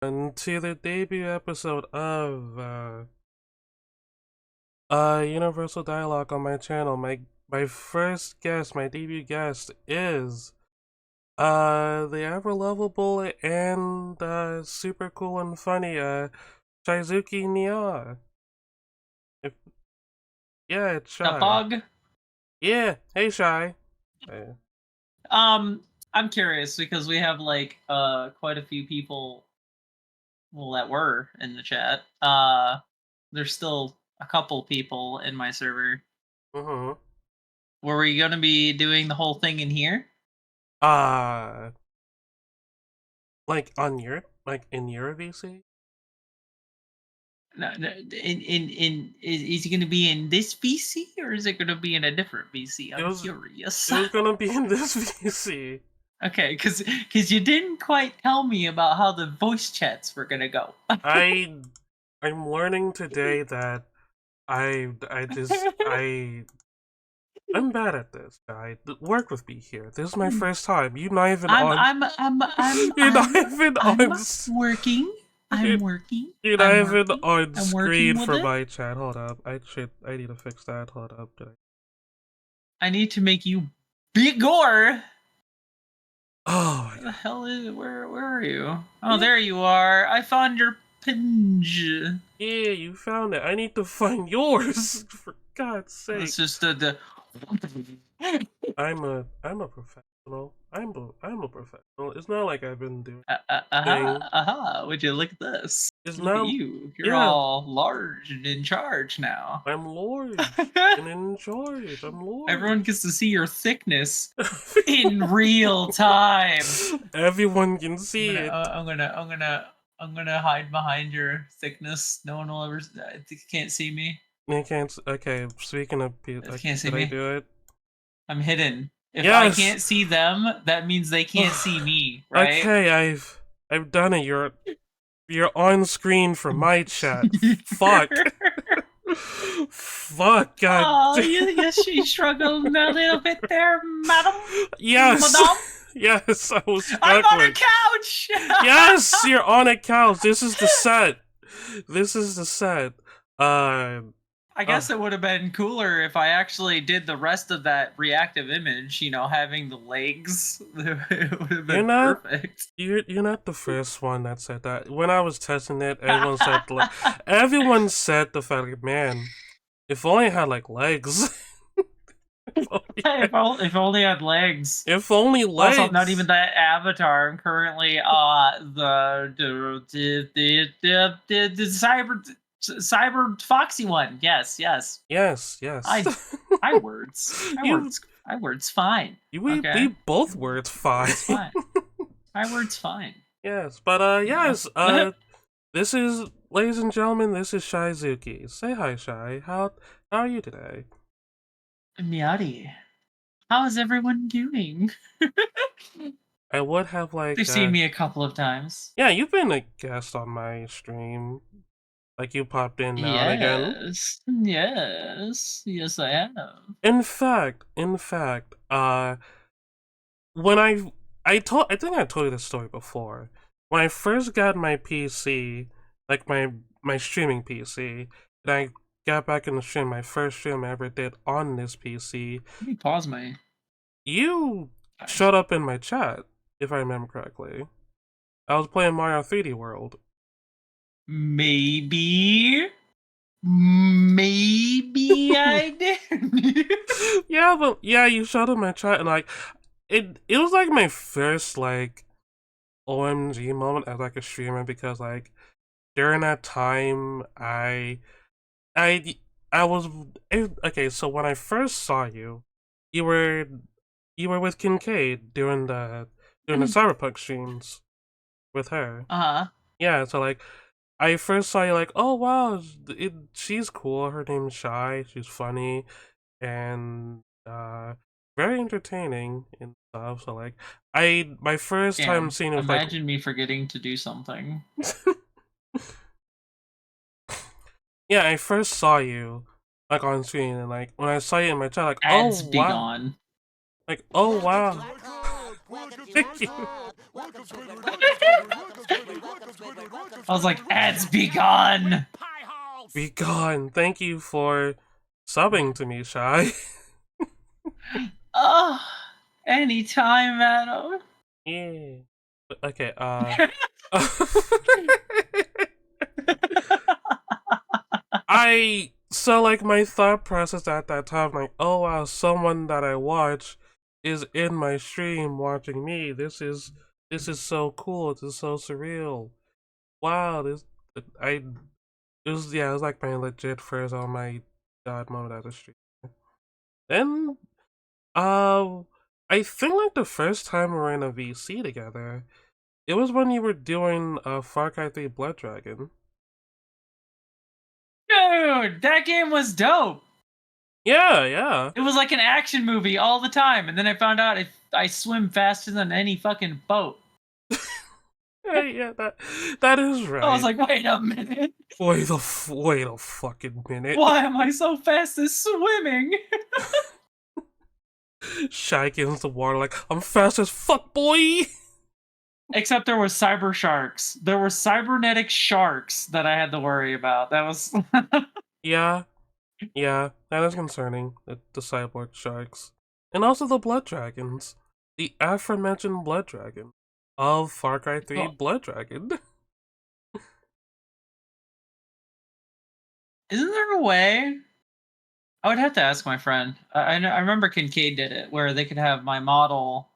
And to the debut episode of Universal Dialogue on my channel. My first guest, my debut guest is the ever lovable and super cool and funny Shizuki Nia. If yeah, it's The Shy. bug. Yeah, hey Shy. Hey. I'm curious because we have like quite a few people that were in the chat. There's still a couple people in my server. Mm-hmm. Were we gonna be doing the whole thing in here? Uh in your VC? No, is he gonna be in this VC or is it gonna be in a different VC? It I'm was curious. it was gonna be in this VC. Okay, because you didn't quite tell me about how the voice chats were gonna go. I'm learning today that I'm bad at this, guy. Work with me here. This is my first time. You're not even I'm on. I'm I'm I'm You're not I'm even I'm on. working. You're, I'm working. you're not I'm even working. on I'm working screen with for it. my chat. Hold up. I need to fix that. Hold up. I need to make you bigger. Oh my Where the god. hell is where are you? Oh, there you are. I found your pinge. Yeah, you found it. I need to find yours. For God's It's sake. just the I'm a professional. I'm a professional. It's not like I've been doing aha, thing. aha. Would you look at this? It's Look at not. you. You're Yeah, all large and in charge now. I'm large and in charge. I'm Everyone large. gets to see your thickness in real time. Everyone can I'm see gonna, it. uh, I'm gonna, I'm gonna, I'm gonna hide behind your thickness. No one will ever. Can't see me. You can't. Okay, speaking of They people, can't see did I me. do it? I'm hidden. If I Yes. can't see them, that means they can't see me, right? Okay, I've done it. You're on screen for my chat. Fuck. Fuck. God. Oh, you struggled a little bit there, madam, Yes. madame. Yes, I was I'm on a struggling. couch. Yes, you're on a couch. This is the set. This is the set. Uh, I guess it would have been cooler if I actually did the rest of that reactive image, having the legs. It would have you're been not. perfect. You're not the first one that said that. When I was testing it, everyone said the fact, like, man, if only I had like legs. if only, If only I had legs. if only Also, I'm not even legs. that avatar. I'm currently the cyber foxy one. Yes, yes. Yes, yes. I words. you, I words fine. we Okay. both were. It's fine. Words fine. My word's fine. Yes, but yes. This is, ladies and gentlemen, this is Shizuki. Say hi, Shy. How are you today? Miati. How is everyone doing? I would have like They've seen me a couple of times. yeah, you've been a guest on my stream. Like you popped in now and again. Yes, I have. In fact, when I think I told you this story before. When I first got my PC, like my streaming PC, and I got back in the stream, my first stream I ever did on this PC, Let me pause my. you showed up in my chat, if I remember correctly. I was playing Mario 3D World. Maybe I did. Yeah, but yeah, you showed up in my chat, and like it was like my first like OMG moment as like a streamer, because like during that time I I was okay. So when I first saw you, you were you were with Kincaid doing the Cyberpunk streams with her. Uh-huh. Yeah, so like I first saw you, like, oh wow, she's cool. Her name's Shy. She's funny and very entertaining and stuff. So like my first time Damn. seeing it was like, Imagine me forgetting to do something. yeah, I first saw you like on screen, and like when I saw you in my chat, like, oh Ads be wow, gone. like, oh wow. Thank you. I was like, ads be gone. Be gone. Thank you for subbing to me, Shy. Oh, anytime, Adam. Yeah. Okay, so like my thought process at that time, like, oh wow, someone that I watch is in my stream watching me. This is so cool. This is so surreal. Wow, I it was like my legit first oh my god moment at the stream. Then uh I think like the first time we were in a VC together, it was when you were doing Far Cry 3 Blood Dragon. Dude, that game was dope. Yeah, yeah. It was like an action movie all the time, and then I found out I swim faster than any fucking boat. Yeah, that is I was right. like, wait a minute. Wait a fucking minute. Why am I so fast at swimming? Shy against the water like, I'm fast as fuck, boy! Except there were cyber sharks. There were cybernetic sharks that I had to worry about. That was Yeah, yeah, that is concerning. The cyborg sharks. And also the blood dragons. The aforementioned blood dragon of Far Cry 3 Well, Blood Dragon. isn't there a way? I would have to ask my friend. I remember Kincaid did it where they could have my model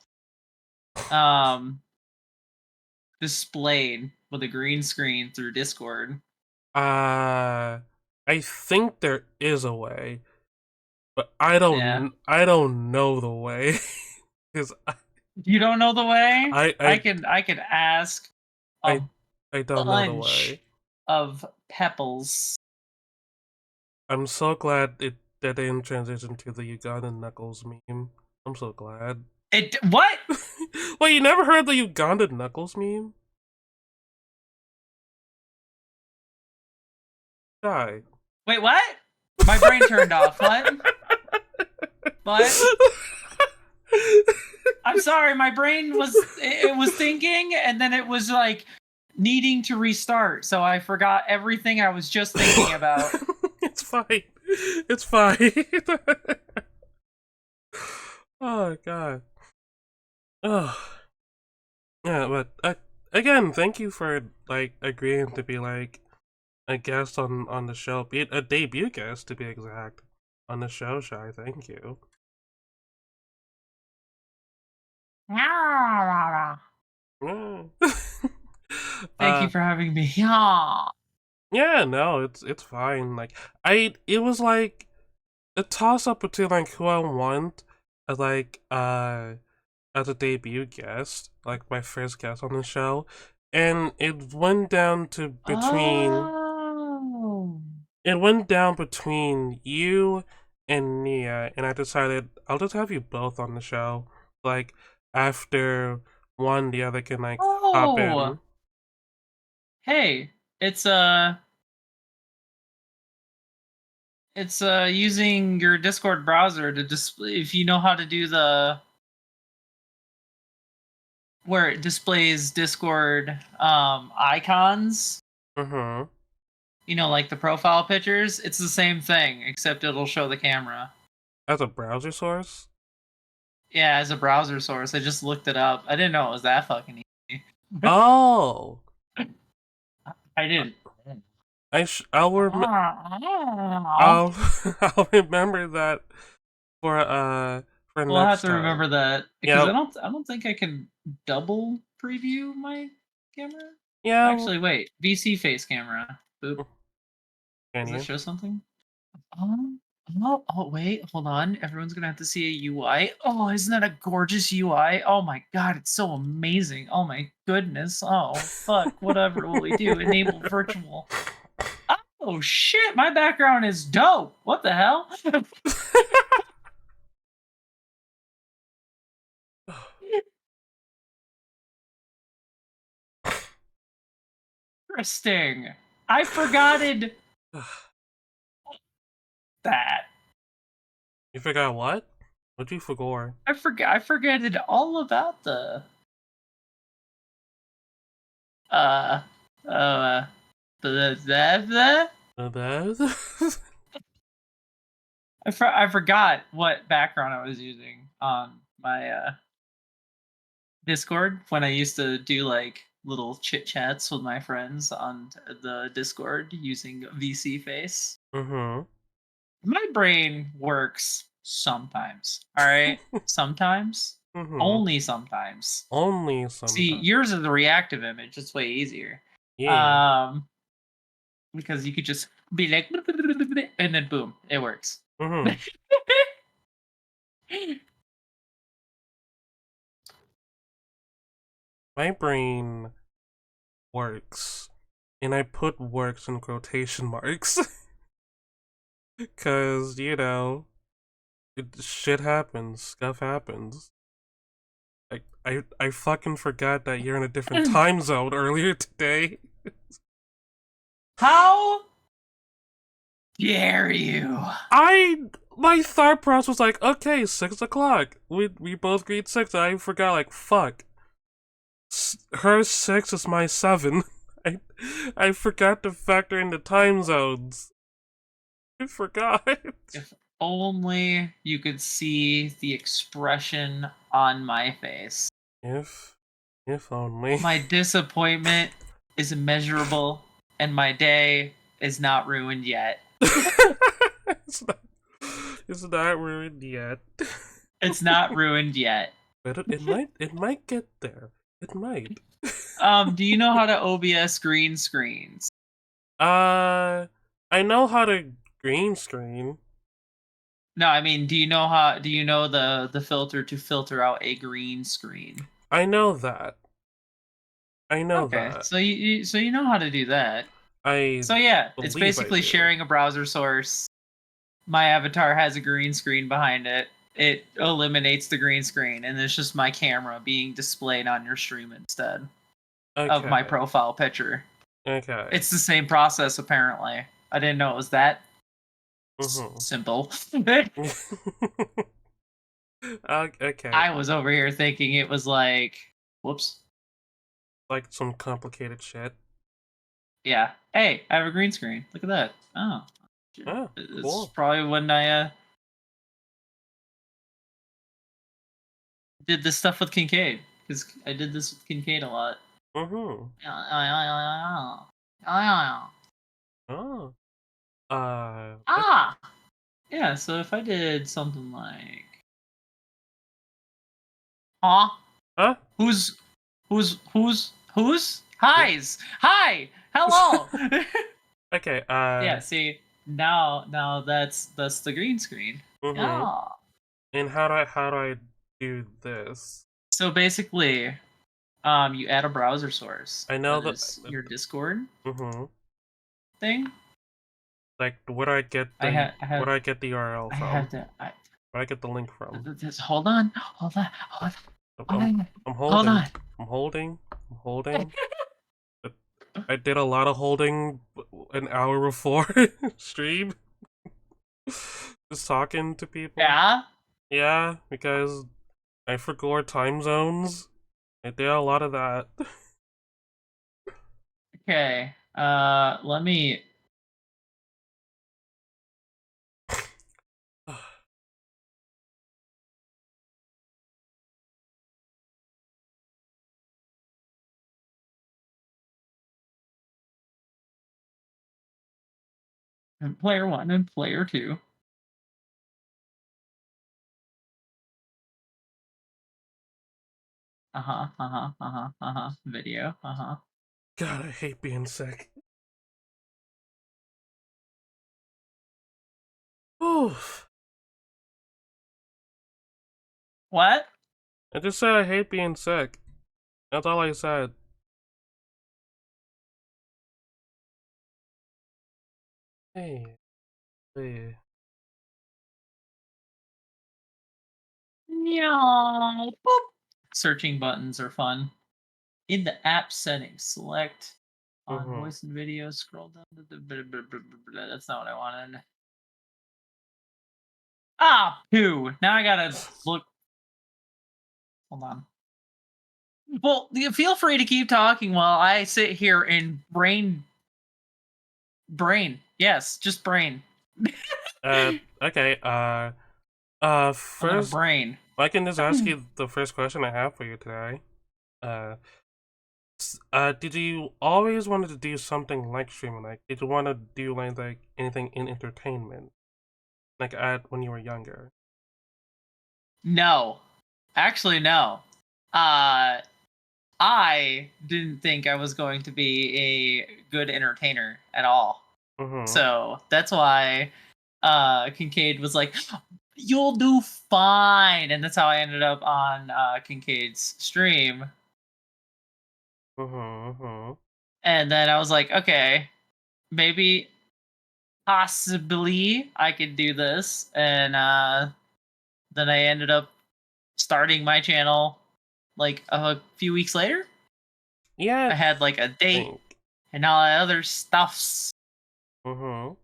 um displayed with a green screen through Discord. I think there is a way, but Yeah. I don't know the way. Because You don't know the way? I, I I, can I could ask a I, I don't know the bunch way. of pepples. I'm so glad that they didn't transition to the Ugandan Knuckles meme. I'm so glad. It what? Wait, you never heard the Ugandan Knuckles meme? Die. Wait, what? My brain turned off. What? What? I'm sorry, my brain was it was thinking and then it was like needing to restart. So I forgot everything I was just thinking about. It's fine. It's fine. Oh god. Oh yeah, but again, thank you for like agreeing to be like a guest on the show, be it a debut guest to be exact on the show. Shy, thank you. Yeah. Thank you uh, for having me. Yeah. yeah, no, it's fine. Like it was like a toss up between like who I want as like as a debut guest, like my first guest on the show, and Oh. it went down between you and Nia, and I decided I'll just have you both on the show. Like after one, the other can like hop Oh. in. Hey, it's using your Discord browser to display if you know how to do the where it displays Discord icons, Mm-hmm. you know, like the profile pictures, it's the same thing except it'll show the camera. As a browser source. Yeah, as a browser source. I just looked it up. I didn't know it was that fucking easy. Oh, I didn't. I'll I'll remember that for We'll have next to remember time. that because Yeah, I don't think I can double preview my camera. yeah. Actually, wait. VC face camera. Boop. Can Does it you? show something? Um, wait, hold on. Everyone's gonna have to see a UI. Oh, isn't that a gorgeous UI? Oh my god, it's so amazing. Oh my goodness. Oh fuck, whatever will we do? Enable virtual. Oh shit, my background is dope. What the hell? Interesting. I forgotted that. You forgot what? What'd you forget? I forgetted all about Uh, uh, blah, blah, blah. I forgot what background I was using on my Discord when I used to do like little chit chats with my friends on the Discord using VC Face. Mm-hmm. My brain works sometimes. All right, sometimes, Mm-hmm. only sometimes. Only See, sometimes. yours is the reactive image. It's way easier. Yeah. Um, because you could just be like, and then boom, it works. Mm-hmm. My brain works. And I put works in quotation marks. Cause, shit happens. Stuff happens. I fucking forgot that you're in a different time zone earlier today. How dare you? My thought process was like, okay, 6 o'clock. We both agreed 6. I forgot, like, fuck. Her 6 is my 7. I I forgot to factor in the time zones. I forgot. If only you could see the expression on my face. If if only. My disappointment is immeasurable, and my day is not ruined yet. it's not it's not ruined yet. It's not ruined yet. But it might get there. It might. Do you know how to OBS green screens? Uh, I know how to green screen. No, I mean, do you know the filter to filter out a green screen? I know that. I know Okay, that. so you know how to do that. I So yeah, it's believe I basically do. sharing a browser source. My avatar has a green screen behind it. It eliminates the green screen, and it's just my camera being displayed on your stream instead of my Okay. profile picture. Okay. It's the same process, apparently. I didn't know it was that Mhm. simple. Okay. I was over here thinking it was like, whoops. Like some complicated shit. Yeah. Hey, I have a green screen. Look at that. Oh, Oh, it's cool. probably when I did this stuff with Kincaid, because I did this with Kincaid a lot. Mhm. Oh. What? Ah, yeah. So if I did something like, huh? Huh? Who's? What? Hi, hello. Okay. Yeah. See, now that's the green screen. Mhm. Yeah. And how do I do this? So basically, you add a browser source I know that that. is your Discord Mhm. thing. Like, where do I get I the have I where have do I get the URL I from? have to. Where do I get the link from? Hold on, hold I'm on, I'm hold holding. on. I'm holding. I'm holding. I did a lot of holding an hour before stream. Just talking to people. Yeah. Yeah, because I forgot time zones. I did a lot of that. Okay. Let me. Player one and player two. Video. God, I hate being sick. Oof. What? I just said I hate being sick. That's all I said. Hey, hey. Meow. Boop. Searching buttons are fun. In the app settings, select on Mm-hmm. voice and video. Scroll down to the. That's not what I wanted. Ah, poo. Now I gotta look. Hold on. Well, feel free to keep talking while I sit here and brain. Yes, just brain. Okay. I'm gonna First, brain. I can just ask you the first question I have for you today. Uh, did you always wanted to do something like streaming? Like, did you want to do like anything in entertainment, like at when you were younger? No, actually, no. Uh, I didn't think I was going to be a good entertainer at all. Mm-hmm. So that's why Kincaid was like, "You'll do fine," and that's how I ended up on Kincaid's stream. Mm-hmm. Mm-hmm. And then I was like, "Okay, maybe, possibly, I could do this." And then I ended up starting my channel like a few weeks later. Yeah, I I had like a date think. and all that other stuffs. Mm-hmm.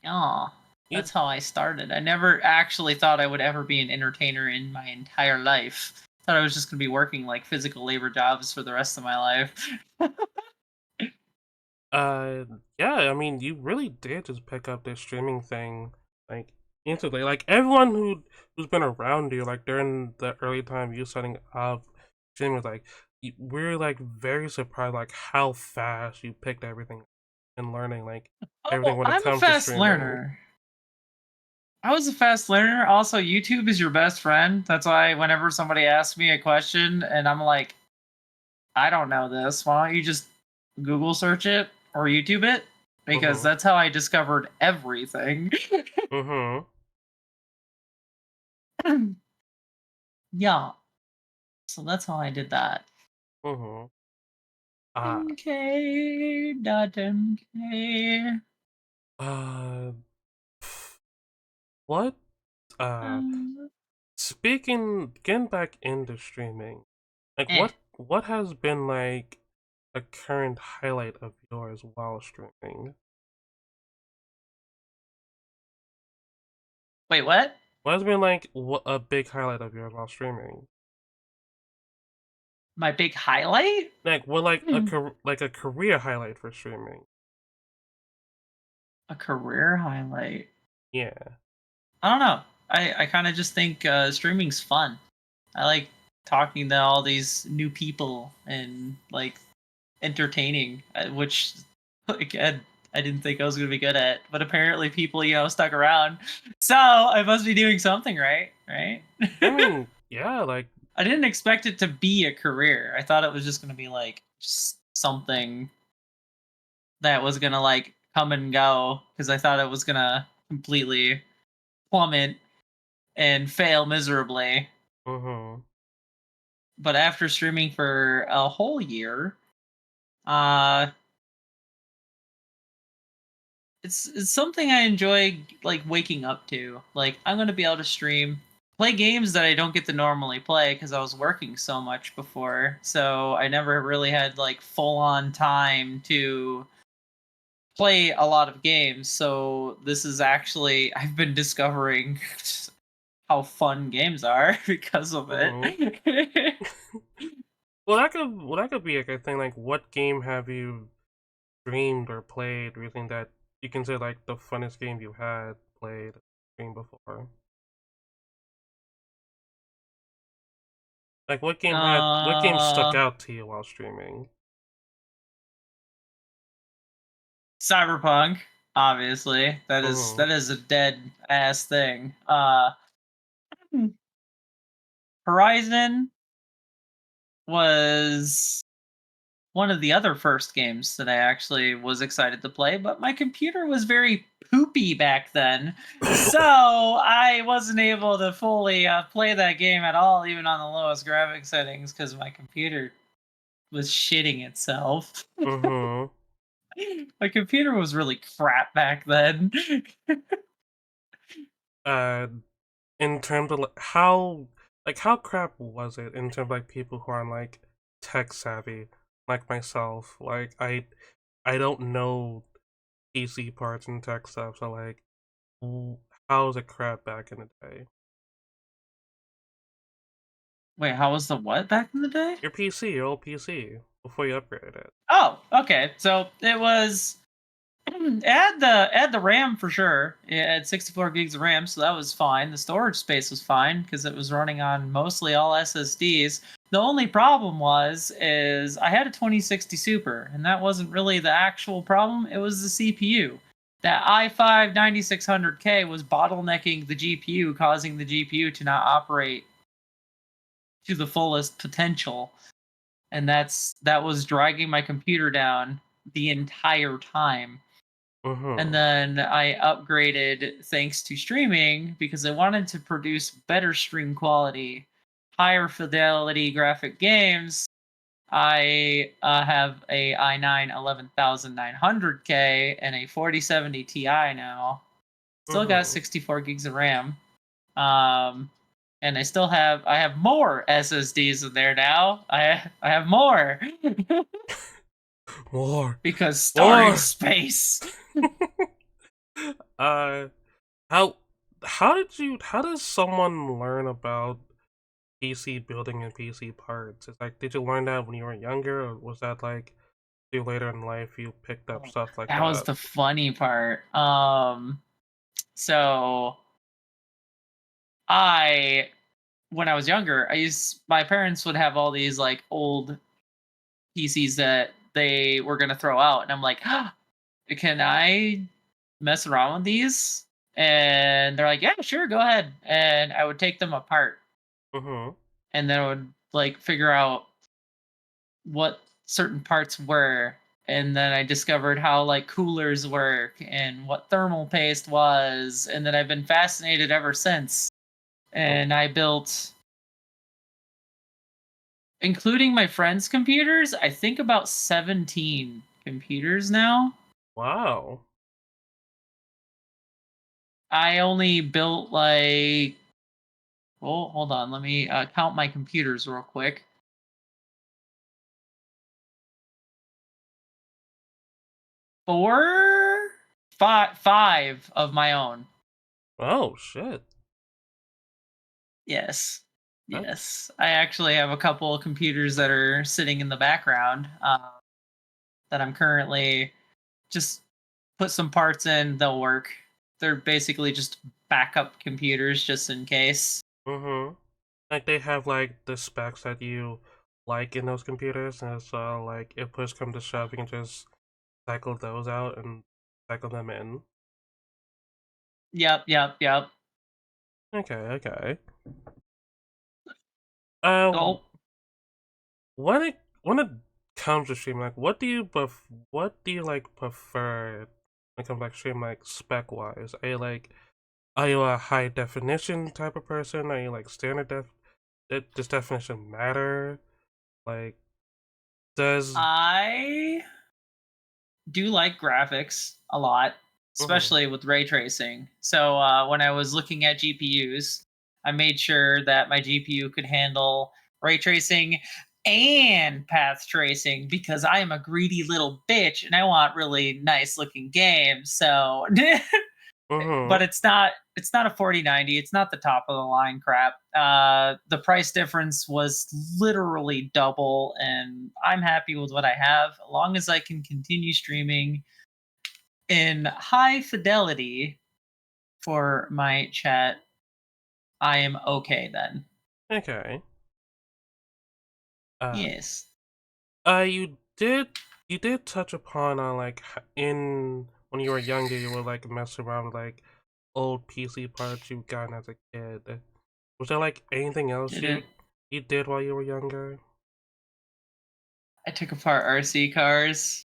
Oh, You that's how I started. I never actually thought I would ever be an entertainer in my entire life. Thought I was just gonna be working like physical labor jobs for the rest of my life. Uh, yeah, I mean, you really did just pick up this streaming thing, like, instantly. Like, everyone who's been around you, like, during the early time you setting up streaming, like, we're, like, very surprised, like, how fast you picked everything and learning, like, everything Oh, when it I'm a comes to fast streaming. learner. I was a fast learner. Also, YouTube is your best friend. That's why whenever somebody asks me a question and I'm like, I don't know this, why don't you just Google search it or YouTube it? Because Mm-hmm. that's how I discovered everything. Mm-hmm. Yeah. So that's how I did that. Mm-hmm. Uh, MK.MK. uh, what? Uh, Uh, getting back into streaming, like eh. what has been like a current highlight of yours while streaming? Wait, what? What has been like a big highlight of yours while streaming? My big highlight? Like what like Hmm. like a career highlight for streaming? A career highlight. Yeah. I don't know. I kind of just think streaming's fun. I like talking to all these new people and like entertaining, which again I didn't think I was gonna be good at, but apparently people stuck around, so I must be doing something right, right? I mean, yeah, like I didn't expect it to be a career. I thought it was just gonna be like just something that was gonna like come and go because I thought it was gonna completely plummet and fail miserably. mhm. But after streaming for a whole year, uh it's something I enjoy like waking up to. Like I'm gonna be able to stream, play games that I don't get to normally play because I was working so much before. So I never really had like full on time to play a lot of games. So this is actually I've been discovering how fun games are because of Mhm. it. That could be like a thing. Like, what game have you streamed or played recently that you can say like the funnest game you had played streamed before? Like, what game stuck uh out to you while streaming? Cyberpunk, obviously. That is Mhm. that is a dead ass thing. Horizon was one of the other first games that I actually was excited to play, but my computer was very poopy back then. So I wasn't able to fully play that game at all, even on the lowest graphic settings, because my computer was shitting itself. Mhm. My computer was really crap back then. Uh, in terms of like how crap was it in terms of like people who are like tech savvy like myself? Like I don't know PC parts and tech stuff, so like w- how was it crap back in the day? Wait, how was the what back in the day? Your PC, your old PC, before you upgraded it. Oh, okay. So it was add the RAM for sure. It had 64 gigs of RAM, so that was fine. The storage space was fine because it was running on mostly all SSDs. The only problem was is I had a 2060 Super, and that wasn't really the actual problem. It was the CPU. That i5 9600K was bottlenecking the GPU, causing the GPU to not operate to the fullest potential, and that was dragging my computer down the entire time. And Mm-hmm. then I upgraded thanks to streaming because I wanted to produce better stream quality, higher fidelity graphic games. I have a i9 11900K and a 4070 Ti now. Still got Mm-hmm. 64 gigs of RAM. Um, and I have more SSDs in there now. I have more More. because storage More. space. uh, how how does someone learn about PC building and PC parts? It's like, did you learn that when you were younger, or was that like you later in life you picked up Oh, stuff like that was that? the funny part. So I, when I was younger, my parents would have all these like old PCs that they were gonna throw out, and I'm like, can I mess around with these? And they're like, yeah, sure, go ahead. And I would take them apart, Mm-hmm. and then I would like figure out what certain parts were, and then I discovered how like coolers work and what thermal paste was, and then I've been fascinated ever since. And I built, including my friends' computers, I think about 17 computers now. Wow. I only built like, oh, hold on, let me count my computers real quick. Four, five of my own. Oh shit. Yes. That's Yes. I actually have a couple of computers that are sitting in the background that I'm currently just put some parts in, they'll work. They're basically just backup computers just in case. mm-hmm. Like they have like the specs that you like in those computers, and so like if push come to shove, you can just cycle those out and cycle them in. Yep, yep, yep. Okay, okay. Uh, Oh, when it comes to stream, like what do you like prefer when it comes to, like stream like spec wise? Are you a high definition type of person? Are you like standard def? Does definition matter? Like does I do like graphics a lot, mm-hmm, especially with ray tracing. So when I was looking at GPUs, I made sure that my GPU could handle ray tracing and path tracing because I am a greedy little bitch and I want really nice looking games. So mm-hmm, but it's not a 4090, it's not the top of the line crap. The price difference was literally double, and I'm happy with what I have as long as I can continue streaming in high fidelity for my chat. I am okay then. okay. Uh, Yes. you did touch upon like in when you were younger, you would like mess around with like old PC parts you got as a kid. Was there like anything else Did it. you did while you were younger? I took apart RC cars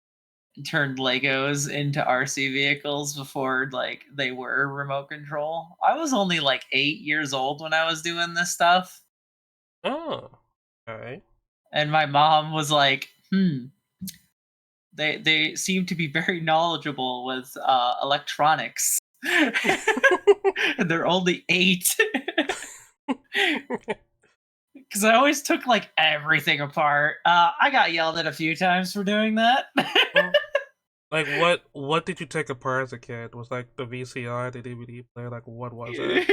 and turned Legos into RC vehicles before like they were remote control. I was only like 8 years old when I was doing this stuff. Oh, okay. And my mom was like, they seem to be very knowledgeable with electronics. And they're only 8. Because I always took like everything apart. I got yelled at a few times for doing that. Well, like what did you take apart as a kid? Was like the VCR, the DVD player, like what was it?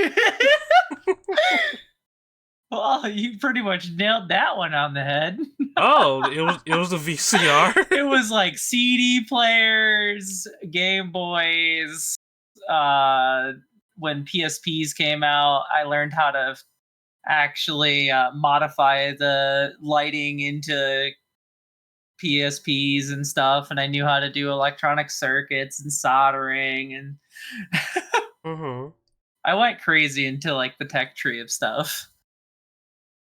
Well, you pretty much nailed that one on the head. Oh, it was the VCR. It was like CD players, Game Boys. Uh, when PSPs came out, I learned how to actually modify the lighting into PSPs and stuff, and I knew how to do electronic circuits and soldering, and Mm-hmm. I went crazy into like the tech tree of stuff.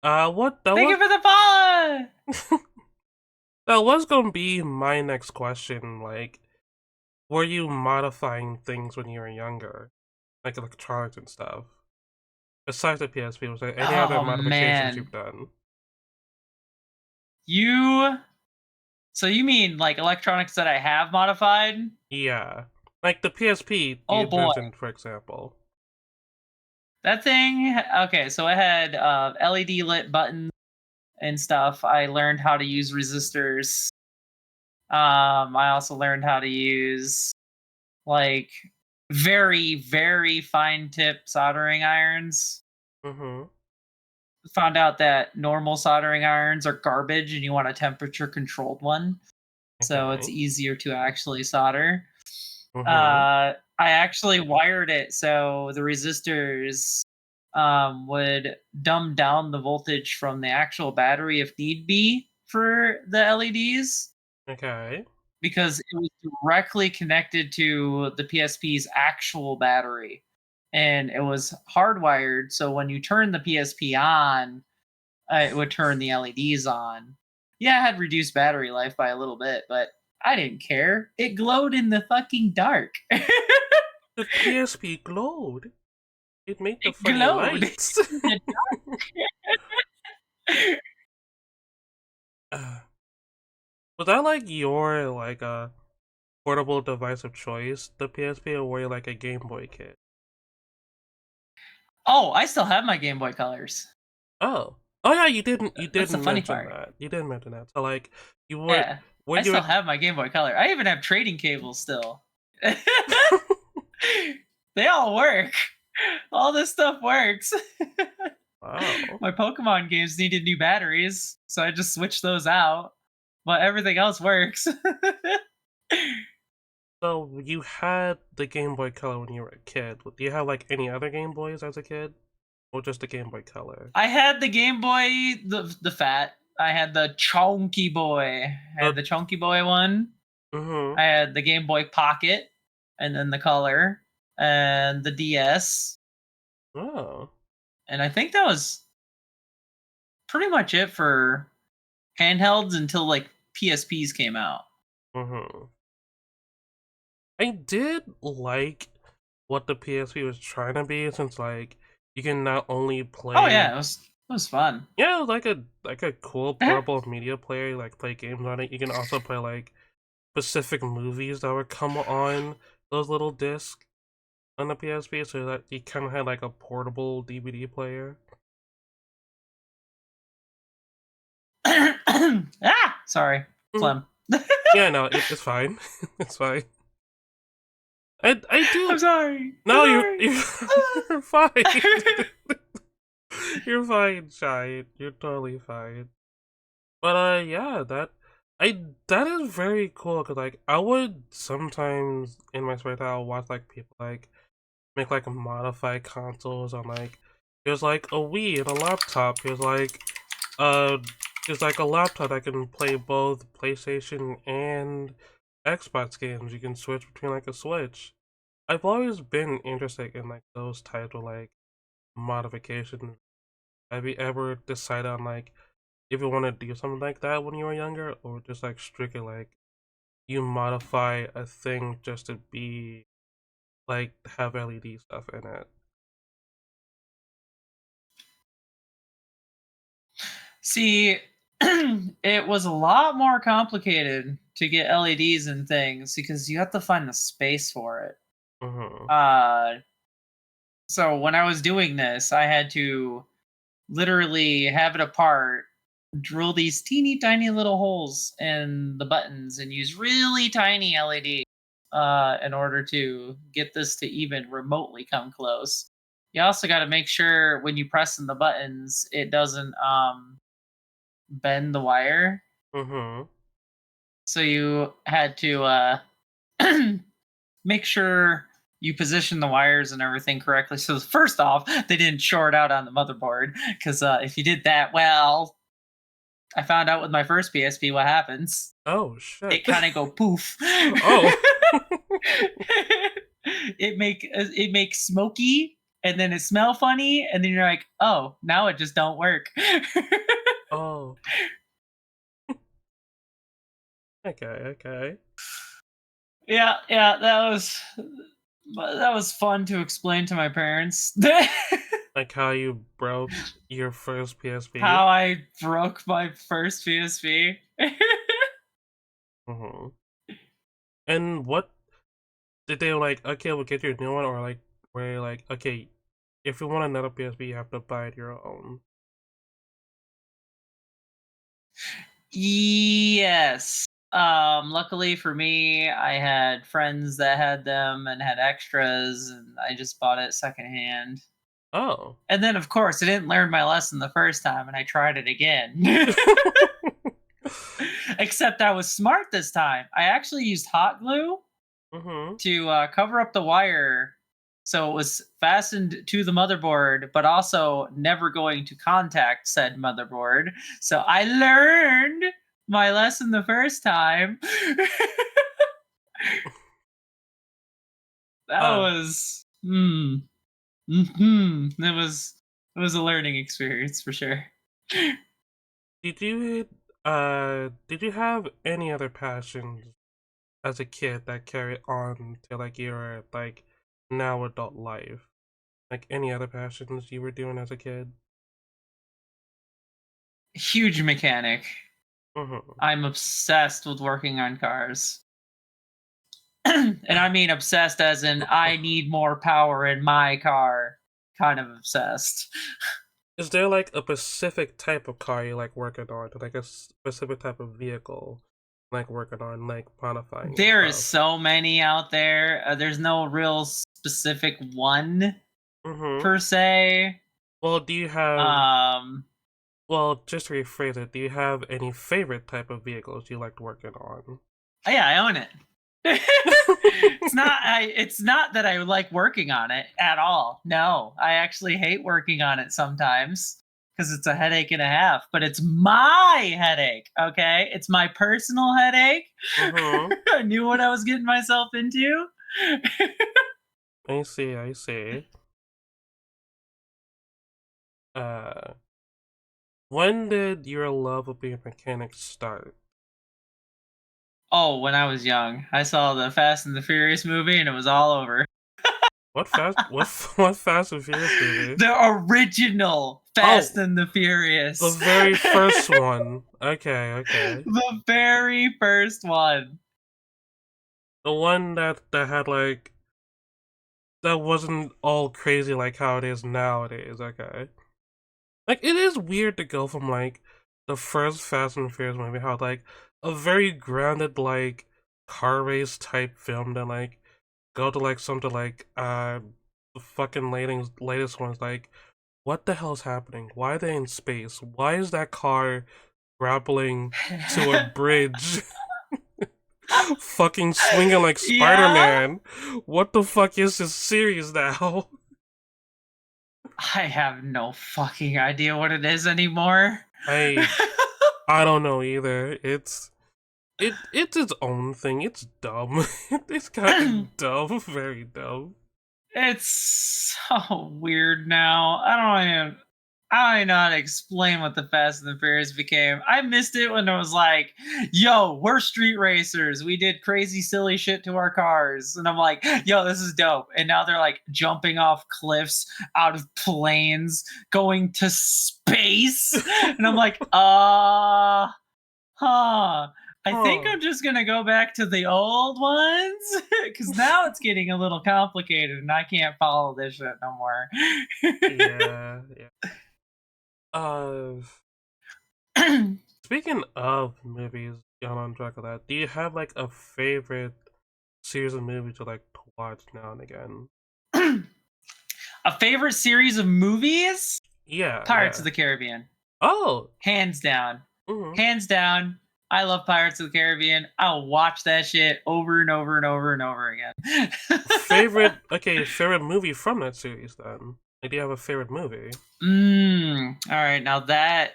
What that Thank was you for the follow. that was gonna be my next question. Like, were you modifying things when you were younger, like electronics and stuff? Besides the PSP, was there any other Oh modifications man, you've done? you. So you mean like electronics that I have modified? Yeah, like the PSP Oh you boy, mentioned, for example. that thing. Okay, so I had LED lit buttons and stuff. I learned how to use resistors. I also learned how to use like very fine tip soldering irons. Mm-hmm. Found out that normal soldering irons are garbage and you want a temperature controlled one. So it's Okay. easier to actually solder. Mm-hmm. I actually wired it so the resistors would dumb down the voltage from the actual battery if need be for the LEDs Okay. because it was directly connected to the PSP's actual battery. And it was hardwired. So when you turn the PSP on, it would turn the LEDs on. Yeah, it had reduced battery life by a little bit, but I didn't care. It glowed in the fucking dark. The PSP glowed. It made the It funny glowed in lights. the dark. uh, was that like your portable device of choice, the PSP, or were you like a Game Boy kid? Oh, I still have my Game Boy Colors. Oh. Oh yeah, you That's the didn't funny mention part. that. You didn't mention that. So like you Yeah, were I you still have my Game Boy Color. I even have trading cables still. They all work. All this stuff works. Wow. My Pokemon games needed new batteries, so I just switched those out. But everything else works. So you had the Game Boy Color when you were a kid. Do you have like any other Game Boys as a kid? Or just the Game Boy Color? I had the Game Boy, the fat. I had the Chonky Boy. I had The the Chunky Boy one. mm-hmm. I had the Game Boy Pocket, and then the Color, and the DS. Oh. And I think that was pretty much it for handhelds until like PSPs came out. Mm-hmm. I did like what the PSP was trying to be, since like you can not only Oh yeah, play, it was fun. yeah, like a cool portable media player, like play games on it. You can also play like specific movies that would come on those little discs on the PSP, so that you kind of had like a portable DVD player. Sorry, Mm. phlegm. Yeah, no, it's fine. It's fine. I I'm do. sorry. I'm No, sorry. you're fine. You're fine, Shy. You're totally fine. But yeah, that is very cool. Cause like I would sometimes in my spare time I'll watch like people like make like modified consoles on like there's like a Wii and a laptop. Uh there's like a laptop that can play both PlayStation and Xbox games. You can switch between like a Switch. I've always been interested in like those types of like modifications. Have you ever decided on like if you want to do something like that when you were younger, or just like strictly like you modify a thing just to be like have LED stuff in it? See, it was a lot more complicated to get LEDs and things because you have to find the space for it. Mm-hmm. Uh, so when I was doing this, I had to literally have it apart, drill these teeny tiny little holes in the buttons, and use really tiny LED in order to get this to even remotely come close. you also got to make sure when you press in the buttons, it doesn't bend the wire. Mm-hmm. So you had to make sure you position the wires and everything correctly. So first off, they didn't short out on the motherboard because if you did that, well, I found out with my first PSP what happens. Oh shit. It kind of go poof. Oh. It makes smoky, and then it smell funny, and then you're like, oh, now it just don't work. Oh. Okay, okay. Yeah, that was fun to explain to my parents. Like how you broke your first PSP? How I broke my first PSP. Mm-hmm. And what did they like, okay, we'll get you a new one, or like were they like, okay, if you want another PSP you have to buy it your own? Yes. Luckily for me, I had friends that had them and had extras, and I just bought it secondhand. Oh. And then, of course, I didn't learn my lesson the first time, and I tried it again. Except I was smart this time. I actually used hot glue Mm-hmm. to cover up the wire so it was fastened to the motherboard, but also never going to contact said motherboard. So I learned my lesson the first time. That Uh, was mm-hmm. It was a learning experience for sure. did you did you have any other passions as a kid that carried on to like your like now adult life? Like any other passions you were doing as a kid? Huge mechanic. Mm-hmm. I'm obsessed with working on cars. And I mean obsessed as in I need more power in my car, kind of obsessed. Is there like a specific type of car you like working on, like a specific type of vehicle, like working on, like modifying and There is stuff? so many out there. There's no real specific one Mm-hmm. per se. Well, do you have, Um, well, just to rephrase it, do you have any favorite type of vehicles you liked working on? yeah, I own it. It's not that I like working on it at all. No, I actually hate working on it sometimes because it's a headache and a half, but it's my headache, okay? It's my personal headache. Mm-hmm. I knew what I was getting myself into. I see, I see. Uh, when did your love of being a mechanic start? Oh, when I was young, I saw the Fast and the Furious movie and it was all over. What Fast and Furious movie? The original Fast Oh, and the the Furious. very first one. Okay, okay. The very first one. The one that had like that wasn't all crazy like how it is nowadays. Okay, like it is weird to go from like the first Fast and Furious movie, how like a very grounded like car race type film, then like go to like something like the fucking latest one's like, what the hell's happening? Why are they in space? Why is that car grappling to a bridge? Fucking swinging like Spider Yeah? Man. What the fuck is this series now? I have no fucking idea what it is anymore. I I don't know either. It's its own thing. It's dumb. It's kind of dumb, very dumb. It's so weird now. I don't even know how to explain what the Fast and the Furious became. I missed it when it was like, yo, we're street racers. We did crazy, silly shit to our cars. And I'm like, yo, this is dope. And now they're like jumping off cliffs, out of planes, going to space. And I'm like, huh. I think Huh. I'm just gonna go back to the old ones because now it's getting a little complicated and I can't follow this shit no more. Yeah, yeah. Uh, speaking of movies, gone on track of that, do you have like a favorite series of movies to like to watch now and again? A favorite series of movies? Yeah, Pirates yeah. of the Caribbean. Oh. Hands down. Hmm. Hands down. I love Pirates of the Caribbean. I'll watch that shit over and over and over and over again. Favorite. Okay, favorite movie from that series then. Like, do you have a favorite movie? All right, now that's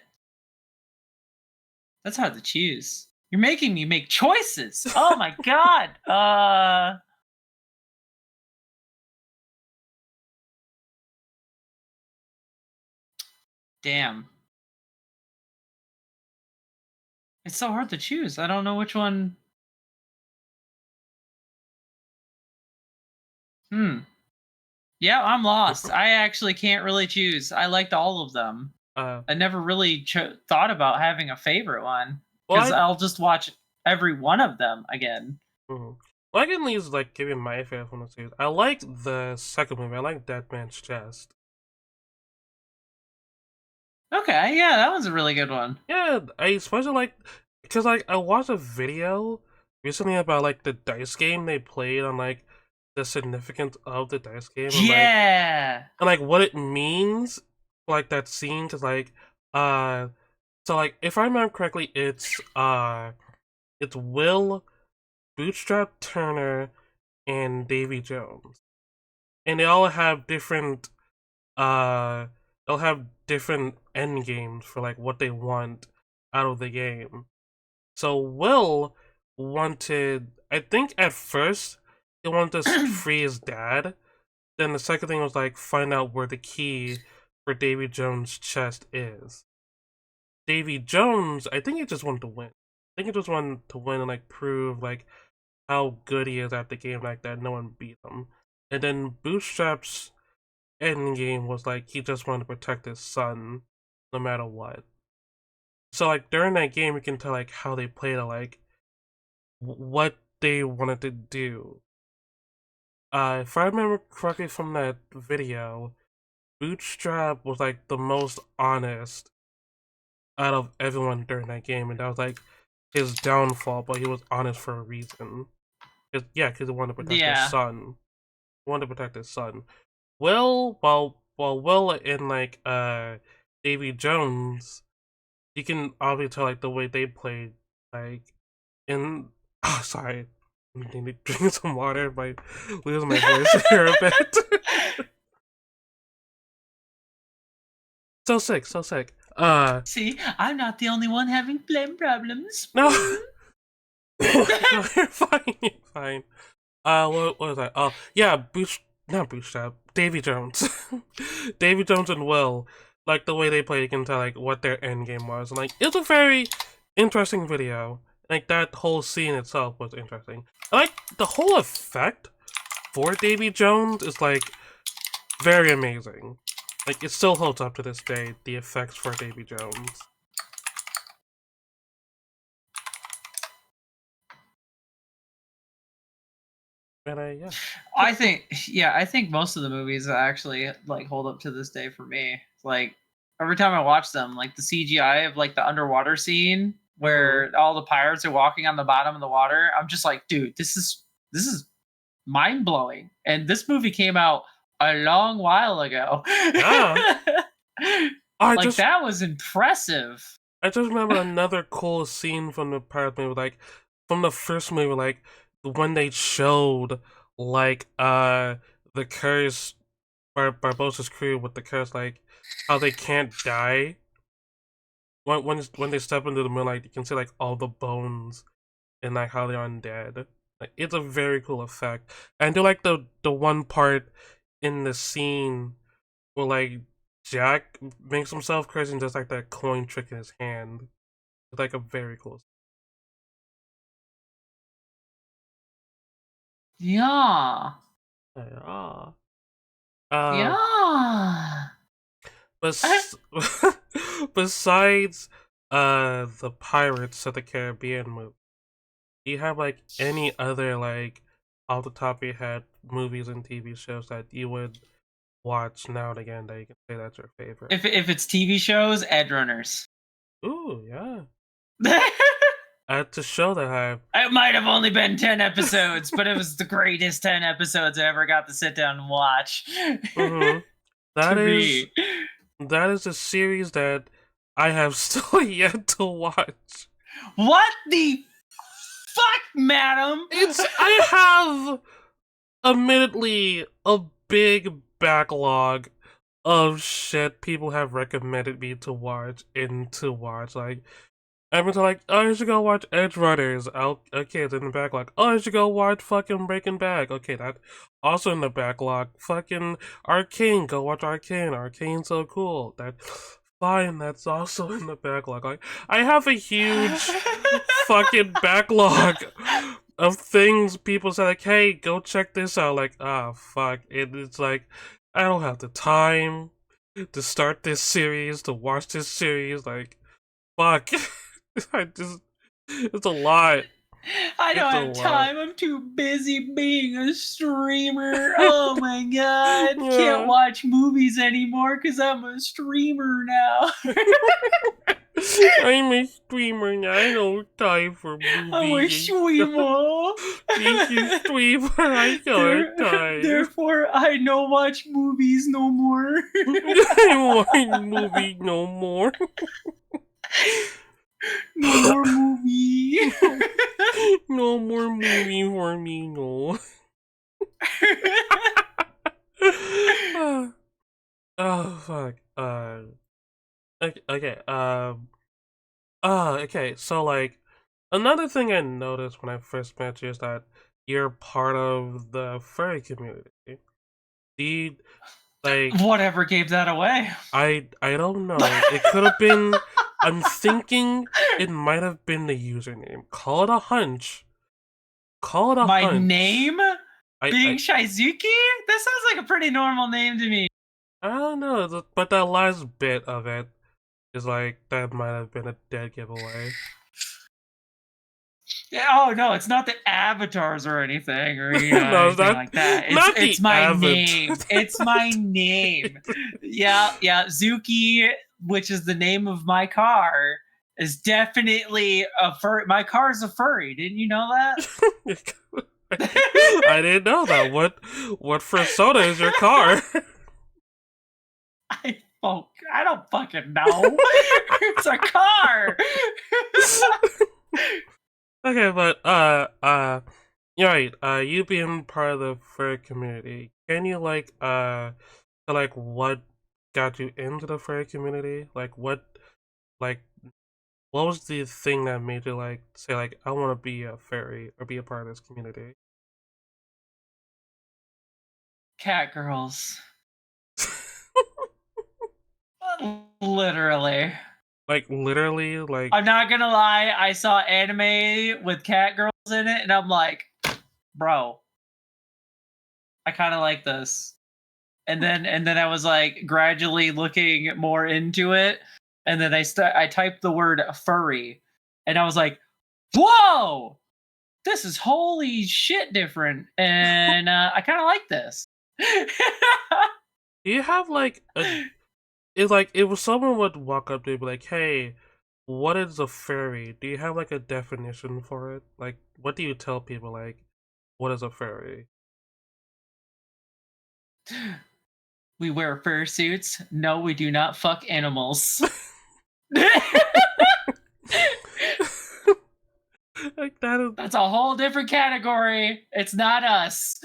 hard to choose. You're making me make choices. Oh my god. Damn. It's so hard to choose. I don't know which one. Hmm. Yeah, I'm lost. I actually can't really choose. I liked all of them. uh, I never really thought about having a favorite one well, because I'll just watch every one of them again. mhm. Well, I can at least like give you my favorite from the series. I like the second movie. I like Dead Man's Chest. Okay, yeah, that was a really good one. Yeah, I especially like because like I watched a video recently about like the dice game they played on like the significance of the dice game Yeah. and like what it means like that scene to like uh so like if I remember correctly it's Will, Bootstrap Turner, and Davy Jones. And they all have different uh they'll have different end games for like what they want out of the game. So Will wanted, I think at first he wanted to free his dad. Then the second thing was like find out where the key for Davy Jones' chest is. Davy Jones, I think he just wanted to win. I think he just wanted to win and like prove like how good he is at the game, like that no one beat him. And then Bootstrap's end game was like he just wanted to protect his son no matter what. So like during that game, you can tell like how they played it, like what they wanted to do. If I remember correctly from that video, Bootstrap was like the most honest out of everyone during that game, and that was like his downfall. But he was honest for a reason. Because he wanted to protect his Yeah. son. He wanted to protect his son. While Will and like Davy Jones, you can obviously tell like the way they played, like in sorry, I need to drink some water by losing my voice here a bit. So sick, so sick. See, I'm not the only one having phlegm problems. No, no, you're fine, you're fine. What was that? Oh, yeah, not Bootstrap, Davy Jones, Davy Jones and Will, like the way they play, you can tell like what their end game was, and like it's a very interesting video. Like that whole scene itself was interesting. I like the whole effect for Davy Jones is like very amazing. Like it still holds up to this day. The effects for Davy Jones. And yeah. I think most of the movies actually like hold up to this day for me. Like every time I watch them, like the CGI of like the underwater scene where all the pirates are walking on the bottom of the water, I'm just like, dude, this is mind blowing. And this movie came out a long while ago. Yeah. I Like just that was impressive. I just remember another cool scene from the Pirate movie, like from the first movie, like when they showed like the curse Barbossa's crew with the curse, like how they can't die. When they step into the moonlight, you can see like all the bones and like how they're undead. Like it's a very cool effect. And I do like the one part in the scene where like Jack makes himself crazy and does like that coin trick in his hand. It's like a very cool. Yeah. Yeah. Uh, Yeah. bes- besides the Pirates of the Caribbean movie, do you have like any other like off the top of your head movies and TV shows that you would watch now and again that you can say that's your favorite? If it's TV shows, Edge Runners. Ooh, yeah. It It's a show that I might have only been 10 episodes, but it was the greatest 10 episodes I ever got to sit down and watch. mm-hmm. That to is me. that is a series that I have still yet to watch. What the fuck, madam? I have admittedly a big backlog of shit people have recommended me to watch and to watch. Like I've been like, oh, you should go watch Edge Runners. Okay, it's in the backlog. Oh, you should go watch fucking Breaking Bad. Okay, that also in the backlog. Fucking Arcane. Go watch Arcane. Arcane's so cool. That fine. That's also in the backlog. Like I have a huge fucking backlog of things people say like, hey, go check this out. Like, ah, fuck. It's like I don't have the time to start this series, to watch this series. Like, fuck. I just, it's a lot. I don't It's a have lot. time. I'm too busy being a streamer. Oh my god. Can't Yeah. watch movies anymore because I'm a streamer now. I'm a streamer now. I don't time for I'm a movies and stuff. streamer. Being a streamer, I don't time. Therefore, I no watch movies no more. I want movie no more. No more movie. No more movie for me, no. Oh fuck. Okay. Okay. So like, another thing I noticed when I first met you is that you're part of the furry community. Do you, like, Whatever gave that away. I don't know. It could have been. I'm thinking it might have been the username. Call it a hunch. Call it a My hunch. name being I Shizuki? That sounds like a pretty normal name to me. I don't know, but that last bit of it is like that might have been a dead giveaway. Yeah, oh no, it's not the avatars or anything or No, it's anything not like that. not the It's my avid. name. It's my name. Yeah, Zuki, which is the name of my car, is definitely a furry. My car's a furry. Didn't you know that? I didn't know that. What persona is your car? I don't fucking know. It's a car. Okay, but you're right. You being part of the furry community, can you like what got you into the furry community? Like what was the thing that made you like say like I want to be a furry or be a part of this community? Cat girls. Literally. Like literally, like I'm not gonna lie, I saw anime with cat girls in it, and I'm like, bro, I kind of like this. And then I was like gradually looking more into it, and then I typed the word furry, and I was like, whoa, this is holy shit different, and I kind of like this. do you have like a it's like if someone would walk up to you and be like, hey, what is a furry? Do you have like a definition for it? Like what do you tell people like what is a furry? We wear fursuits. No, we do not fuck animals. Like that is That's a whole different category. It's not us.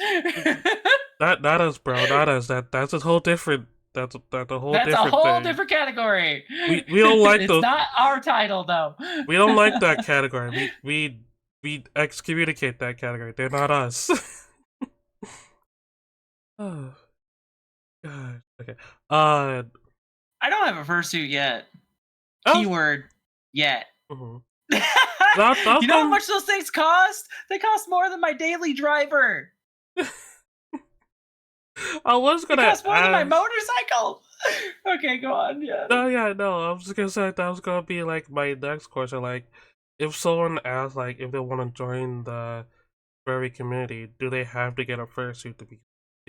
that is bro, that is that's a whole different that's a whole That's a different whole thing. different category. We don't like It's those not our title though. we don't like that category. We excommunicate that category. They're not us. Oh god. Okay. Uh I don't have a fursuit yet. oh, Keyword yet. mhm. That You know how much those things cost? They cost more than my daily driver. I was It gonna costs more than my ask. motorcycle. Okay, go on. Yeah. No, yeah, no. I was just gonna say that was gonna be like my next question. Like, if someone asks, like, if they want to join the furry community, do they have to get a fursuit to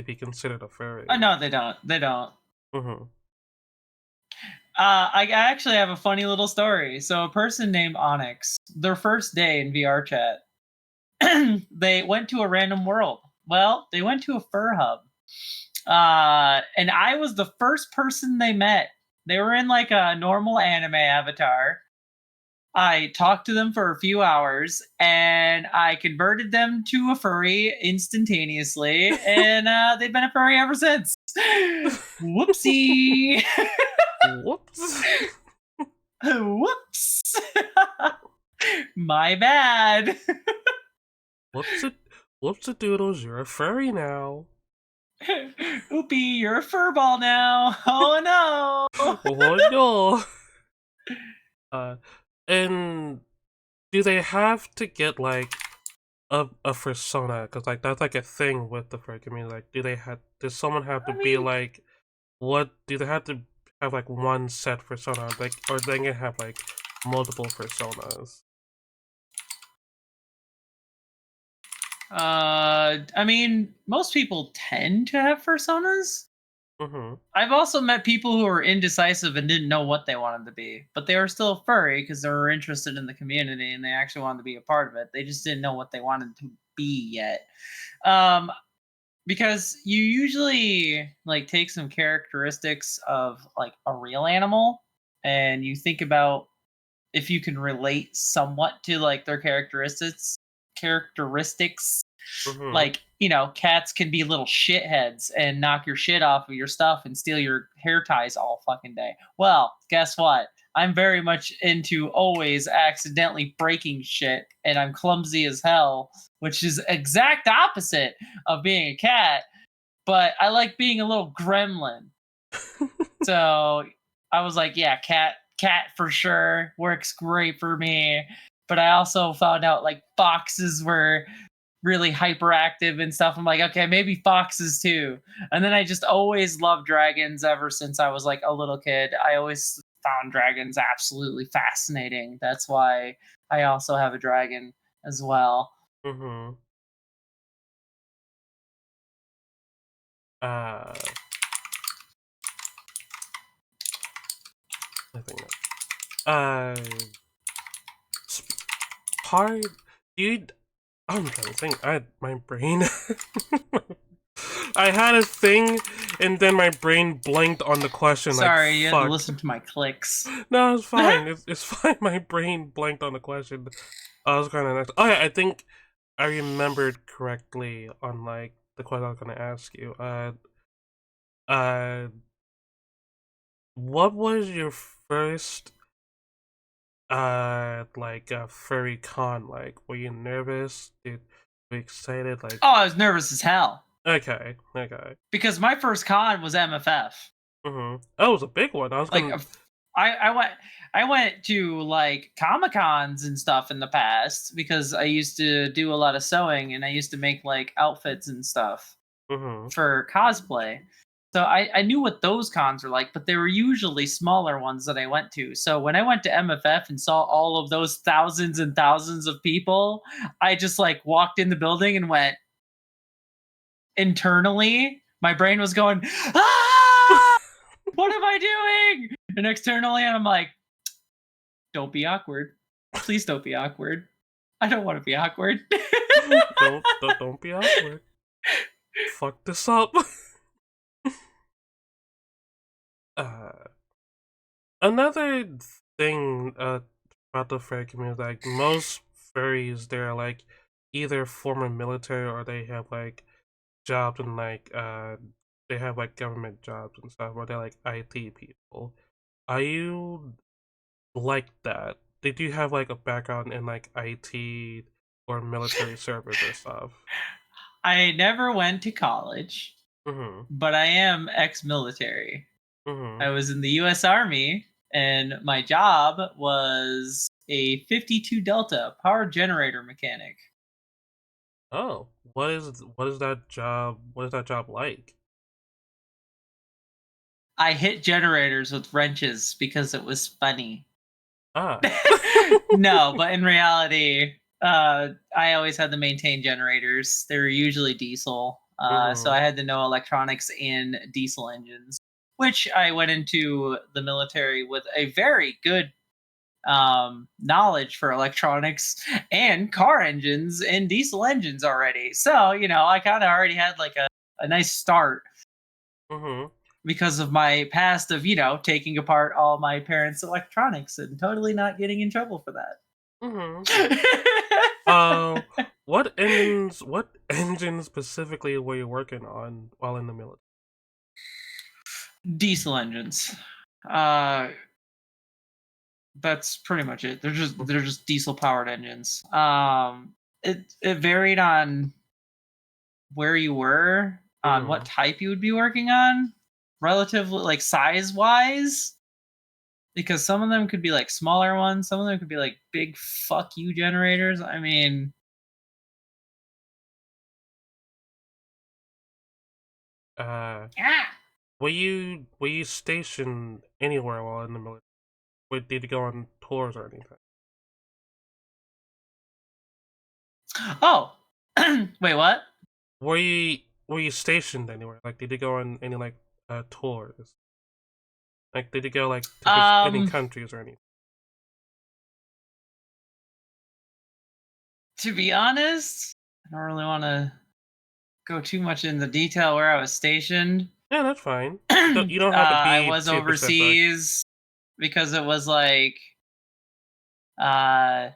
be considered a furry? No, they don't. They don't. Mm-hmm. I actually have a funny little story. So, a person named Onyx, their first day in VR chat, they went to a random world. Well, they went to a fur hub. And I was the first person they met. They were in like a normal anime avatar. I talked to them for a few hours and I converted them to a furry instantaneously, and they've been a furry ever since. Whoopsie. Whoops. Whoops. My bad. Whoops it. Whoops it doodles, you're a furry now. Oopie, you're a furball now. Oh no. Oh no. Uh, and do they have to get like a persona? Because like that's like a thing with the furry community. Like, do they have? Does someone have to I be mean, like? What do they have to have like one set persona? Like, or they can have like multiple personas? I mean, most people tend to have personas. Mm-hmm. I've also met people who were indecisive and didn't know what they wanted to be, but they were still furry because they were interested in the community and they actually wanted to be a part of it. They just didn't know what they wanted to be yet. Um, because you usually like take some characteristics of like a real animal and you think about if you can relate somewhat to like their characteristics, Mm-hmm. like, you know, cats can be little shitheads and knock your shit off of your stuff and steal your hair ties all fucking day. Well, guess what? I'm very much into always accidentally breaking shit and I'm clumsy as hell, which is exact opposite of being a cat, but I like being a little gremlin. So I was like, yeah, cat for sure works great for me. But I also found out like foxes were really hyperactive and stuff. I'm like, okay, maybe foxes too. And then I just always loved dragons ever since I was like a little kid. I always found dragons absolutely fascinating. That's why I also have a dragon as well. Mm-hmm. Uh, I think that. Sp- Part you. I'm trying to think. I had my brain. I had a thing, and then my brain blanked on the question. Like Sorry, you had to fuck. listen to my clicks. No, it's fine. It's fine. My brain blanked on the question. I was kind of next. Oh yeah, I think I remembered correctly on like the question I was gonna ask you. Uh, what was your first like furry con? Like, were you nervous? Were you excited? Like, Oh, I was nervous as hell okay, okay. because my first con was MFF. Mm-hmm. That was a big one. I was Like gonna. I went to like Comic Cons and stuff in the past because I used to do a lot of sewing and I used to make like outfits and stuff Mm-hmm. for cosplay. So I knew what those cons were like, but they were usually smaller ones that I went to. So when I went to MFF and saw all of those thousands and thousands of people, I just like walked in the building and went internally. My brain was going, ah! What am I doing? And externally, I'm like, don't be awkward. Please don't be awkward. I don't want to be awkward. Don't be awkward. Fuck this up. uh, Another thing about the furry community, like most furries, they're like either former military or they have like jobs in like they have like government jobs and stuff, or they're like IT people. Are you like that? Did you have like a background in like IT or military service or stuff? I never went to college, Mm-hmm. but I am ex military. Mm-hmm. I was in the US Army, and my job was a 52 Delta power generator mechanic. Oh, what is that job? What is that job like? I hit generators with wrenches because it was funny. Ah. No, but in reality, I always had to maintain generators. They were usually diesel, so Mm-hmm. I had to know electronics and diesel engines. Which I went into the military with a very good knowledge for electronics and car engines and diesel engines already. So you know, I kind of already had like a nice start. Mhm. because of my past of taking apart all my parents' electronics and totally not getting in trouble for Mhm. that. Uh, what engines specifically were you working on while in the military? Diesel engines. Uh, that's pretty much it. They're just diesel powered engines. It varied on where you were, on what Mhm. type you would be working on, relatively like size wise. Because some of them could be like smaller ones, some of them could be like big fuck you generators. I mean, Uh, ah. were you stationed anywhere while in the military? Did you go on tours or anything? Oh, wait, what? Were you stationed anywhere? Like, did you go on any like tours? Like, did you go like to any Um, countries or anything? to be honest, I don't really want to go too much in the detail where I was stationed. Yeah, that's fine. You don't have to I be was too specific. overseas because it was like uh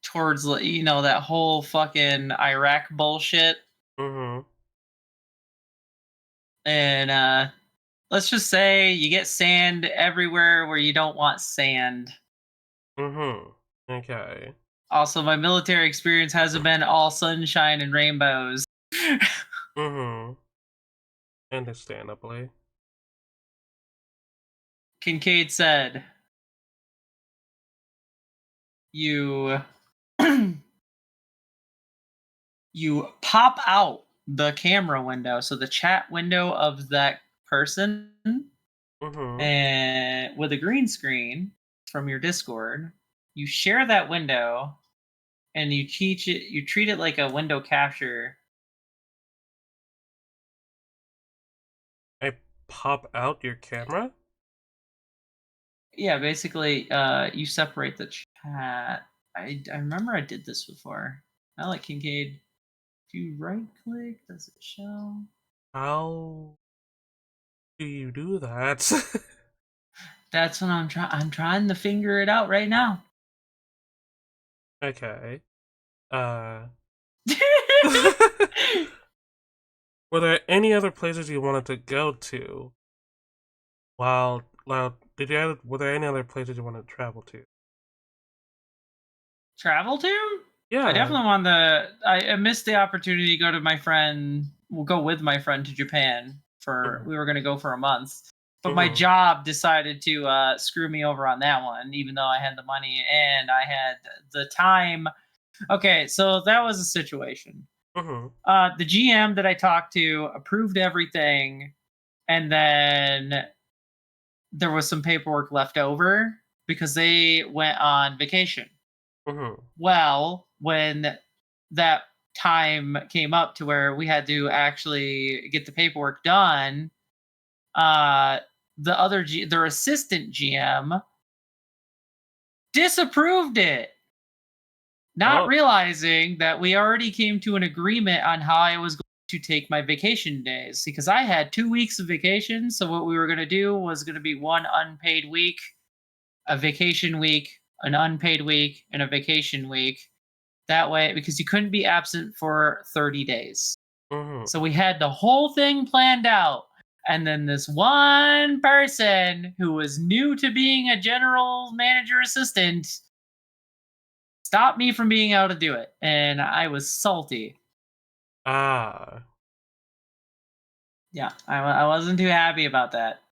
towards that whole fucking Iraq bullshit. Mhm. And let's just say you get sand everywhere where you don't want sand. Mhm. Okay. Also, my military experience hasn't been all sunshine and rainbows. Mhm. Understandably. Kincaid said, "You you pop out the camera window, so the chat window of that person, Mhm. and with a green screen from your Discord, you share that window and you treat it like a window capture. I pop out your camera? Yeah, basically, you separate the chat. I remember I did this before. I like Kincaid. If you right click, does it show? How do you do that? That's what I'm trying. I'm trying to figure it out right now. Okay. Uh Were there any other places you wanted to go to while were there any other places you wanted to travel to? Travel to? I Yeah. definitely want the. I missed the opportunity to go to my friend. We'll go with my friend to Japan for. Mhm. We were going to go for a month, but my Mhm. job decided to screw me over on that one. Even though I had the money and I had the time. Okay, so that was a situation. Mhm. The GM that I talked to approved everything, and then there was some paperwork left over because they went on vacation. Mhm. Well, when that time came up to where we had to actually get the paperwork done, uh, their assistant GM disapproved it, not Oh. realizing that we already came to an agreement on how I was going to take my vacation days because I had 2 weeks of vacation. So what we were going to do was going to be one unpaid week, a vacation week, an unpaid week, and a vacation week. That way, because you couldn't be absent for 30 days. So Mhm. we had the whole thing planned out. And then this one person who was new to being a general manager assistant stopped me from being able to do it. And I was salty. Ah. Yeah, I wasn't too happy about that.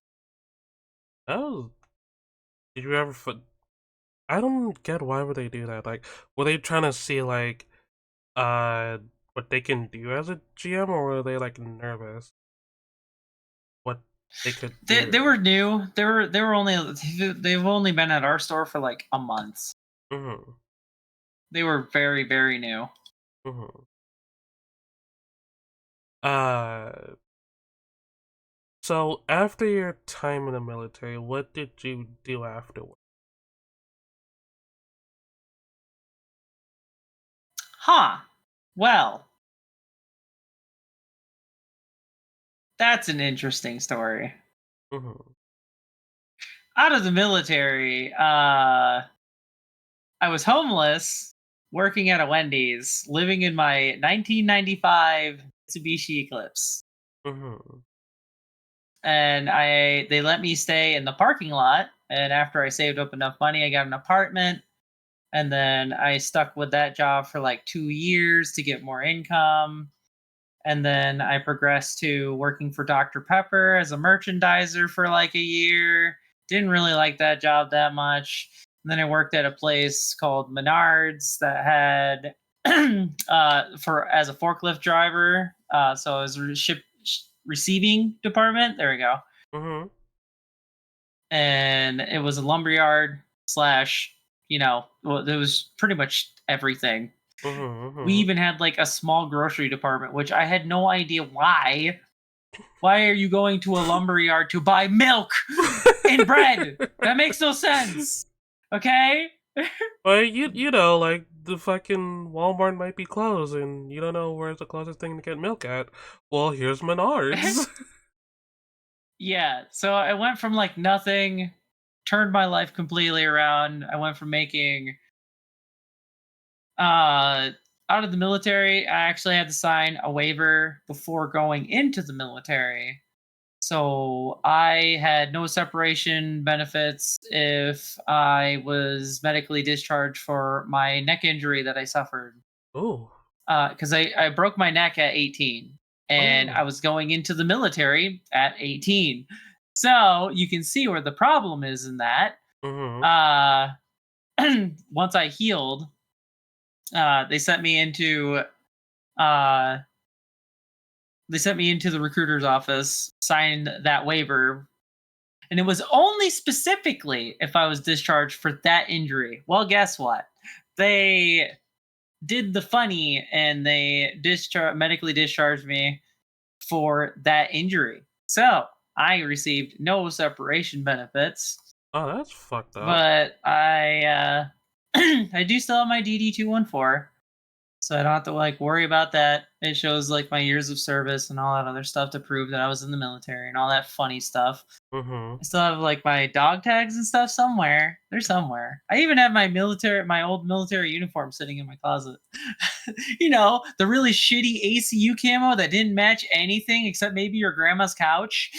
Oh. Did you ever I don't get why would they do that? Like, were they trying to see like uh what they can do as a GM, or were they like nervous what they could They do? were new. They were only they've only been at our store for like a month. Mhm. They were very very new. Mhm. Uh so after your time in the military, what did you do afterward? Huh. Well, That's an interesting story. Mhm. Out of the military, I was homeless, working at a Wendy's, living in my 1995 Mitsubishi Eclipse. Mhm. And they let me stay in the parking lot, and after I saved up enough money, I got an apartment, and then I stuck with that job for like 2 years to get more income. And then I progressed to working for Dr. Pepper as a merchandiser for like a year. Didn't really like that job that much. And then I worked at a place called Menards that had for as a forklift driver. So I was receiving department. There we go. Mhm. And it was a lumberyard slash, well, it was pretty much everything. Mhm. We Mhm. even had like a small grocery department, which I had no idea why. Why are you going to a lumberyard to buy milk and bread? That makes no sense. Okay? Well, you know, like the fucking Walmart might be closed, and you don't know where's the closest thing to get milk at. Well, here's Menards. Yeah. So I went from like nothing, turned my life completely around. I went from making uh out of the military, I actually had to sign a waiver before going into the military. So I had no separation benefits if I was medically discharged for my neck injury that I suffered. Oh. Because I broke my neck at 18 and I Oh. was going into the military at 18. So you can see where the problem is in that. Mhm. Uh, once I healed, they sent me into uh, the recruiter's office, signed that waiver, and it was only specifically if I was discharged for that injury. Well, guess what? They did the funny and they medically discharged me for that injury. So I received no separation benefits, Oh, that's fucked up. but I do still have my DD-214, so I don't have to like worry about that. It shows like my years of service and all that other stuff to prove that I was in the military and all that funny stuff. Mhm. I still have like my dog tags and stuff somewhere. They're somewhere. I even have my old military uniform sitting in my closet. The really shitty ACU camo that didn't match anything except maybe your grandma's couch.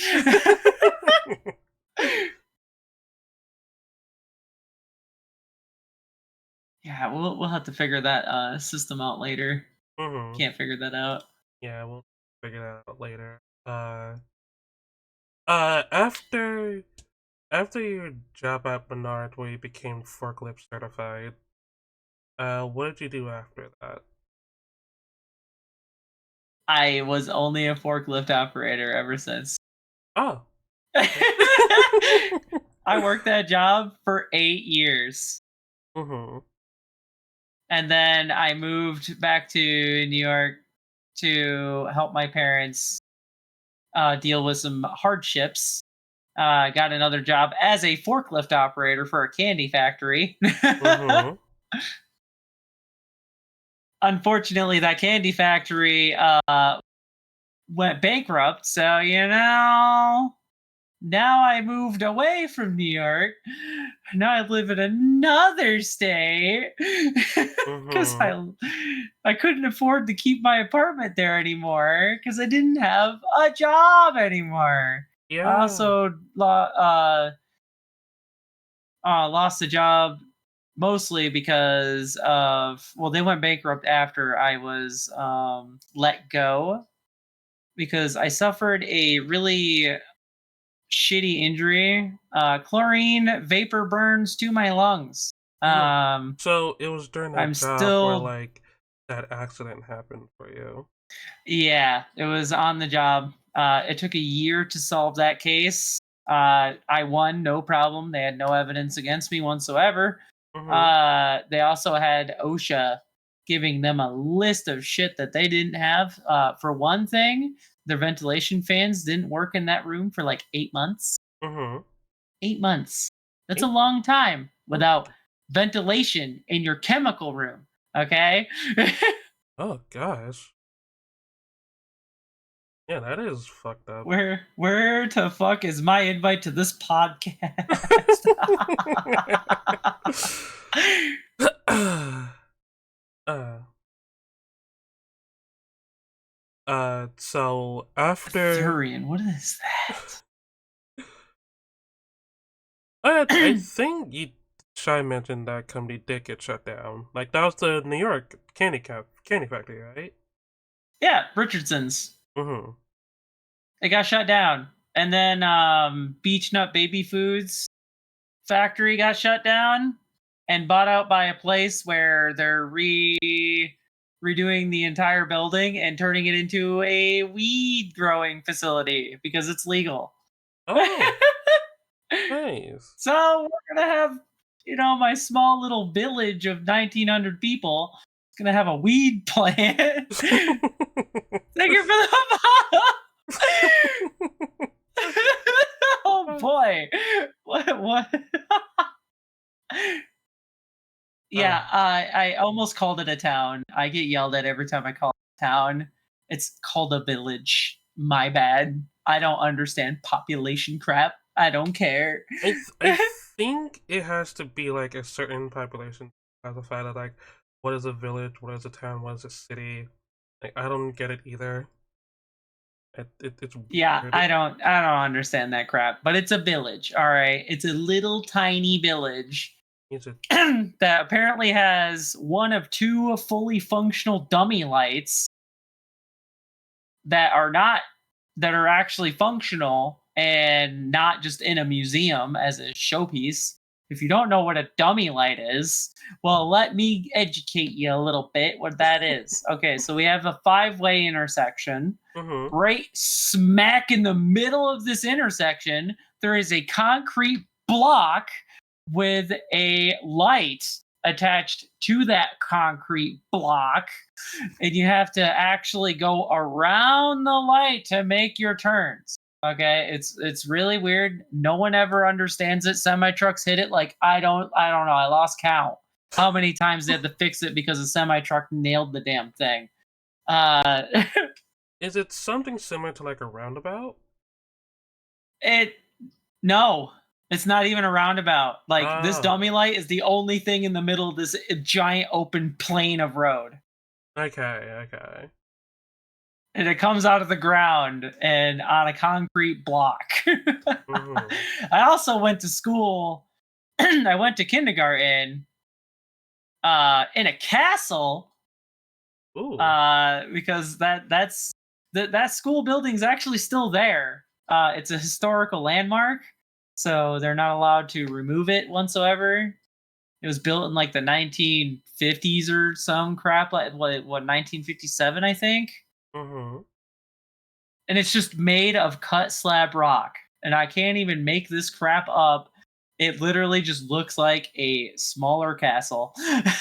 Yeah, we'll have to figure that system out later. Mhm. Can't figure that out. Yeah, we'll figure that out later. After your job at Menard, where you became forklift certified, what did you do after that? I was only a forklift operator ever since. Oh, okay. I worked that job for 8 years. Mhm. And then I moved back to New York to help my parents deal with some hardships. Got another job as a forklift operator for a candy factory. Mhm. Unfortunately, that candy factory went bankrupt. So, now I moved away from New York. Now I live in another state because Mhm. I couldn't afford to keep my apartment there anymore because I didn't have a job anymore. I Yeah. also lost the job mostly because of, well, they went bankrupt after I was let go because I suffered a really shitty injury. Chlorine vapor burns to my lungs. Oh. Um, So it was during I'm that job where still, like that accident happened for you. yeah, it was on the job. It took a year to solve that case. I won, no problem. They had no evidence against me whatsoever. Mhm. They also had OSHA giving them a list of shit that they didn't have. For one thing, their ventilation fans didn't work in that room for like 8 months. Mhm. 8 months. That's a Eight. long time Oh. without ventilation in your chemical room. Okay. Oh gosh. Yeah, that is fucked up. Where to fuck is my invite to this podcast? uh, so after Arthurian, what is that? I think Shy mentioned that company did get shut down. Like that was the New York candy factory, right? Yeah, Richardson's. Mm-hmm. It got shut down. And then Beach Nut Baby Foods factory got shut down and bought out by a place where they're redoing the entire building and turning it into a weed growing facility because it's legal. Oh, nice. So we're gonna have, my small little village of 1,900 people. It's gonna have a weed plant. Thank you for the oh boy, what? uh, Yeah, I almost called it a town. I get yelled at every time I call it a town. It's called a village. My bad. I don't understand population crap. I don't care. I think it has to be like a certain population classified as like what is a village, what is a town, what is a city. Like I don't get it either. It's Yeah, weird. I don't understand that crap. But it's a village, all right. It's a little tiny village Is it? that apparently has one of two fully functional dummy lights that are not that are actually functional and not just in a museum as a showpiece. If you don't know what a dummy light is, well, let me educate you a little bit what that is. Okay, so we have a five-way intersection. Mm-hmm. Right smack in the middle of this intersection, there is a concrete block with a light attached to that concrete block, and you have to actually go around the light to make your turns. Okay, it's really weird. No one ever understands it. Semi trucks hit it like I don't know. I lost count how many times they had to fix it because a semi truck nailed the damn thing. Uh, Is it something similar to like a roundabout? it no, it's not even a roundabout. Like this dummy Oh, light is the only thing in the middle of this giant open plain of road. okay. And it comes out of the ground and on a concrete block. Mm-hmm. I also went to school. I went to kindergarten in a castle Ooh. because that school building's actually still there. It's a historical landmark, so they're not allowed to remove it whatsoever. It was built in like the 1950s or some crap, like what 1957, I think. Mm-hmm. And it's just made of cut slab rock. And I can't even make this crap up. It literally just looks like a smaller castle.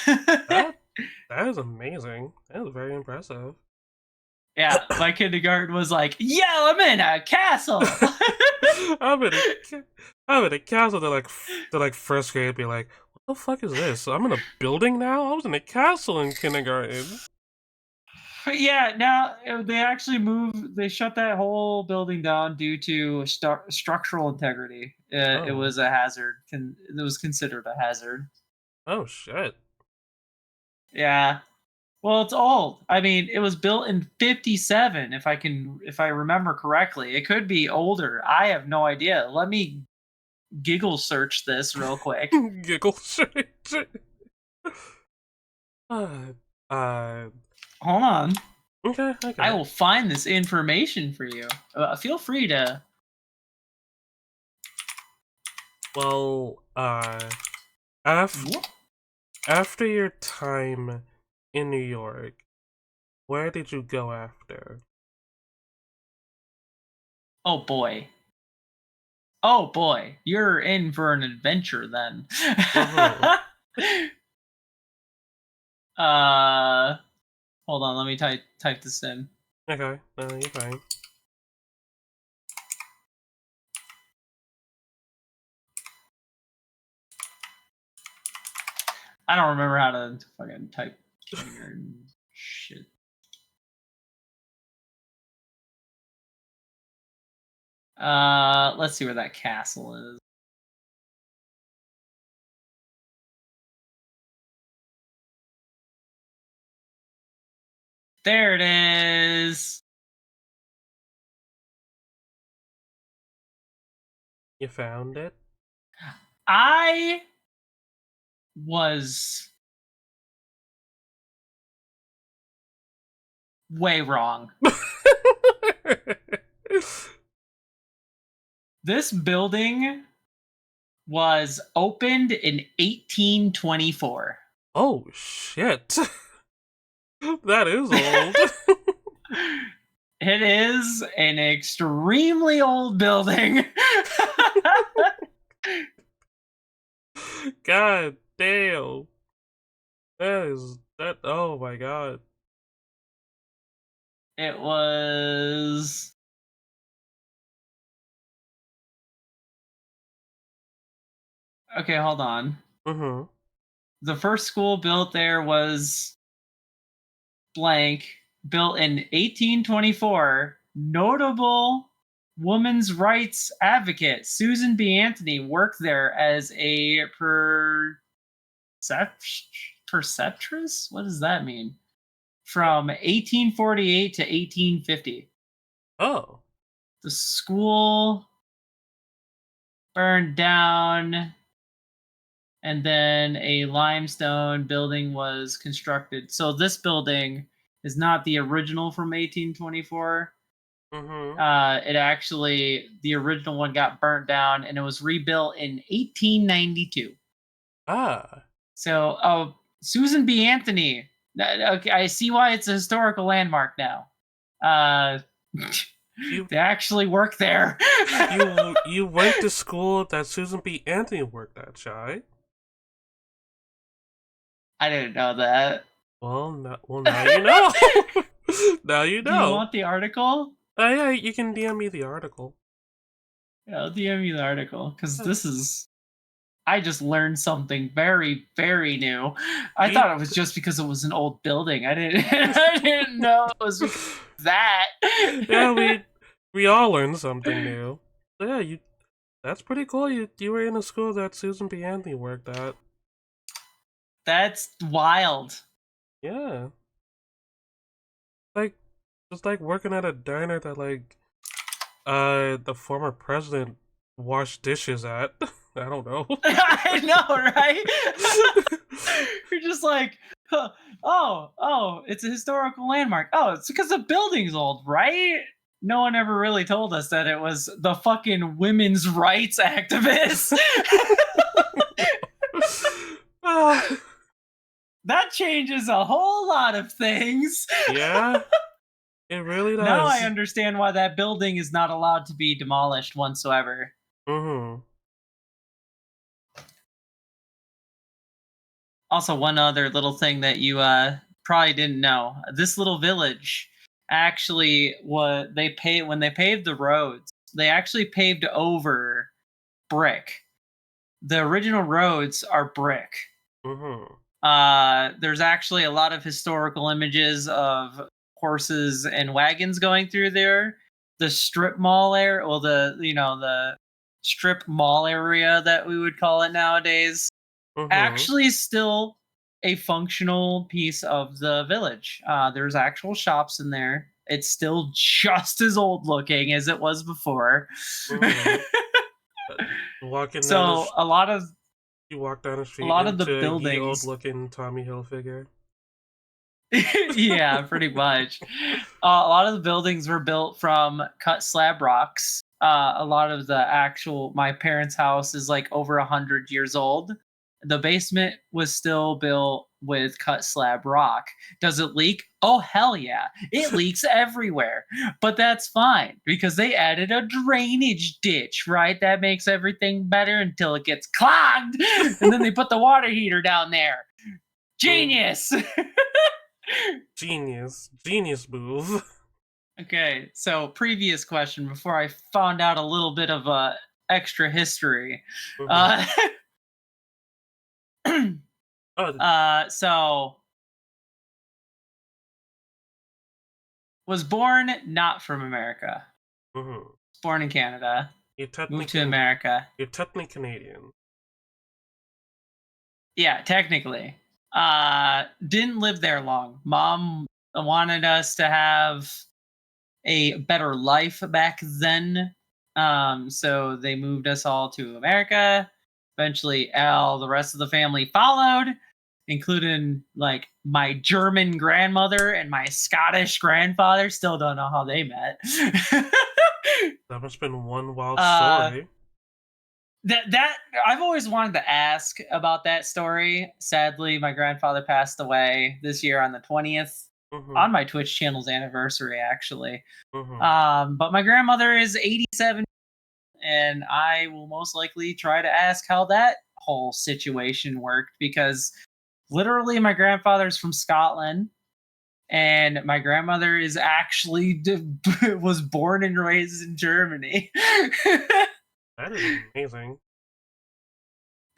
That that is amazing. That is very impressive. Yeah, my kindergarten was like, "Yo, I'm in a castle." I'm in a I'm in a castle. They're like first grade. Be like, what the fuck is this? I'm in a building now. I was in a castle in kindergarten. But yeah, now they actually moved. They shut that whole building down due to structural integrity. It Oh, was a hazard. It was considered a hazard. oh shit. Yeah. Well, it's old. I mean, it was built in 57 if I remember correctly. It could be older. I have no idea. Let me giggle search this real quick. Giggle shit. Uh, uh, Hold on. I okay. will find this information for you. Feel free to. Well, after your time in New York, where did you go after? Oh boy. Oh boy. You're in for an adventure then. Mm-hmm. uh hold on, let me type this in. Okay, no, you're fine. I don't remember how to fucking type kindergarten shit. Let's see where that castle is. There it is. You found it? I was way wrong. This building was opened in 1824. Oh shit. That is old. It is an extremely old building. God damn. That is that oh my god. It was. Okay, hold on. Mm-hmm. The first school built there was blank, built in 1824. Notable women's rights advocate Susan B. Anthony worked there as a preceptress. What does that mean? From 1848 to 1850. Oh. The school burned down, and then a limestone building was constructed. So this building is not the original from 1824. Mm-hmm. It actually, the original one got burnt down and it was rebuilt in 1892. Ah. So, Susan B. Anthony. Okay, I see why it's a historical landmark now. Uh, You they actually work there. you went to school that Susan B. Anthony worked at, Shy. I didn't know that. Well now you know. Now you Do you know. want the article? Yeah, you can DM me the article. Yeah, I'll DM you the article because this is. I just learned something very, very new. I We thought it was just because it was an old building. I didn't. I didn't know it was because of that. yeah, we all learned something new. So yeah, you that's pretty cool. You were in a school that Susan B. Anthony worked at. That's wild. Yeah. Like it's like working at a diner that like the former president washed dishes at. I don't know. I know, right? You're just like, huh, oh, it's a historical landmark. Oh, it's because the building's old, right? No one ever really told us that it was the fucking women's rights activists. Ah, That changes a whole lot of things. yeah, it really Now I does. understand why that building is not allowed to be demolished whatsoever. Mm-hmm. Also, one other little thing that you probably didn't know: this little village actually what they pay when they paved the roads. They actually paved over brick. The original roads are brick. Mm-hmm. There's actually a lot of historical images of horses and wagons going through there. The strip mall area, well, the strip mall area that we would call it nowadays, Mm-hmm. actually still a functional piece of the village. There's actual shops in there. It's still just as old looking as it was before. Mm-hmm. Uh, Walking down the So you walk down the a street lot of the into a ye old buildings. looking Tommy Hilfiger. Yeah, pretty much. A lot of the buildings were built from cut slab rocks. A lot of the actual my parents' house is like over 100 years old. The basement was still built with cut slab rock. Does it leak? Oh hell yeah! It leaks everywhere, but that's fine because they added a drainage ditch. Right, that makes everything better until it gets clogged, and then they put the water heater down there. Mm, Genius. genius move. Okay, so previous question before I found out a little bit of extra history. Mm-hmm. Uh, Oh, so was born not from America. mm-hmm. born in Canada, You're moved to technically America. you're technically Canadian. Yeah, technically. Didn't live there long. Mom wanted us to have a better life back then. So they moved us all to America. Eventually, all the rest of the family followed, including like my German grandmother and my Scottish grandfather. Still don't know how they met. That must have been one wild uh, story. that I've always wanted to ask about that story. Sadly, my grandfather passed away this year on the 20th Mm-hmm. on my Twitch channel's anniversary, actually. Mm-hmm. But my grandmother is 87, and I will most likely try to ask how that whole situation worked because literally my grandfather's from Scotland and my grandmother is actually was born and raised in Germany. That is amazing.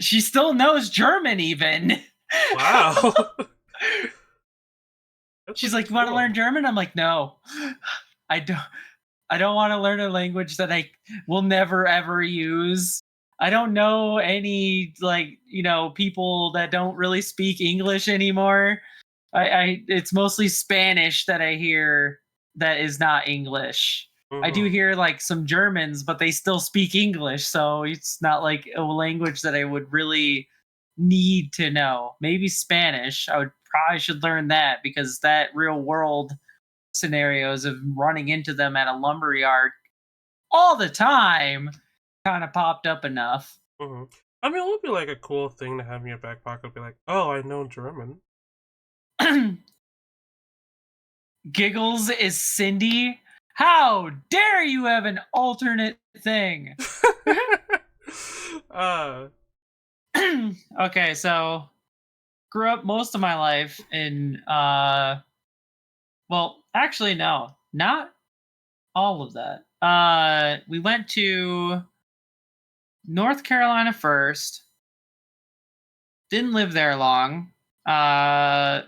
She still knows German even. Wow. That's She's pretty like, "You want to learn cool. German?" I'm like, "No. I don't I don't want to learn a language that I will never ever use. I don't know any like, people that don't really speak English anymore. I it's mostly Spanish that I hear that is not English. I do Mm-hmm. hear like some Germans, but they still speak English, so it's not like a language that I would really need to know. Maybe Spanish. I would probably should learn that because that real world scenarios of running into them at a lumber yard all the time kind of popped up enough. Mm-hmm. I mean, it would be like a cool thing to have in your back pocket. Be like, oh, I know German. Giggles is Cindy. How dare you have an alternate thing? uh. Okay, so grew up most of my life in well, actually no, not all of that. We went to North Carolina first. Didn't live there long. Uh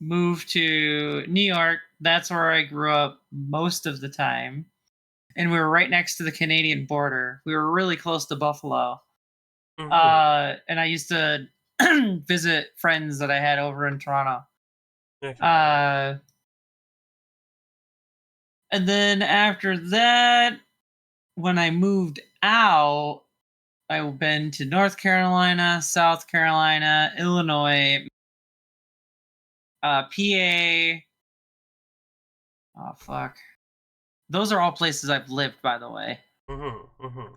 moved to New York. That's where I grew up most of the time. And we were right next to the Canadian border. We were really close to Buffalo. Mm-hmm. And I used to visit friends that I had over in Toronto. Okay. Uh, and then after that, when I moved out, I've been to North Carolina, South Carolina, Illinois, PA. Oh, fuck. Those are all places I've lived, by the way. Mm-hmm. Mm-hmm.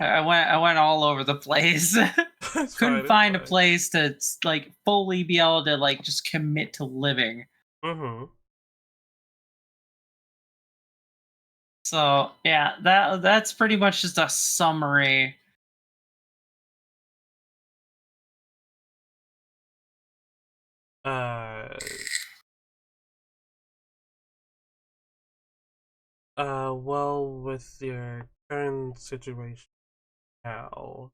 I went all over the place. It's Couldn't fine. It's find a fine. place to like fully be able to like just commit to living. Mm-hmm. So yeah, that's pretty much just a summary. Uh. Well, with your current situation now,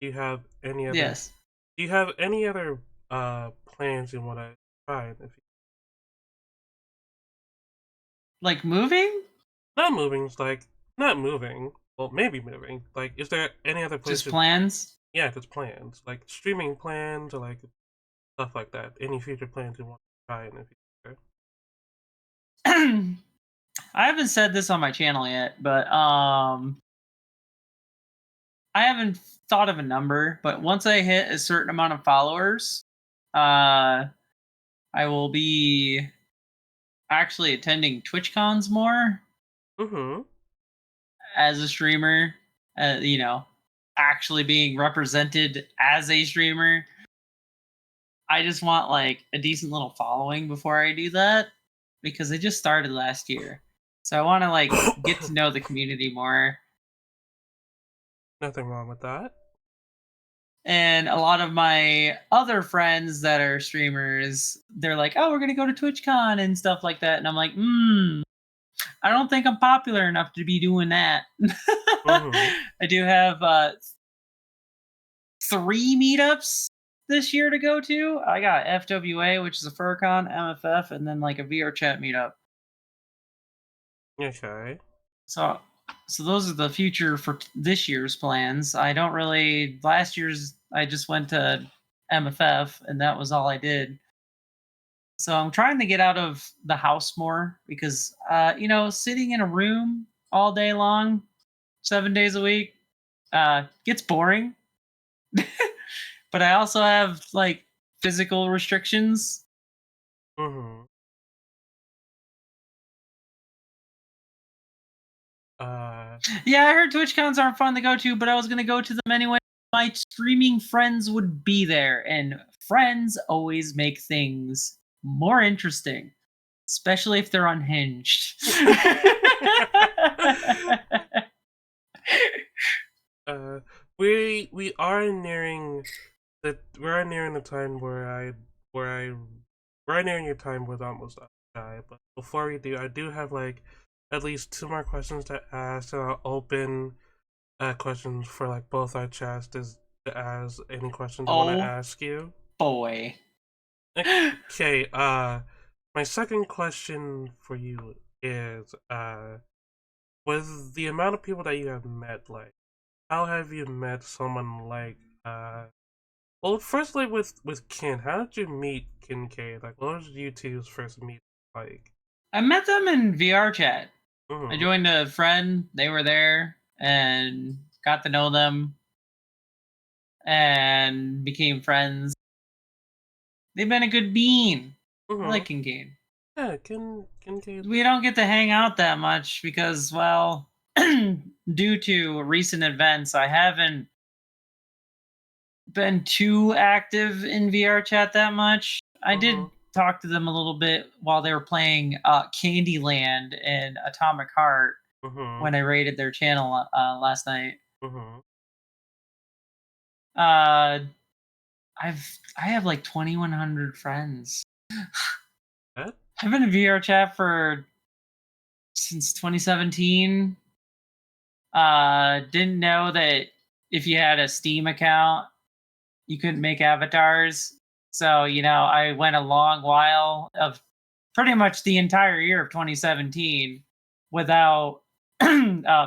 do you have any other? Yes, Do you have any other plans you want to try? If you, like moving, not moving, it's like not moving. Well, maybe moving. Like, is there any other just places? plans. Yeah, just plans, like streaming plans or like stuff like that. Any future plans you want to try in the future? I haven't said this on my channel yet, but I haven't thought of a number. But once I hit a certain amount of followers, uh, I will be actually attending Twitch cons more Mm-hmm. as a streamer, actually being represented as a streamer. I just want like a decent little following before I do that because I just started last year. So I want to like get to know the community more. Nothing wrong with that. And a lot of my other friends that are streamers, they're like, "Oh, we're gonna go to TwitchCon and stuff like that," and I'm like, I don't think I'm popular enough to be doing that." Mm-hmm. I do have 3 meetups this year to go to. I got FWA, which is a FurCon, MFF, and then like a VR chat meetup. Okay. So so those are the future for this year's plans. I don't really last year's I just went to MFF and that was all I did. So I'm trying to get out of the house more because sitting in a room all day long, 7 days a week, gets boring. But I also have like physical restrictions. Mm-hmm. Uh, Yeah, I heard TwitchCons aren't fun to go to, but I was gonna go to them anyway. My streaming friends would be there, and friends always make things more interesting, especially if they're unhinged. uh, we are nearing we are nearing the time where I we're nearing your time with almost die. But before we do, I do have like at least two more questions to ask, and I'll open questions for like both our chats to ask any questions I want to Oh ask you. boy. Okay, my second question for you is with the amount of people that you have met, like, how have you met someone like well, firstly with Kin, how did you meet Kincaid? Like, what was you two's first meet like? I met them in VR chat. I Mm-hmm. joined a friend, they were there, and got to know them and became friends. They've been a good bean. I Mm-hmm. like Kincaid. Yeah, Kincaid. We don't get to hang out that much because, well, due to recent events, I haven't been too active in VR chat that much. I Mm-hmm. did talk to them a little bit while they were playing Candyland and Atomic Heart Mm-hmm. when I raided their channel last night. Mm-hmm. Uh, I have like 2,100 friends. That? I've been in VR chat for since 2017. Didn't know that if you had a Steam account, you couldn't make avatars. So, I went a long while of pretty much the entire year of 2017 without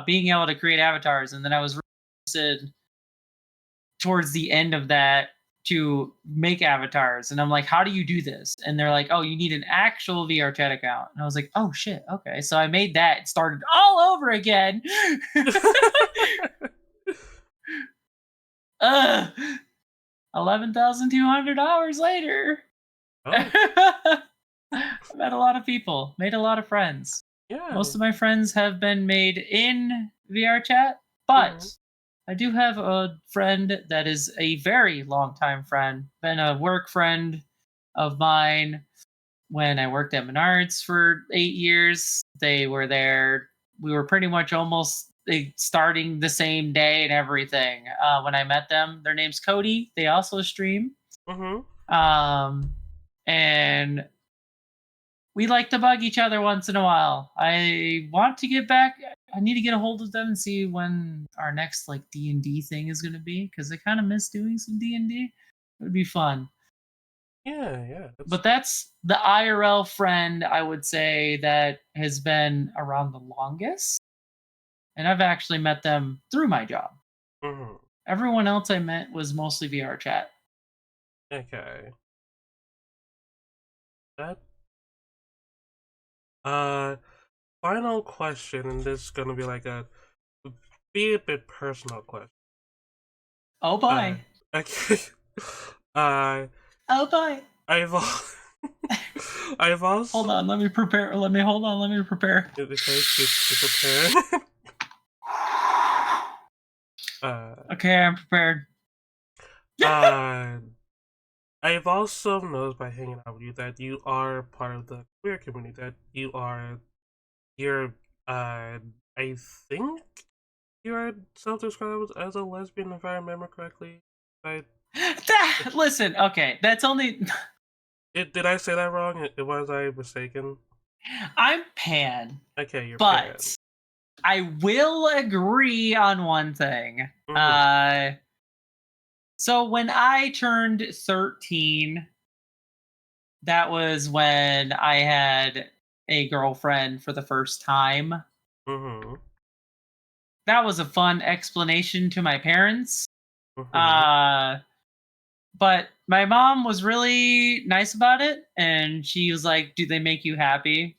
being able to create avatars. And then I was really interested towards the end of that to make avatars. And I'm like, how do you do this? And they're like, oh, you need an actual VR chat account. And I was like, oh shit, okay. So I made that and started all over again. uh, 11,200 hours later. Oh, I met a lot of people, made a lot of friends. yeah. Most of my friends have been made in VR chat, but Mm-hmm. I do have a friend that is a very long time friend, been a work friend of mine when I worked at Menards for 8 years. They were there. We were pretty much almost starting the same day and everything when I met them. Their name's Cody. They also stream. Mm-hmm. Um, and we like to bug each other once in a while. I want to get back. I need to get a hold of them and see when our next like D&D thing is going to be because I kind of miss doing some D&D. It would be fun. Yeah, yeah. That's But that's the IRL friend I would say that has been around the longest. And I've actually met them through my job. mm-hmm. Everyone else I met was mostly VR chat. Okay. That uh final question, and this is gonna be a bit personal question. Oh Uh boy. okay. uh Oh boy. I've I've Hold also on, let me prepare. Let me hold on, let me prepare. okay, keep preparing. uh Okay, I'm prepared. uh I've also noticed by hanging out with you that you are part of the queer community, that you're I think you're self-described as a lesbian, if I remember correctly. I Listen, okay, that's only. did I say that wrong? Was I mistaken? I'm pan, Okay, you're pan. but I will agree on one thing. Mm-hmm. So when I turned 13, that was when I had a girlfriend for the first time. Mm-hmm. that was a fun explanation to my parents. Mhm. Uh, but my mom was really nice about it, and she was like, "Do they make you happy?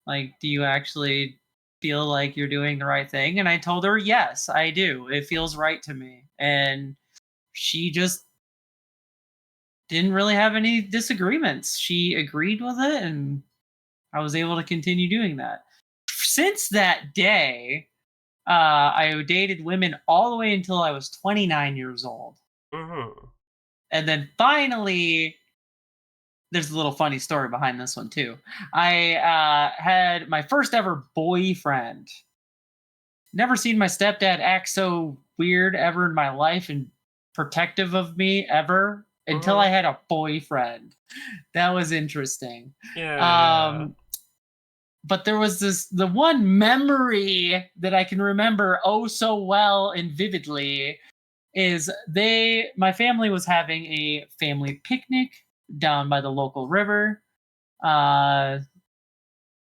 Like, do you actually feel like you're doing the right thing?" And I told her, "Yes, I do. It feels right to me." And she just didn't really have any disagreements. She agreed with it, and I was able to continue doing that. Since that day, I dated women all the way until I was 29 years old. Mhm. And then finally, there's a little funny story behind this one too. I had my first ever boyfriend. Never seen my stepdad act so weird ever in my life and protective of me ever until I Mhm. had a boyfriend. That was interesting. Yeah, yeah. Um, but there was the one memory that I can remember oh so well and vividly is my family was having a family picnic down by the local river. Uh,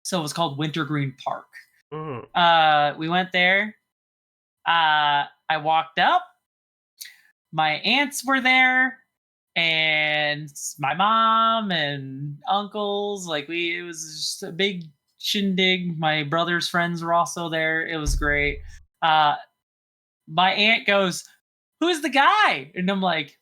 so it was called Wintergreen Park. Mhm. We went there. I walked up. My aunts were there, and my mom and uncles. Like it was just a big shindig. My brother's friends were also there. It was great. Uh, my aunt goes, "Who's the guy?" And I'm like,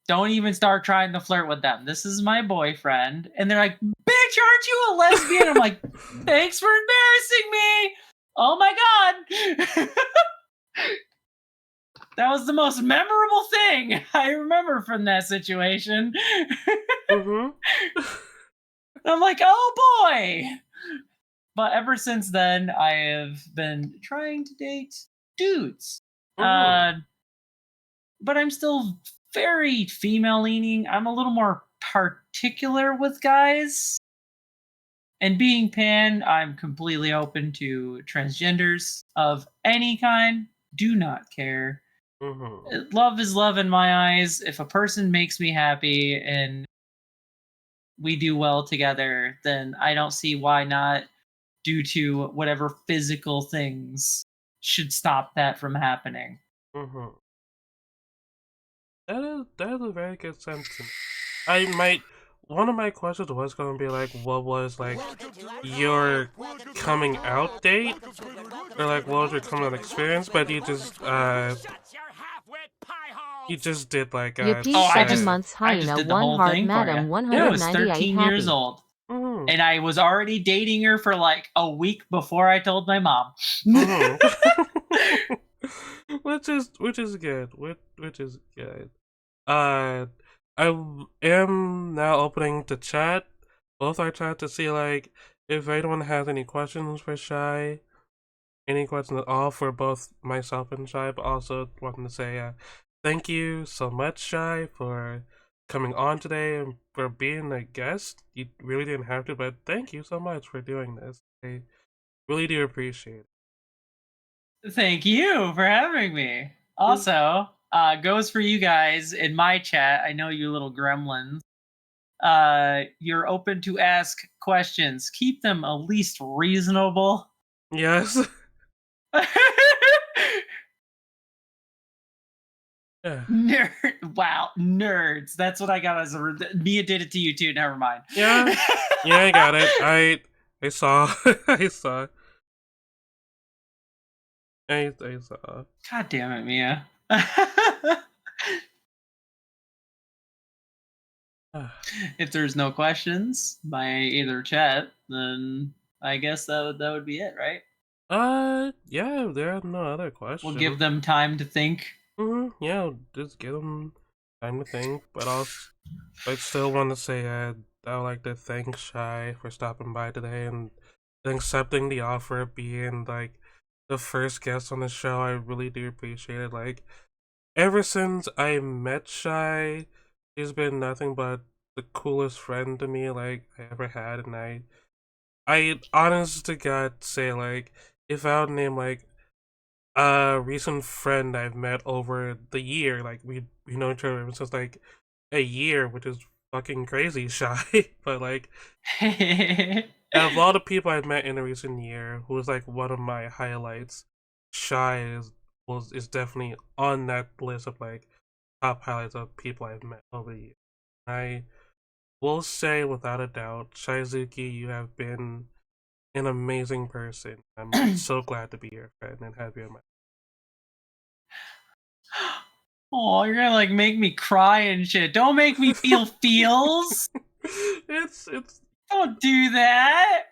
"Don't even start trying to flirt with them. This is my boyfriend." And they're like, "Bitch, aren't you a lesbian?" I'm like, "Thanks for embarrassing me. Oh my god." That was the most memorable thing I remember from that situation. Mhm. I'm like, "Oh boy." But ever since then, I have been trying to date dudes. Mhm. Uh, but I'm still very female leaning. I'm a little more particular with guys. And being pan, I'm completely open to transgenders of any kind. Do not care. Mhm. Love is love in my eyes. If a person makes me happy and we do well together, then I don't see why not, due to whatever physical things should stop that from happening. Mhm. That is a very good sentiment. I might one of my questions was gonna be like, what was like your coming out date, or like what was your coming out experience? But you just did like Oh, Yippee I 7 just say, months I just hyena did the 1 whole heart thing for you. madam I yeah. was 198 13 years happy. old, Mhm. and I was already dating her for like a week before I told my mom. Mhm. which is good. Which is good. Uh, am now opening the chat, both our chat, to see like if anyone has any questions for Shy, any questions at all for both myself and Shy. But also wanting to say thank you so much, Shy, for coming on today and for being a guest. You really didn't have to, but thank you so much for doing this. I really do appreciate Thank you for having me. it. Also, goes for you guys in my chat. I know you little gremlins. You're open to ask questions. Keep them at least reasonable. Yes. Yeah. Nerd. Wow, nerds. That's what I got as a. Mia did it to you too. Never mind. Yeah. Yeah, I got it. I saw. I saw. I saw. God damn it, Mia. If there's no questions by either chat, then I guess that would be it, right? Yeah, there are no other We'll give questions. them time to think. Yeah, just give them time to think. But I still want to say I would like to thank Shy for stopping by today and accepting the offer of being like the first guest on the show. I really do appreciate it. Like ever since I met Shy, she's been nothing but the coolest friend to me like I ever had, and I honest to God say like if I would name like a recent friend I've met over the year, like we know each other ever since like a year, which is fucking crazy, Shy. But like out of all the people I've met in a recent year, who was like one of my highlights, Shy is definitely on that list of like top highlights of people I've met over the years. I will say without a doubt, Shizuki, you have been an amazing person. I'm so glad to be your friend and have you in my. Oh, you're gonna like make me cry and shit. Don't make me feel feels. It's Don't do that.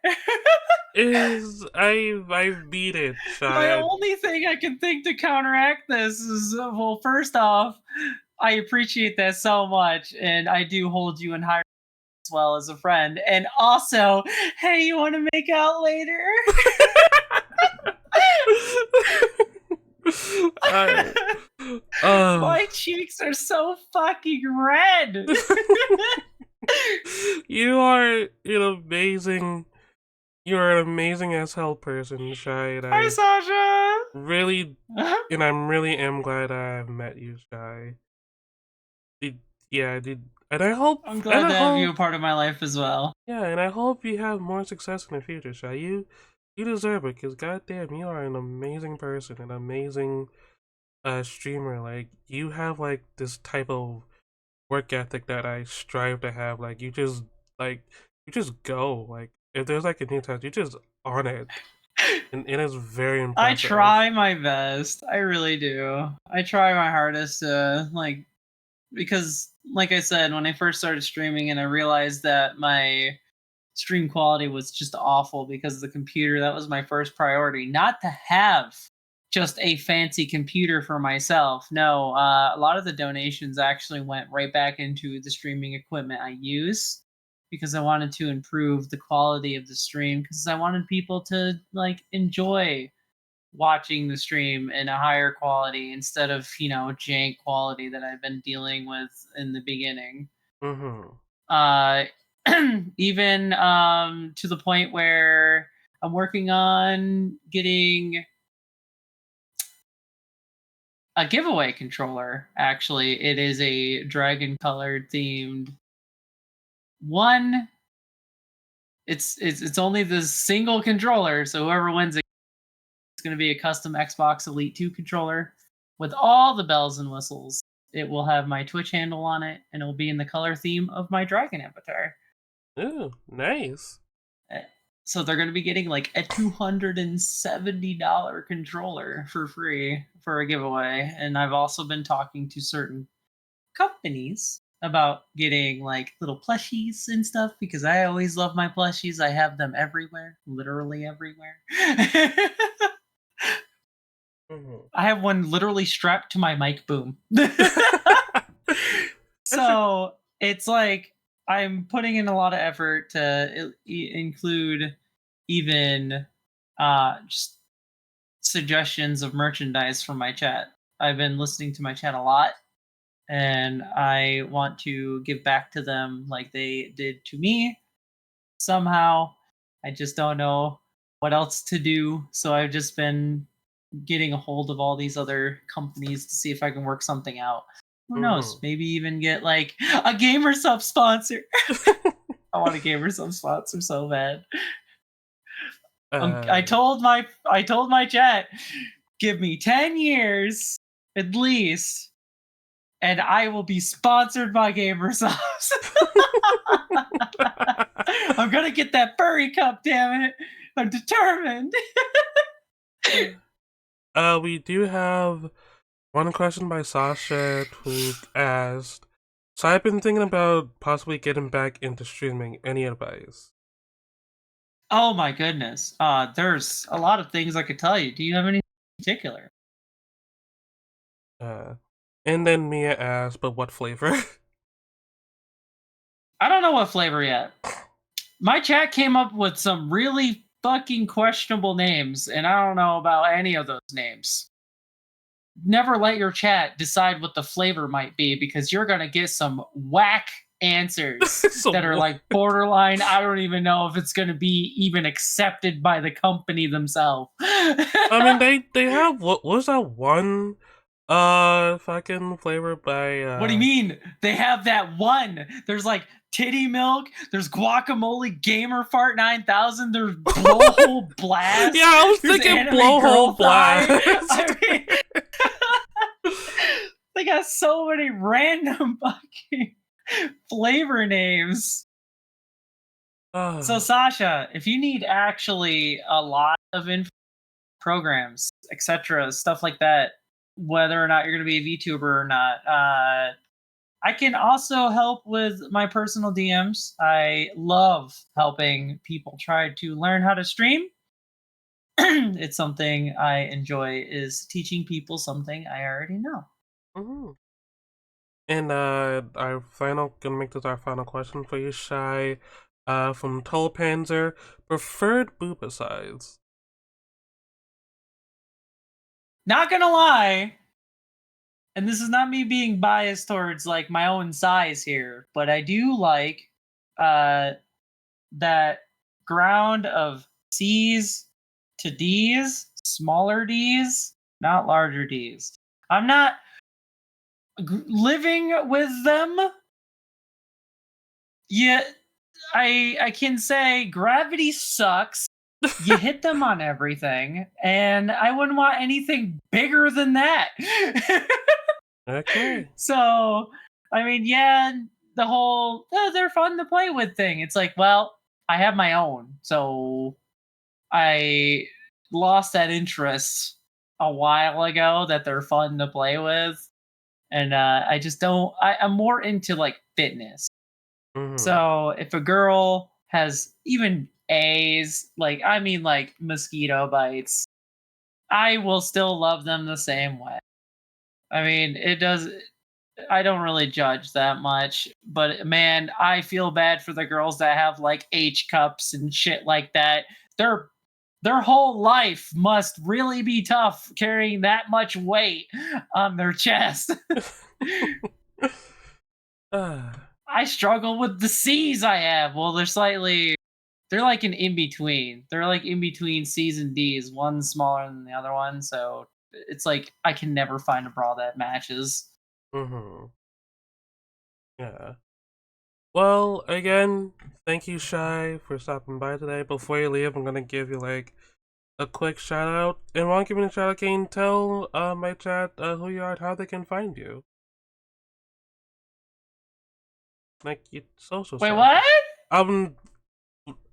is I've beat it, My Shy. only thing I can think to counteract this is well, first off, I appreciate that so much, and I do hold you in high as well as a friend. And also, hey, you want to make out later? I, uh, My cheeks are so fucking red. you are an amazing. You are an amazing as hell person, Shy. And Hi, I Sasha. really, and I'm really am glad I've met you, Shy. Did, yeah, did, I'm glad I to have you a hope, part of my life as well. yeah, and I hope you have more success in the future, Shy. You deserve it, cause goddamn, you are an amazing person, an amazing streamer. Like you have like this type of work ethic that I strive to have. Like you just go. Like if there's like a new task, you just on it, and it is very I impressive. try my best. I really do. I try my hardest to like because like I said when I first started streaming and I realized that my stream quality was just awful because of the computer. That was my first priority. Not to have just a fancy computer for myself. No, a lot of the donations actually went right back into the streaming equipment I use because I wanted to improve the quality of the stream because I wanted people to like enjoy watching the stream in a higher quality instead of, jank quality that I've been dealing with in the beginning. Mm-hmm. uh even to the point where I'm working on getting a giveaway controller. Actually, it is a dragon colored themed one. It's only the single controller, so whoever wins it, it's going to be a custom Xbox Elite 2 controller with all the bells and whistles. It will have my Twitch handle on it, and it will be in the color theme of my dragon avatar. Ooh, nice. Uh, So they're going to be getting like a $270 controller for free for a giveaway. And I've also been talking to certain companies about getting like little plushies and stuff because I always love my plushies. I have them everywhere, literally everywhere. Mm-hmm. I have one literally strapped to my mic boom. I should. So it's like I'm putting in a lot of effort to include even just suggestions of merchandise from my chat. I've been listening to my chat a lot, and I want to give back to them like they did to me somehow. I just don't know what else to do, so I've just been getting a hold of all these other companies to see if I can work something out. Who knows? Mm-hmm. Maybe even get like a gamer sub sponsor. I want a gamer sub sponsor so bad. I uh, told my chat, give me 10 years at least, and I will be sponsored by Gamersofts. I'm gonna get that furry cup, damn it. I'm determined. we do have one question by Sasha who asked, so I've been thinking about possibly getting back into streaming. Any advice? Oh my goodness. There's a lot of things I could tell you. Do you have any in particular? Uh, and then Mia asked, but what flavor? I don't know what flavor yet. My chat came up with some really fucking questionable names, and I don't know about any of those names. Never let your chat decide what the flavor might be because you're going to get some whack answers So that are what? like borderline. I don't even know if it's going to be even accepted by the company themselves. I mean, they have what was that one fucking flavor by What do you mean? They have that one. There's like Titty Milk. There's Guacamole Gamer Fart 9000. There's Blowhole Blast. Yeah, I was There's thinking Anime Girl Blowhole Thigh. Blast. I mean, they got so many random fucking flavor names. So Sasha, if you need actually a lot of programs, etc., stuff like that, whether or not you're going to be a VTuber or not, I can also help with my personal DMs. I love helping people try to learn how to stream. It's something I enjoy, is teaching people something I already know. Mhm. And our final, gonna make this our final question for you, Shy. From Tolpanzer, preferred booba size. Not gonna lie, and this is not me being biased towards like my own size here, but I do like that ground of C's to D's, smaller D's, not larger D's. I'm not living with them yet. I can say gravity sucks. You hit them on everything, and I wouldn't want anything bigger than that. Okay. So, I mean, yeah, the whole they're fun to play with thing. It's like, well, I have my own, so I lost that interest a while ago that they're fun to play with, and I just don't. I'm more into like fitness. Mm-hmm. So if a girl has even A's, like I mean, like mosquito bites, I will still love them the same way. I mean, it does. I don't really judge that much, but man, I feel bad for the girls that have like H cups and shit like that. Their whole life must really be tough carrying that much weight on their chest. I struggle with the C's I have. Well, they're like an in between. They're like in between C's and D's. One's smaller than the other one, so it's like I can never find a bra that matches. Mm-hmm. Yeah. Well, again, thank you, Shy, for stopping by today. Before you leave, I'm gonna give you like a quick shout out. And while I'm giving a shout out, can you tell my chat who you are and how they can find you? Like your social Wait, stuff. what? Um,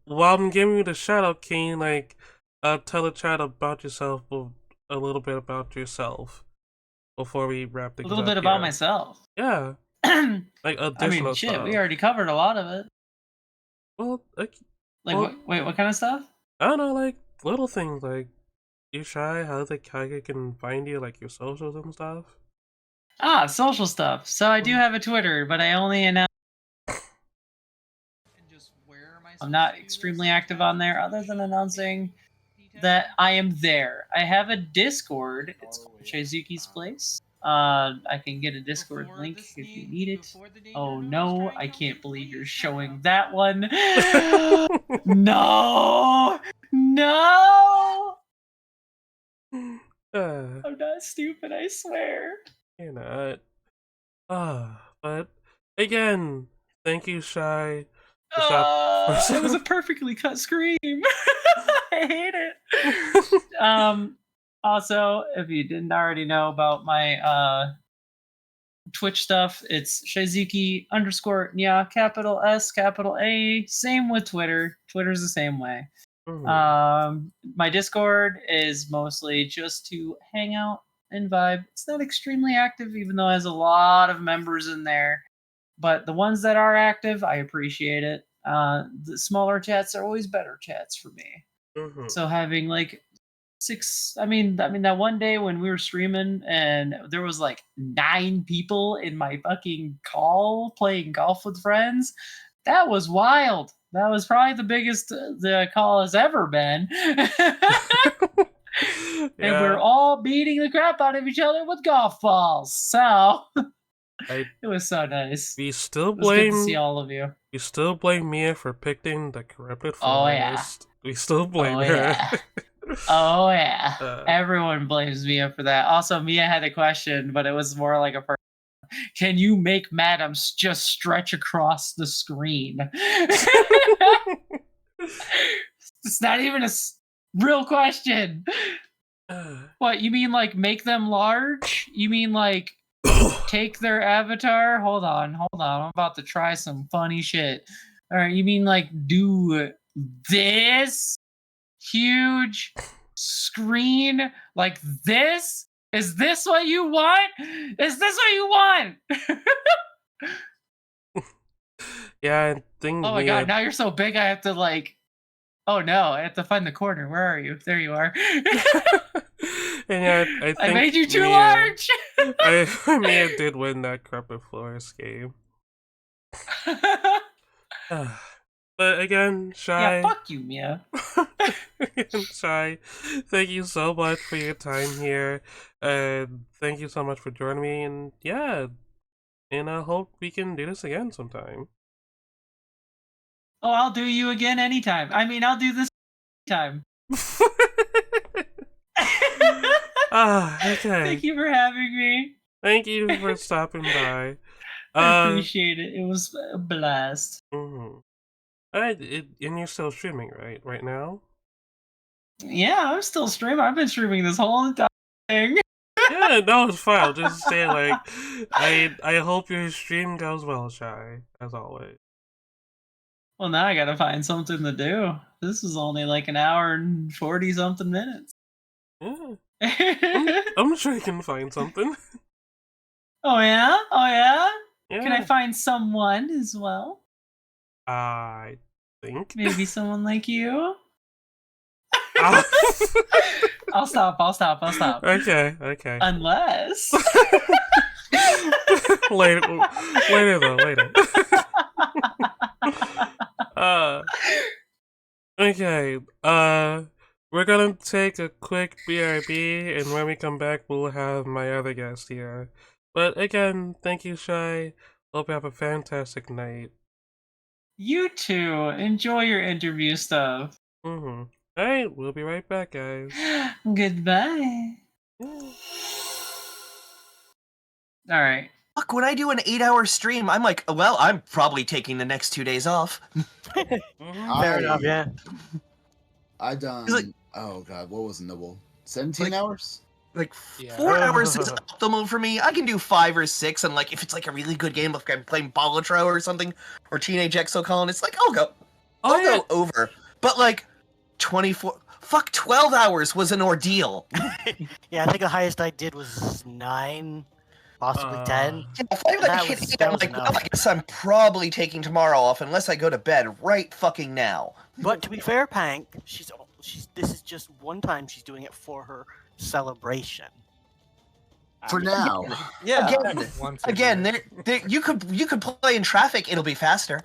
while I'm giving you the shout out, can you like tell the chat about yourself, a little bit about yourself before we wrap A things little up bit about here? myself. Yeah, I like mean, additional shit, we stuff. already covered a lot of it. Well, Like, well, what? Wait, what kind of stuff? I don't know, like little things like you Shy, how they can find you, like your socials and stuff. Ah, social stuff. So I do Mm. have a Twitter, but I only announce. I'm not extremely active on there, other than announcing that I am there. I have a Discord. It's called Shizuki's Place. I can get a Discord link if you need it. Oh no, I can't believe you're showing that one. No, no. I'm not stupid, I swear. You're not. But again, thank you, Shy, for It was a perfectly cut scream. I hate it. Also, if you didn't already know about my Twitch stuff, it's Shizuki underscore Nya, capital S, capital A. Same with Twitter. Twitter's the same way. Mhm. My Discord is mostly just to hang out and vibe. It's not extremely active, even though it has a lot of members in there. But the ones that are active, I appreciate it. The smaller chats are always better chats for me. Mhm. So having like I mean that one day when we were streaming and there was like 9 people in my fucking call playing golf with friends, that was wild. That was probably the biggest the call has ever been. And we Yeah, were all beating the crap out of each other with golf balls. So I it was so nice. we still It was good to see blame all of you. we still blame Mia for picking the corrupted Oh yeah. forest. We still blame Oh her. yeah. Oh yeah. uh, Everyone blames Mia for that. Also, Mia had a question, but it was more like a person Can you make madams just stretch across the screen? It's not even a real question. What, you mean like make them large? You mean like take their avatar? Hold on. I'm about to try some funny shit. All right, you mean like do this huge screen like this? Is this what you want? Is this what you want? Yeah, I think Oh my god, now you're so big I have to like oh no, I have to find the corner. Where are you? There you are. And yeah, I I think made you too Mia, large. Mia did win that carpet floors game. But again, Yeah, Shy. fuck you, Mia. Again, Shy, thank you so much for your time here. Thank you so much for joining me. And yeah, and I hope we can do this again sometime. Oh, I'll do you again anytime. I mean, I'll do this anytime. Okay. Thank you for having me. Thank you for stopping by. I appreciate it. It was a blast. Mm-hmm. Alright, and you're still streaming, right? Right now? Yeah, I'm still streaming. I've been streaming this whole entire thing. Yeah, no, it's fine. I'll just say like, I hope your stream goes well, Shy, as always. Well, now I gotta find something to do. This is only like an hour and 40 something minutes. Yeah, I'm sure you can find something. Oh yeah? Oh yeah? Yeah, Can I find someone as well? I think. Maybe someone like you? Ah. I'll stop. Okay. Unless. Later. Okay. We're gonna take a quick BRB, and when we come back, we'll have my other guest here. But again, thank you, Shy. Hope you have a fantastic night. You too. Enjoy your interview stuff. Alright, we'll be right back, guys. Goodbye. Yeah. All right. Fuck, when I do an 8-hour stream, I'm like, well, I'm probably taking the next 2 days off. Fair enough, yeah. I done. Like, oh god, what was Nibble? 17 hours? Like 4 hours is optimal for me. I can do 5 or 6, and like if it's like a really good game, like I'm playing Balatro or something, or Teenage Exocolon, it's like I'll go over. But like 24, fuck, 12 hours was an ordeal. Yeah, I think the highest I did was 9, possibly 10. Yeah, if I like hit 8, I'm like, well, I guess I'm probably taking tomorrow off unless I go to bed right fucking now. But to be fair, Pank, she's this is just one time she's doing it for her celebration. For now. Yeah. Again, you could play in traffic, it'll be faster.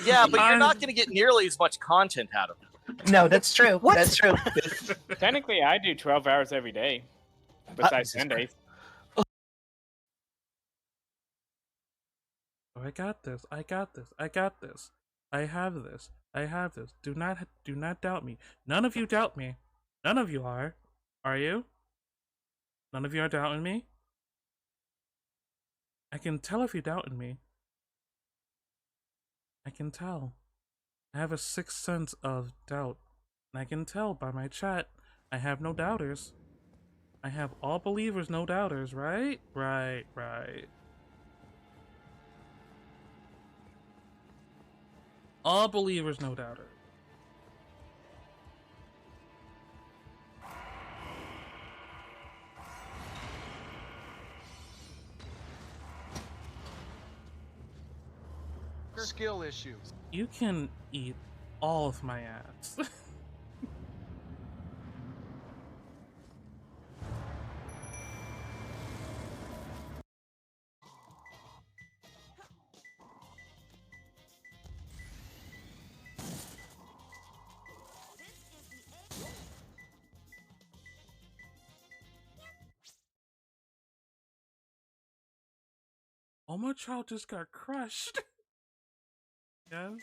Yeah, but you're not going to get nearly as much content out of it. No, that's true. That's true. Technically, I do 12 hours every day, besides Sundays. Oh, I got this. I have this. Do not doubt me. None of you doubt me. None of you are. Are you? None of you are doubting me? I can tell if you doubting me. I can tell. I have a sixth sense of doubt. And I can tell by my chat, I have no doubters. I have all believers, no doubters, right? Right. All believers, no doubters. Skill issues. You can eat all of my ass. Oh, my child just got crushed. Yes.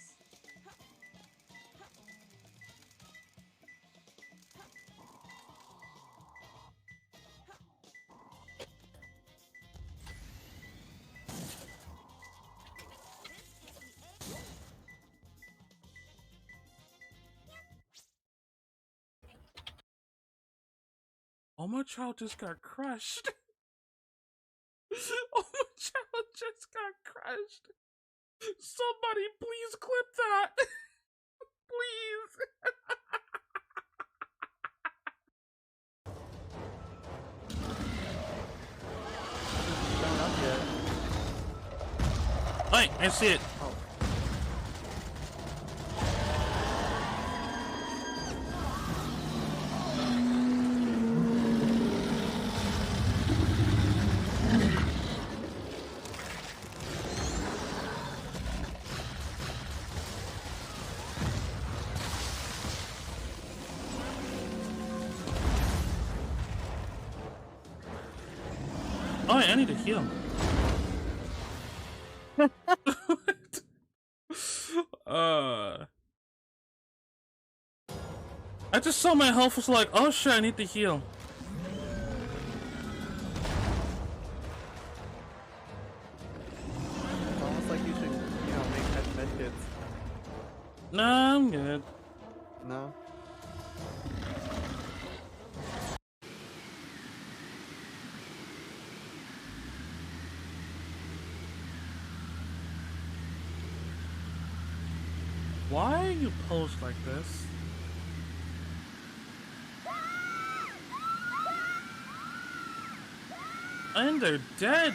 Oh, my child just got crushed. Oh, my child just got crushed. Somebody please clip that. Please. Showing up yet. Hey, I see it. Oh. Oh, I need to heal. I just saw my health was like, oh shit, I need to heal. It's almost like you should, make med kits. Nah, I'm good. No? Why are you posed like this? And they're dead.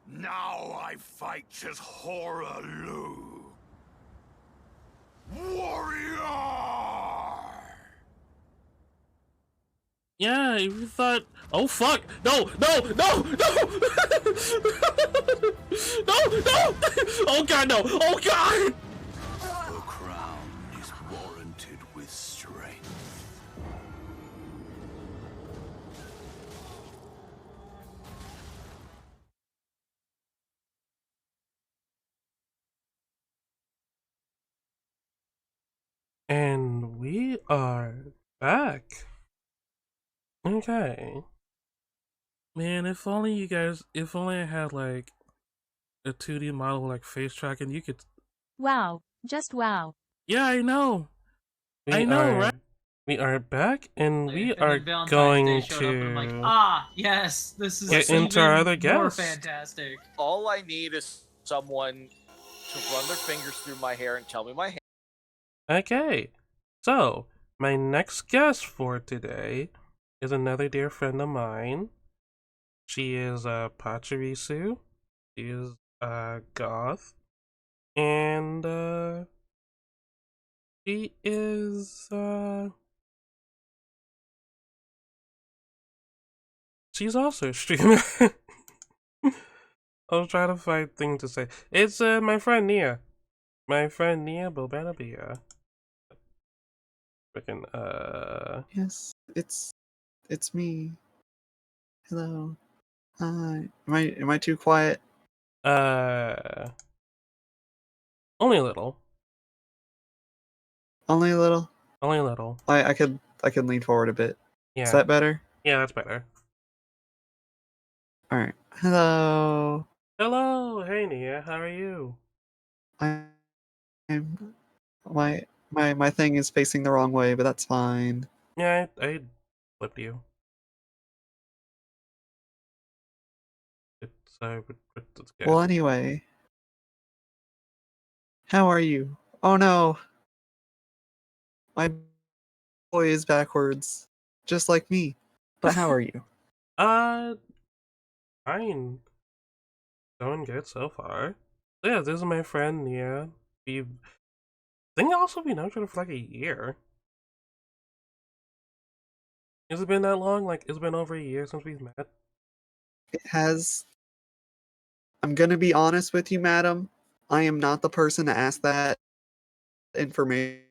Now I fight as Horaloo. Warrior! Yeah, you thought. Oh fuck! No! No! No! No! No! No! Oh god! No! Oh god! The crown is warranted with strength. And we are back. Okay. Man, if only you guys, if only I had like a 2D model like face tracking, you could. Wow, just wow. Yeah, I know. I know, right? We are back, and we And are then Valentine's going Day showed up, and I'm to like, yes, this is get even into our other more guest. fantastic. All I need is someone to run their fingers through my hair and tell me my hair. Okay, so my next guest for today is another dear friend of mine. She is Pachirisu. She is goth, and she is she's also a streamer. I'll try to find thing to say. It's my friend Nia. My friend Nia Bobanabia. Freaking Yes, it's me. Hello. Hi. Am I too quiet? only a little. Only a little? Only a little. I could lean forward a bit. Yeah. Is that better? Yeah, that's better. Alright. Hello. Hello, hey Nia, how are you? I'm my thing is facing the wrong way, but that's fine. Yeah, I flipped you. It's good. Well, anyway. How are you? Oh no. My boy is backwards. Just like me. But how are you? Fine. Going good so far. Yeah, this is my friend Nia. I think also we know each other for like a year. Has it been that long? Like, it's been over a year since we've met? It has. I'm gonna be honest with you, madam. I am not the person to ask that information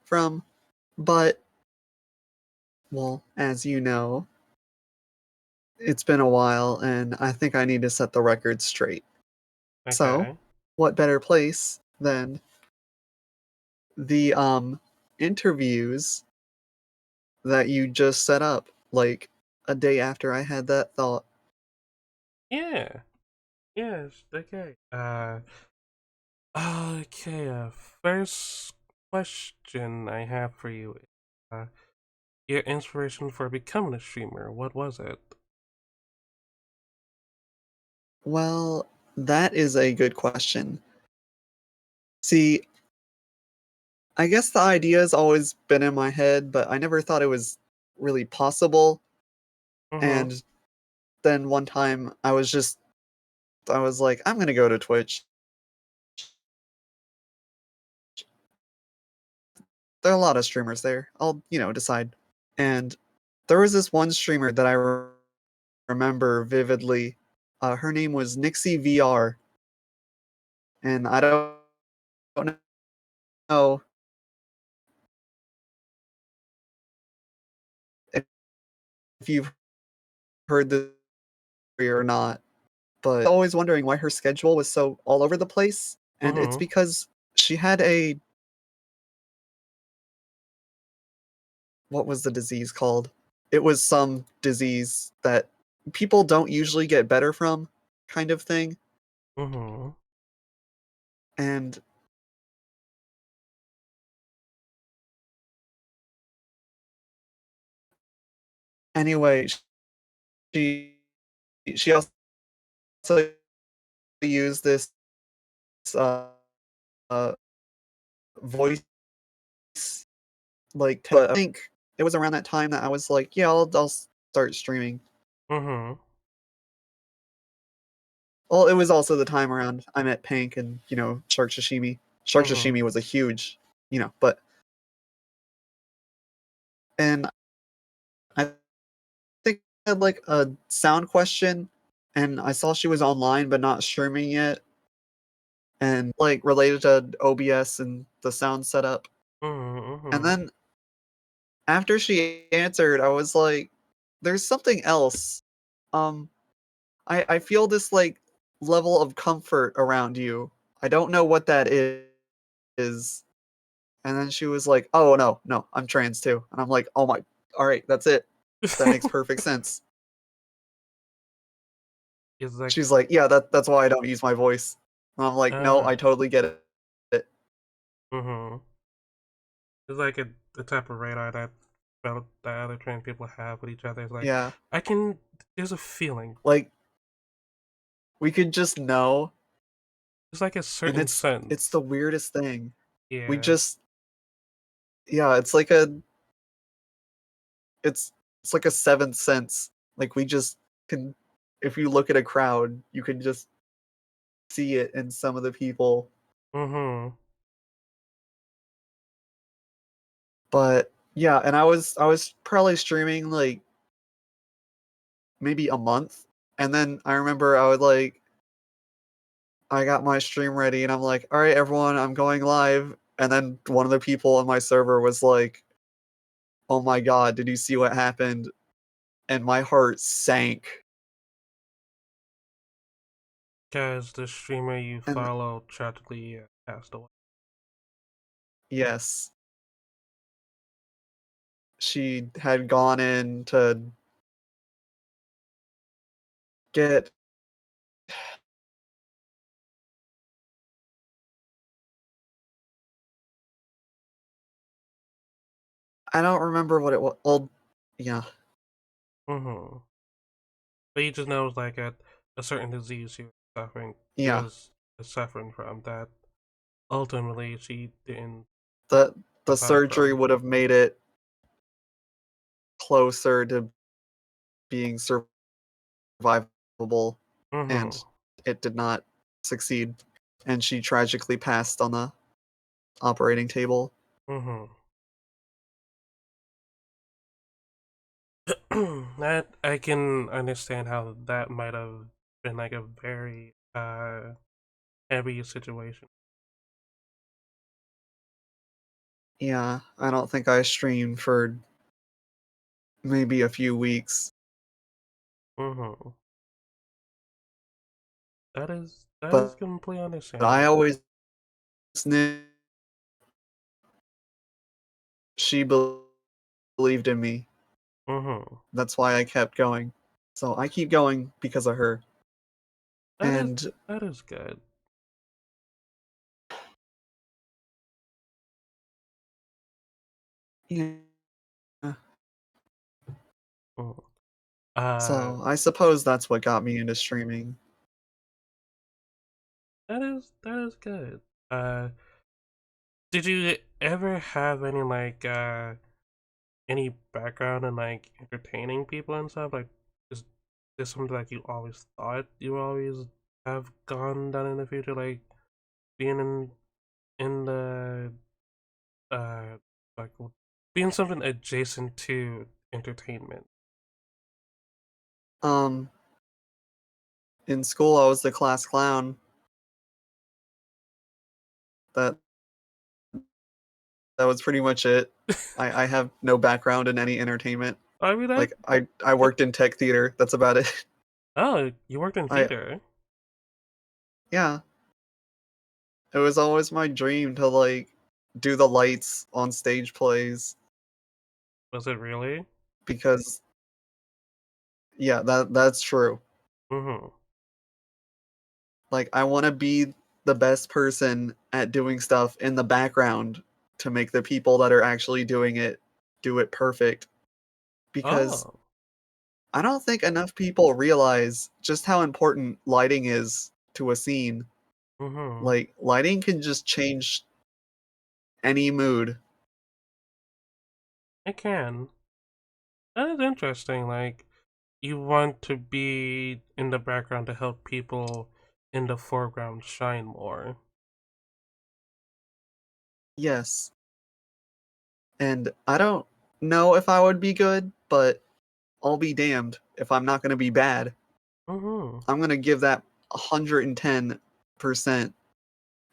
from, but, well, as you know, it's been a while, and I think I need to set the record straight. Okay. So, what better place than the interviews that you just set up, like a day after I had that thought. Yeah. Yes. Okay. Okay. First question I have for you is, your inspiration for becoming a streamer. What was it? Well, that is a good question. See, I guess the idea has always been in my head, but I never thought it was really possible. Mm-hmm. And then one time I was like, I'm gonna go to Twitch. There are a lot of streamers there. I'll, decide. And there was this one streamer that I remember vividly. Her name was Nixie VR, and I don't know if you've heard this or not, but always wondering why her schedule was so all over the place. And it's Mm-hmm. because she had a what was the disease called? It was some disease that people don't usually get better from, kind of thing. Mm-hmm. And anyway, she she also used this uh, uh voice but I think it was around that time that I was like, yeah, I'll start streaming. Mm-hmm. Well, it was also the time around I met Pink and, Shark Sashimi. Shark Mm-hmm. Sashimi was a huge, but and I think I had like a sound question and I saw she was online but not streaming yet and like related to OBS and the sound setup. And Mm-hmm. then after she answered, I was like, there's something else. Um I feel this like level of comfort around you. I don't know what that is. And then she was like, "Oh no, no, I'm trans too." And I'm like, "Oh my, all right, that's it. That makes perfect sense." It's like, She's like, "Yeah, that's why I don't use my voice." And I'm like, "No, I uh, totally get it." mm-hmm. It's like the type of radar that that other trans people have with each other. It's like, Yeah, I can. There's a feeling. like we could just know, It's like a and certain it's sense. the weirdest thing. We Yeah. just yeah, it's it's like a seventh sense. Like we just can if you look at a crowd, you can just see it in some of the people. Mm-hmm. But yeah, and I was probably streaming like maybe a month, and then I remember I got my stream ready, and I'm like, all right, everyone, I'm going live. And then one of the people on my server was like, "Oh my god, did you see what happened?" And my heart sank. Because the streamer you And follow tragically passed away. yes, she had gone in to get I don't remember what it was. Well, yeah, Mm-hmm. But you just know it's like a certain disease she was suffering. She yeah. was suffering from that. Ultimately, she didn't The the survive surgery from. would have made it closer to being survivable, Mm-hmm. and it did not succeed. And she tragically passed on the operating table. Mm-hmm. That I can understand how that might have been like a very heavy situation. Yeah, I don't think I streamed for maybe a few weeks, Mm-hmm. That is but completely I understandable. always knew she believed in me. Mm-hmm. That's why I kept going. So I keep going because of her. That is And that is good. yeah, Mm. so I suppose that's what got me into streaming. That is good. Uh, did you ever have any any background in like entertaining people and stuff? Like, is this something like you always thought you always have gone down in the future, like being in the uh like being something adjacent to entertainment? Um, in school, I was the class clown. That that was pretty much it. I have no background in any entertainment. I mean, Like I worked in tech theater. That's about it. oh, you worked in I theater. yeah. It was always my dream to like do the lights on stage plays Was it really? because yeah, that's true. Mm-hmm. Like I want to be the best person at doing stuff in the background to make the people that are actually doing it do it perfect because Oh. I don't think enough people realize just how important lighting is to a scene. Mm-hmm. Like lighting can just change any mood. It can. That is interesting. Like, you want to be in the background to help people in the foreground shine more. Yes. And I don't know if I would be good, but I'll be damned if I'm not going to be bad. Mm-hmm. I'm going to give that 110%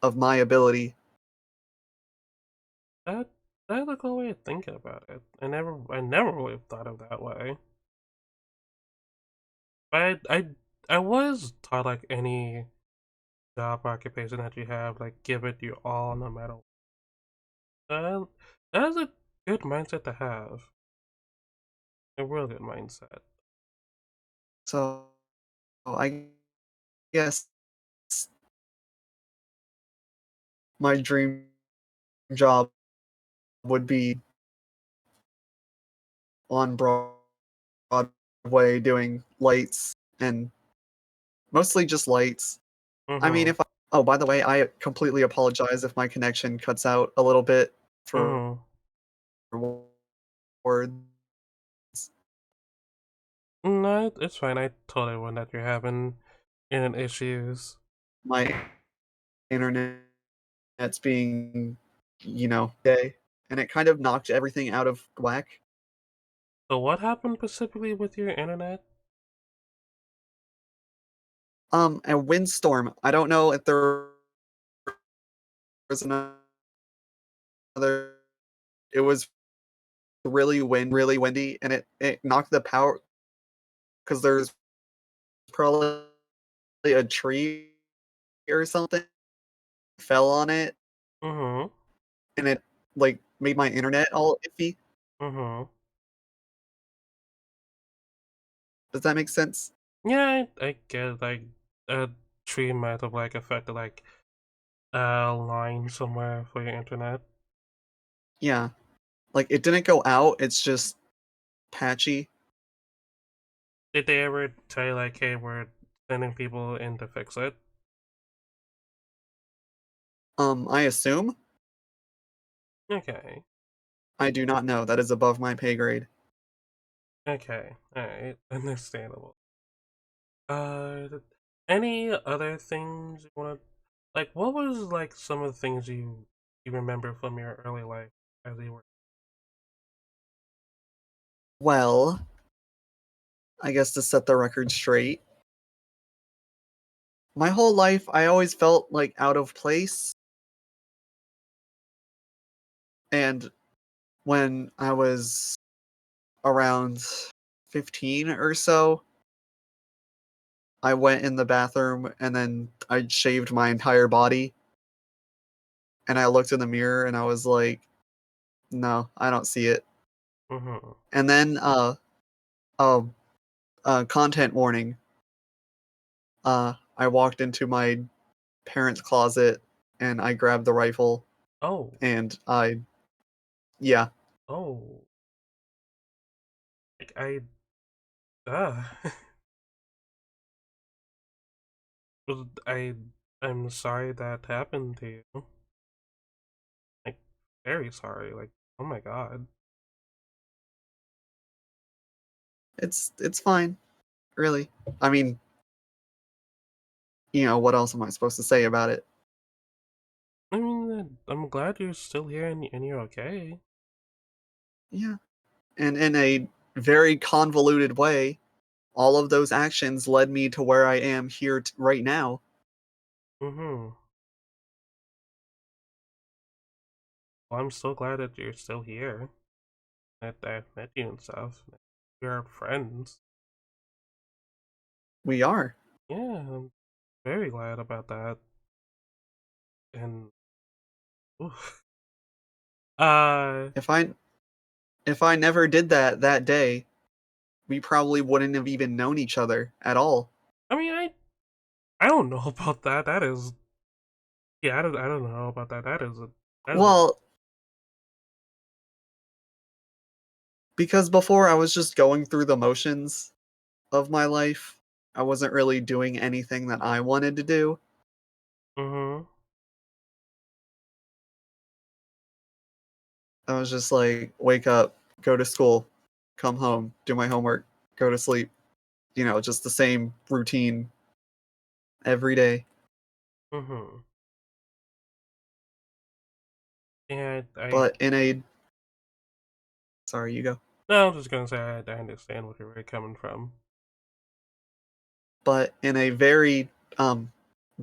of my ability. That that's a cool way of thinking about it. I never would have thought of that way. But I was taught like any job occupation that you have, like give it your all no matter what. That is a good mindset to have. A real good mindset. So I guess my dream job would be on Broadway doing lights and mostly just lights. I mean, Mm-hmm. if I, oh, by the way, I completely apologize if my connection cuts out a little bit for Mm-hmm. words. No, it's fine. I told everyone that you're having internet issues. My internet's being, day, and it kind of knocked everything out of whack. So what happened specifically with your internet? A windstorm. I don't know if there was another. It was really windy, and it knocked the power because there's probably a tree or something fell on it, Mm-hmm. and it like made my internet all iffy. Mm-hmm. Does that make sense? Yeah, I get like a tree might have like affected like a line somewhere for your internet. Yeah. Like it didn't go out, it's just patchy. Did they ever tell you like, hey, we're sending people in to fix it? I assume? Okay. I do not know. That is above my pay grade. Okay. Alright. Understandable. Any other things you wanna like what was like some of the things you remember from your early life as you were Well, I guess to set the record straight, my whole life I always felt like out of place. And when I was around 15 or so, I went in the bathroom and then I shaved my entire body. And I looked in the mirror and I was like, no, I don't see it. Mm-hmm. And then, uh, content warning. I walked into my parents' closet and I grabbed the rifle Oh. and yeah. Oh. Like I I'm sorry that happened to you. Like very sorry. Like oh my god. It's fine, really. I mean, what else am I supposed to say about it? I mean, I'm glad you're still here and you're okay. Yeah. And in a very convoluted way, all of those actions led me to where I am here right now. Mm-hmm. Well, I'm so glad that you're still here. That I've met you and stuff. We're friends. We are. Yeah, I'm very glad about that. And oof. If I never did that day, we probably wouldn't have even known each other at all. I mean, I don't know about that. That is, yeah, I don't know about that. That is a, Well, because before I was just going through the motions of my life. I wasn't really doing anything that I wanted to do. mm-hmm. I was just like, wake up, go to school, come home, do my homework, go to sleep. Just the same routine every day. Mm-hmm. Yeah, But in a sorry, you go. no, I'm just gonna say I understand where you're coming from. But in a very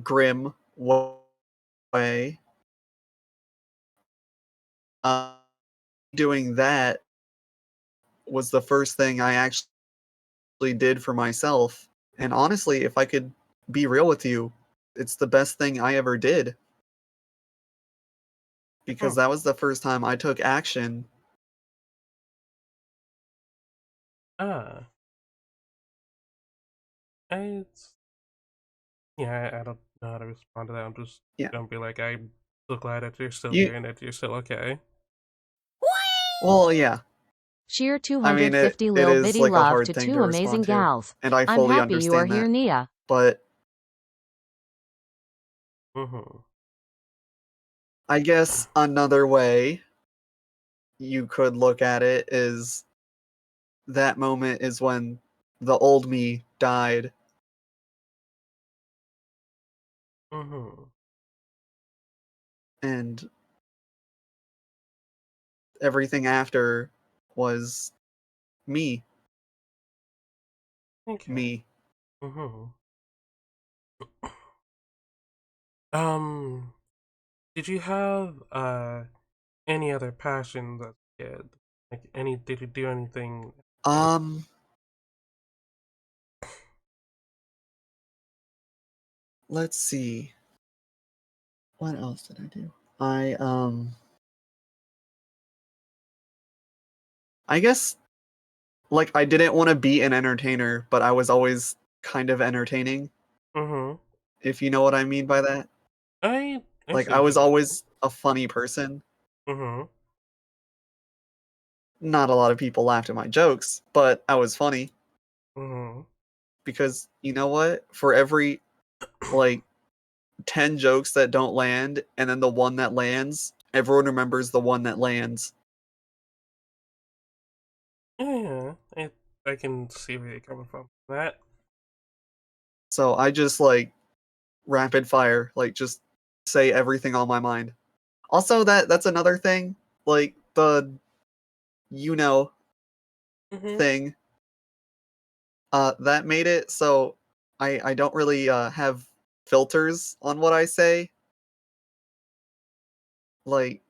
grim way, uh, doing that was the first thing I actually did for myself. And honestly, if I could be real with you, it's the best thing I ever did. Because that was the first time I took action. Ah, it's yeah, I don't know how to respond to that. I'm just gonna be like, I'm so glad that you're still here and that you're still okay. Well, yeah. Sheer I mean, 250 it lil is bitty like a love hard to thing two to amazing respond to, gals. and I I'm fully happy you are understand here, that. Nia. But Mm-hmm. I guess another way you could look at it is that moment is when the old me died. Mm-hmm. And everything after was me. Okay. Me. Mm-hmm. Did you have any other passions as a kid? Like did you do anything? Um, let's see. What else did I do? I guess like I didn't want to be an entertainer, but I was always kind of entertaining, Mm-hmm. if you know what I mean by that. I Like see I what you was mean. always a funny person. Mm-hmm. Not a lot of people laughed at my jokes, but I was funny Mm-hmm. because you know what? For every like 10 jokes that don't land and then the one that lands, everyone remembers the one that lands. Yeah, I can see where you're coming from. That. So I just like rapid fire, like just say everything on my mind. Also that's another thing, like the you know Mm-hmm. thing. That made it so I don't really have filters on what I say. Like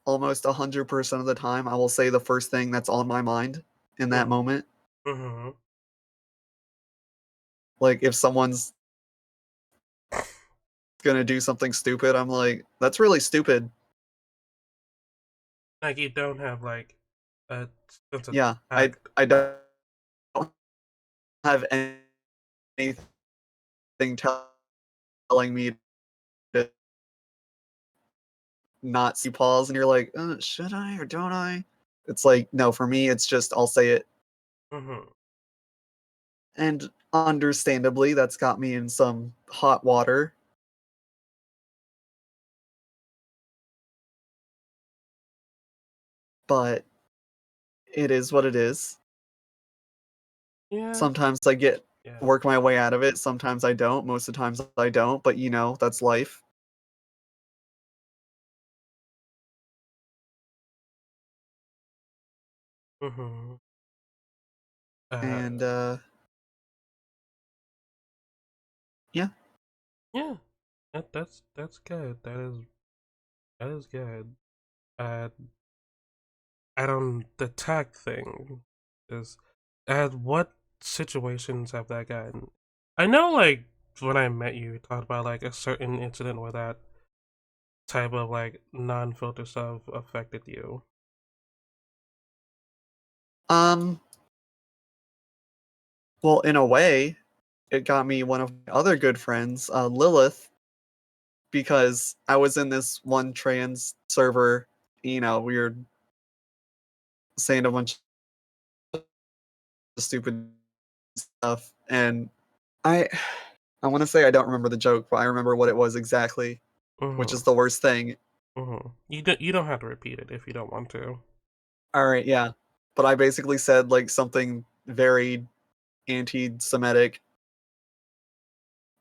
almost 100% of the time I will say the first thing that's on my mind in that moment. Mm-hmm. Like if someone's gonna do something stupid, I'm like, that's really stupid. Like you don't have like a sense of Yeah, tact. I don't have anything telling me to not see pause, and you're like, should I or don't I? It's like, no, for me, it's just I'll say it. Mm-hmm. And understandably, that's got me in some hot water. But it is what it is. Yeah. Sometimes I get Yeah. work my way out of it. Sometimes I don't. Most of the times I don't. But that's life. Mm-hmm. And yeah. Yeah. That's good. That is good. Uh, I don't the tag thing is what situations have that gotten? I know like when I met you, we talked about like a certain incident where that type of like non-filter stuff affected you. Well, in a way, it got me one of my other good friends, Lilith, because I was in this one trans server. We were saying a bunch of stupid stuff, and I I want to say I don't remember the joke, but I remember what it was exactly, which Mm-hmm. is the worst thing. Mm-hmm. You don't have to repeat it if you don't want to. All right, yeah, but I basically said like something very anti-Semitic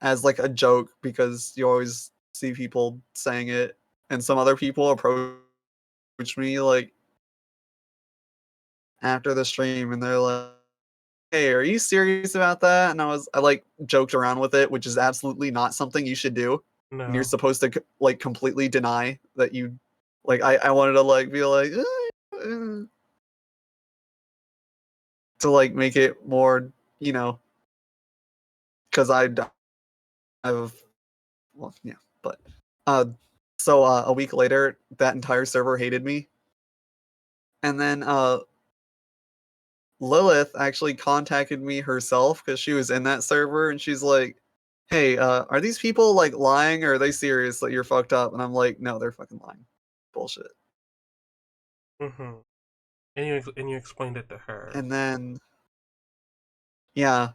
as like a joke because you always see people saying it, and some other people approach me like after the stream, and they're like, "Hey, are you serious about that?" And I like joked around with it, which is absolutely not something you should do. And you're No. supposed to like completely deny that you like. I wanted to like be like to like make it more, because I've well, yeah, but uh, so a week later, that entire server hated me, and then Lilith actually contacted me herself because she was in that server, and she's like, "Hey, are these people like lying, or are they serious that you're fucked up?" And I'm like, "No, they're fucking lying. Bullshit." Mm-hmm. And you explained it to her. And then, yeah,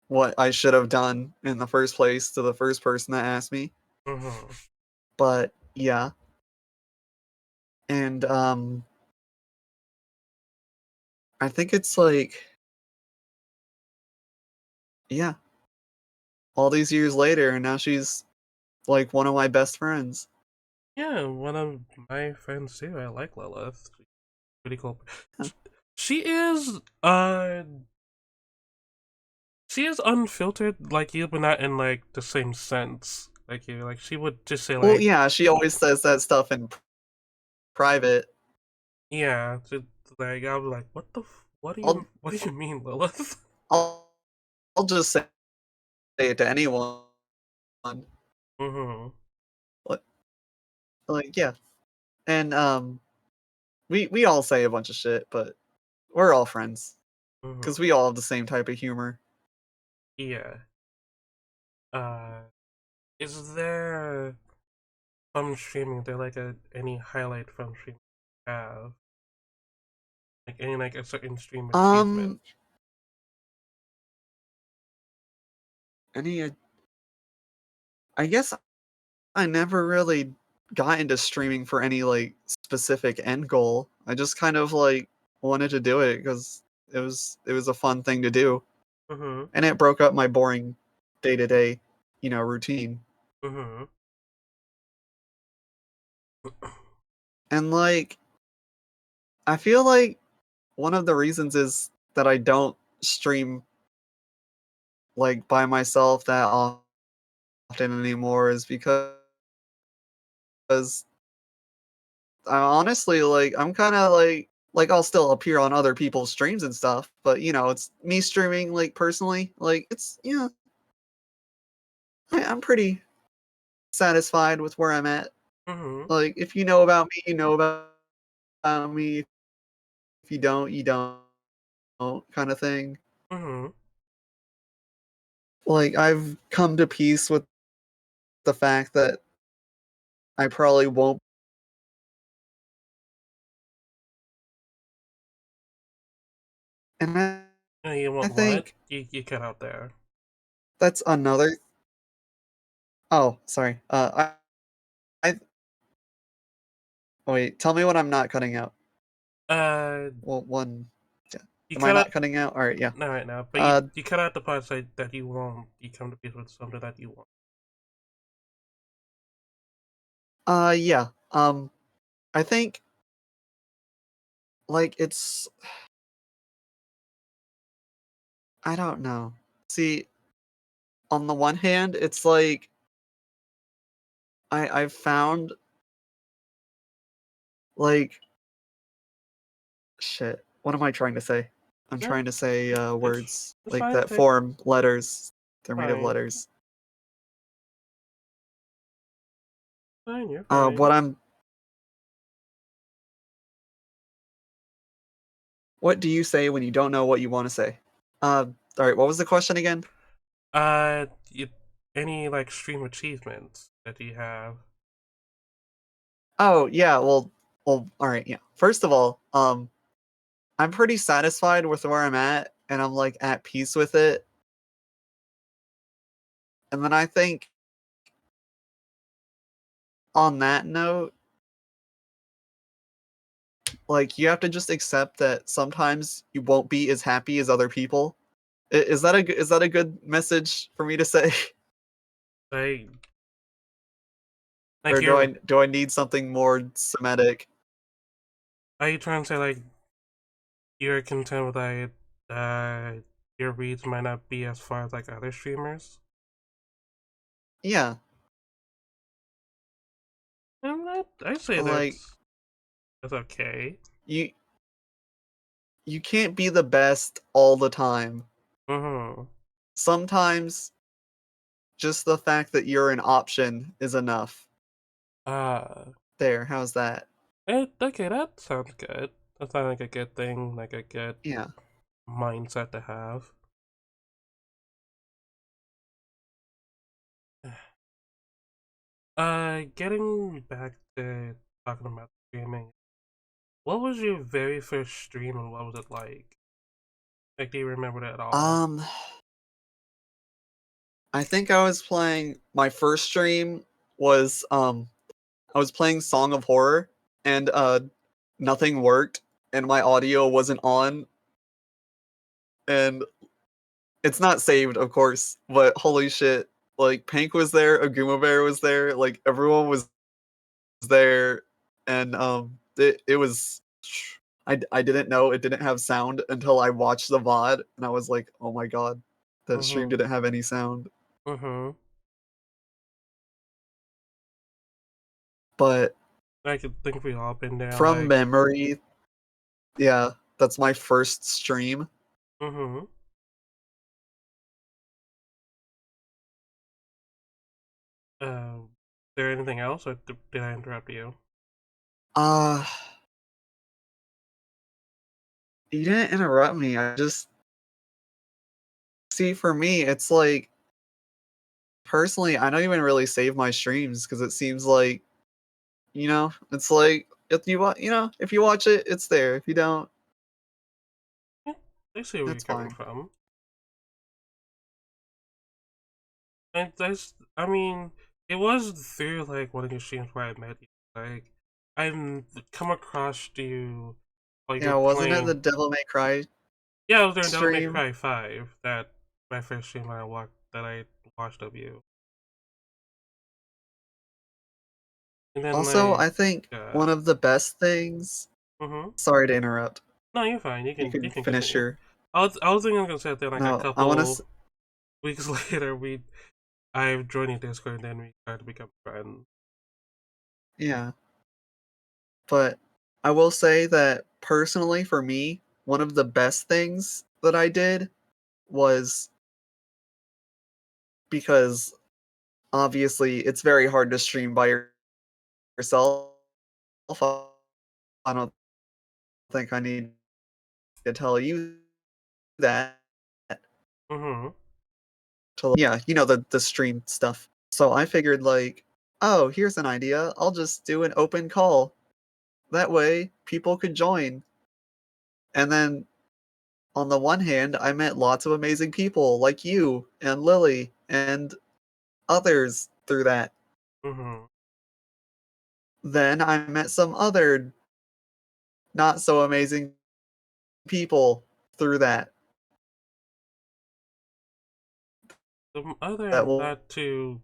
what I should have done in the first place to the first person that asked me. Mm-hmm. But yeah, and I think it's like, yeah, all these years later, and now she's like one of my best friends. Yeah, one of my friends too. I like Lilith. She's pretty cool. Huh. She is she is unfiltered like you, but not in like the same sense. Like you, like she would just say Well, like, yeah, she always says that stuff in private. yeah, like I'll be like, I'll what do you mean, Lilith? I'll I'll just say it to anyone. Mm-hmm. Like, yeah, and we all say a bunch of shit, but we're all friends Mm-hmm. because we all have the same type of humor. Yeah. Uh, is there from streaming? There like any highlight from streaming you have? Like any like a certain stream achievement? Um, any I guess I never really got into streaming for any like specific end goal. I just kind of like wanted to do it because it was a fun thing to do, Mm-hmm. and it broke up my boring day to day, routine. Mm-hmm. And like I feel like one of the reasons is that I don't stream like by myself that often anymore is because I honestly like I'm kind of like I'll still appear on other people's streams and stuff, but it's me streaming like personally. Like it's I'm pretty satisfied with where I'm at. Mm-hmm. Like if you know about me, you know about me. If you don't, you don't, kind of thing. Mm-hmm. like I've come to peace with the fact that I probably won't. And You I want what? think You cut out there. that's another. Oh, sorry. I wait. Tell me when I'm not cutting out. Well, one. Yeah. You Am I cut not out cutting out? All right. Yeah. not right now, but Uh. you cut out the parts that you want. You come to peace with something that you want. Yeah. I think like it's. I don't know. See, on the one hand, it's like I've found like shit. What am I trying to say? I'm Yeah, trying to say it's words it's like fine. that form letters. They're made of Fine. letters. Fine, you're fine. What I'm. What do you say when you don't know what you want to say? All right. What was the question again? You, any like stream achievements that you have? Oh yeah. Well. All right. Yeah. First of all, I'm pretty satisfied with where I'm at, and I'm like at peace with it. And then I think on that note, like you have to just accept that sometimes you won't be as happy as other people. Is that a good message for me to say, Like or you're do I need something more Semitic? are you trying to say like you're content with like your reads might not be as far as like other streamers? Yeah, I say like that's okay. you you can't be the best all the time. Mm-hmm. Sometimes just the fact that you're an option is enough. Uh There, how's that? okay, that sounds good. That sounds like a good thing, like a good Yeah. mindset to have. Getting back to talking about streaming, what was your very first stream and what was it like? Like, do you remember that at all? Um, I think I was playing my first stream was I was playing Song of Horror and nothing worked and my audio wasn't on and it's not saved of course, but holy shit, like Pink was there, Aguma Bear was there, like everyone was there and it was I didn't know it didn't have sound until I watched the VOD and I was like, "Oh my god, that stream Mm-hmm. didn't have any sound." Mm-hmm. But I could think we all been there, from like, memory, yeah, that's my first stream. mm-hmm. Is there anything else, or did I interrupt you? Uh, you didn't interrupt me. I just see for me, it's like personally, I don't even really save my streams because it seems like, it's like if you want, if you watch it, it's there. If you don't, Yeah, I see where you're that's coming fine. from. And I mean, it was through, like, one of your streams where I met you. Like, I've come across you while you're Yeah, wasn't it the playing. Devil May Cry Yeah, I was during Devil May stream? Cry 5, that my first stream that I watched of you. And then, Also, like, I think one of the best things. mm-hmm. Sorry to interrupt. No, you're fine. You You can can finish continue. your. I was thinking I was gonna say that like a No, I want to. couple weeks later I joined your Discord and then we started to become friends. Yeah. But I will say that personally, for me, one of the best things that I did was because obviously it's very hard to stream by yourself. I don't think I need to tell you that. Mm-hmm. to the stream stuff. So I figured like, oh, here's an idea. I'll just do an open call. That way people could join. And then on the one hand, I met lots of amazing people like you and Lily and others through that. Mm-hmm. Then I met some other not so amazing people through that. Some other That will, not too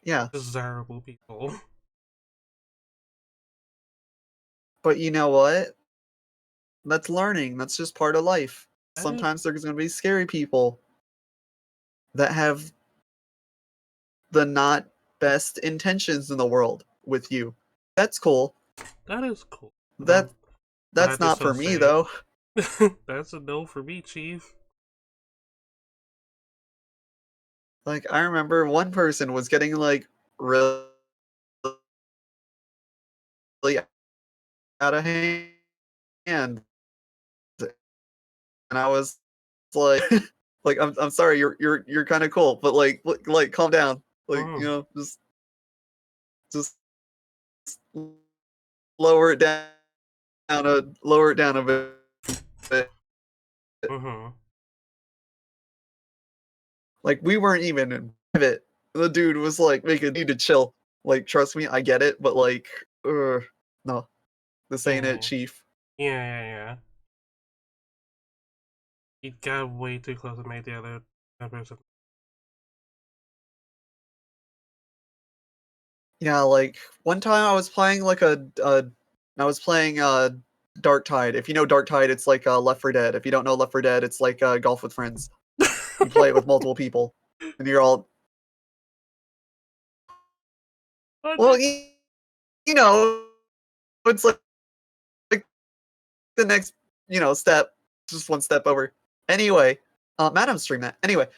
yeah. desirable people. But you know what? That's learning. That's just part of life. That is- Sometimes there's going to be scary people that have the not best intentions in the world with you. That's cool. That is cool. That's glad you're not so for me safe. though. That's a no for me, Chief. Like I remember one person was getting like really out of hand, and I was like, like I'm sorry, you're kind of cool, but like calm down, like just lower it down, lower it down a bit. Mm-hmm. Like we weren't even in private. The dude was like making me to chill. Like trust me, I get it, but like, no, this ain't it, Chief. Yeah. He got way too close and made the other person. Yeah, like one time I was playing like I was playing Dark Tide. If you know Dark Tide, it's like Left 4 Dead. If you don't know Left 4 Dead, it's like Golf with Friends. You play it with multiple people, and you're all well, you know, it's like the next step, just one step over. Anyway, Madam streamed that. Anyway,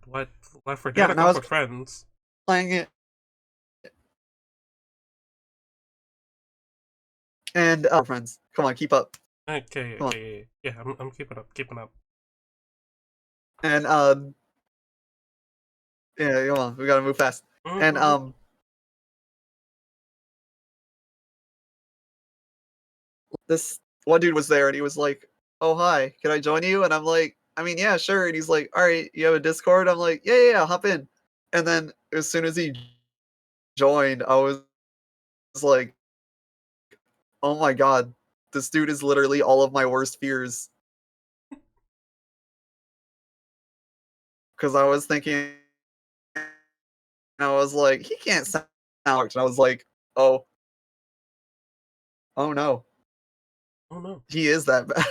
what Left 4 Dead yeah, or and I Golf was with Friends? playing it, and friends, come on, keep up. Okay. Yeah, I'm keeping up. And yeah, come on, we gotta move fast. And this one dude was there, and he was like, "Oh hi, can I join you?" And I'm like, "I mean, yeah, sure." And he's like, "All right, you have a Discord?" I'm like, "Yeah, hop in." And then as soon as he joined, I was like, "Oh my god, this dude is literally all of my worst fears." Because I was thinking, I was like, he can't sound Alex. And I was like, oh no. Oh no. He is that bad.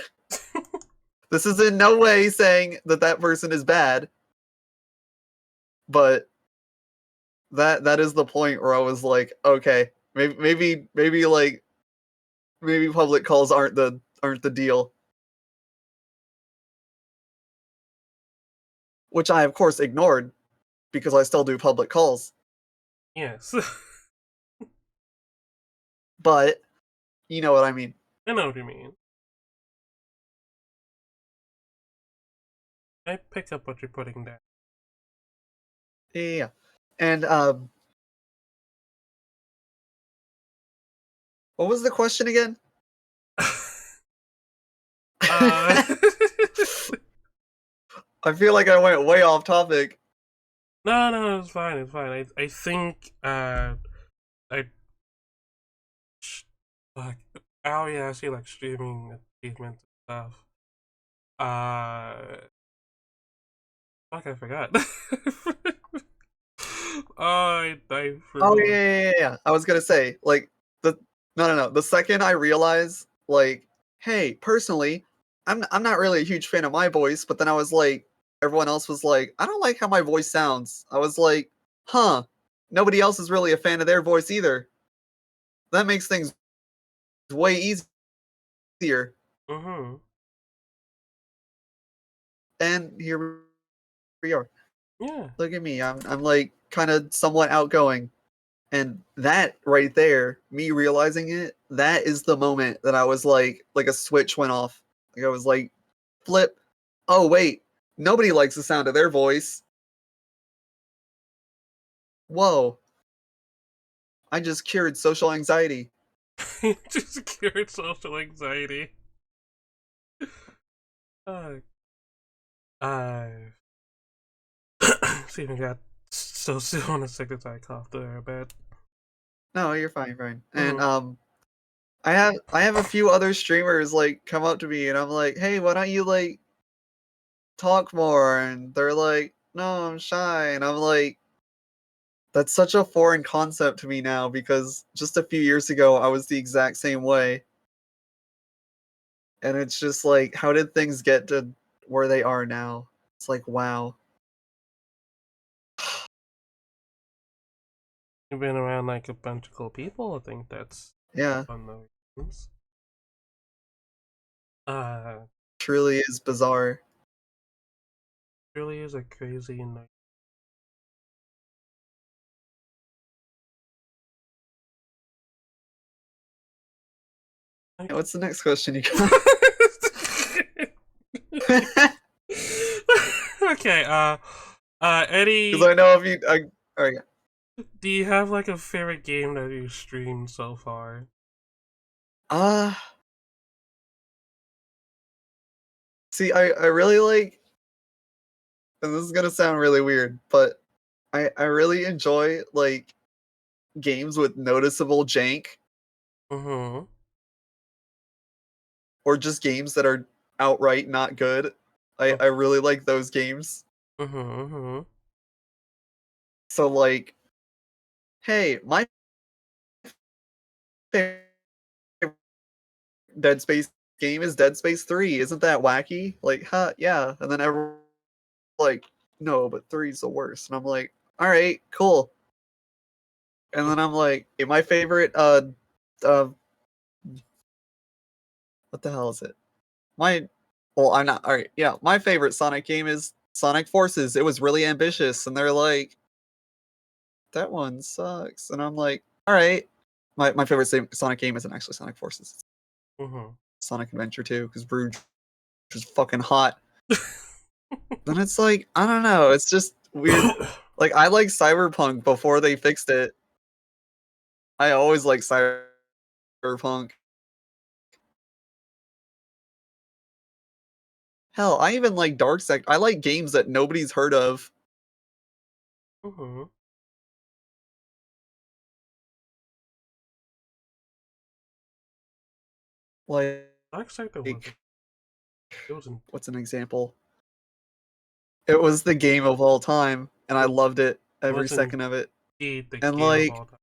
This is in no way saying that person is bad, but that is the point where I was like, okay, maybe public calls aren't the deal. Which I of course ignored because I still do public calls. Yes. But you know what I mean. I know what you mean. I pick up what you're putting down. Yeah. And what was the question again? I feel like I went way off topic. No, it's fine. I think oh yeah, I see like streaming achievements and stuff. Fuck, I forgot. I Oh yeah. I was gonna say like no. The second I realized like, hey, personally, I'm not really a huge fan of my voice, but then I was like, everyone else was like, I don't like how my voice sounds. I was like, huh, nobody else is really a fan of their voice either. That makes things way easier. Mm-hmm. And here we are. Yeah. Look at me. I'm like kind of somewhat outgoing. And that right there, me realizing it, that is the moment that I was like a switch went off. Like I was like, flip. Oh wait, nobody likes the sound of their voice. Whoa. I just cured social anxiety. Just cured social anxiety. I see if I got so still on a second I coughed there a bit. No, you're fine, fine. And Mhm. I have a few other streamers like come up to me and I'm like, "Hey, why don't you like talk more?" And they're like, "No, I'm shy." And I'm like, that's such a foreign concept to me now because just a few years ago I was the exact same way. And it's just like, how did things get to where they are now? It's like, wow. You've been around like a bunch of cool people. I think that's Yeah, one of the reasons. Uh, truly is bizarre. really is a crazy night. What's the next question you got? Okay. Eddie, Because I know if you, oh yeah. do you have like a favorite game that you streamed so far? Uh, see, I really like, and this is gonna sound really weird, but I really enjoy like games with noticeable jank Mm-hmm. or just games that are outright not good. I really like those games. Mm-hmm. Mm-hmm. So like, hey, my favorite Dead Space game is Dead Space 3. Isn't that wacky? Like, huh, yeah. And then everyone's like, no, but three's the worst. And I'm like, all right, cool. And then I'm like, hey, my favorite uh what the hell is it? My well, I'm not all right, yeah, my favorite Sonic game is Sonic Forces. It was really ambitious, and they're like, that one sucks. And I'm like, all right. My favorite Sonic game isn't actually Sonic Forces. It's Mm-hmm. Sonic Adventure 2, because Rouge was fucking hot. Then it's like, I don't know, it's just weird. Like, I like Cyberpunk before they fixed it. I always like Cyberpunk. Hell, I even like Dark I like games that nobody's heard of. Mm-hmm. Like, Dark Sector wasn't. It wasn't. what's an example? It was the game of all time, and I loved it every Wasn't second of it. indeed the And game of like, all time.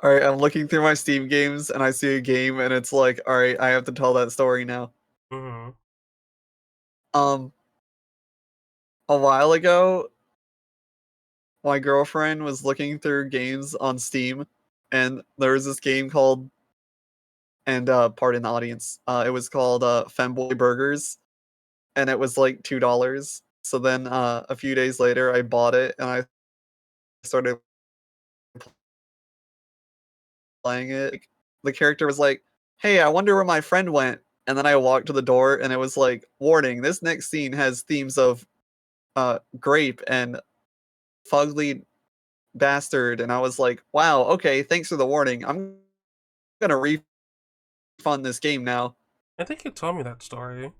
all right, I'm looking through my Steam games, and I see a game, and it's like, all right, I have to tell that story now. Mm-hmm. Um, a while ago, my girlfriend was looking through games on Steam, and there was this game called, and pardon the audience, it was called Femboy Burgers, and it was like $2. So then a few days later, I bought it, and I started playing it. The character was like, "Hey, I wonder where my friend went." And then I walked to the door, and it was like, "Warning: this next scene has themes of grape and fugly bastard." And I was like, "Wow, okay, thanks for the warning. I'm gonna refund this game now." I think you told me that story.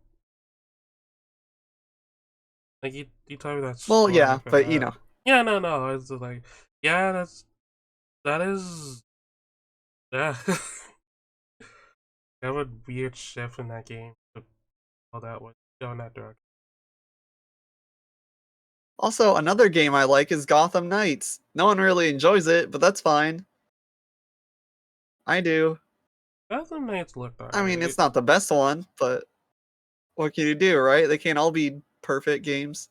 Like you told me that Well, story yeah, for but you that. know, Yeah, no. It's just like, yeah, that is yeah. That was weird shift in that game. All that was going that direction. also another game I like is Gotham Knights. No one really enjoys it, but that's fine. I do. Gotham Knights looked I mean, alright. it's not the best one, but what can you do, right? They can't all be perfect games.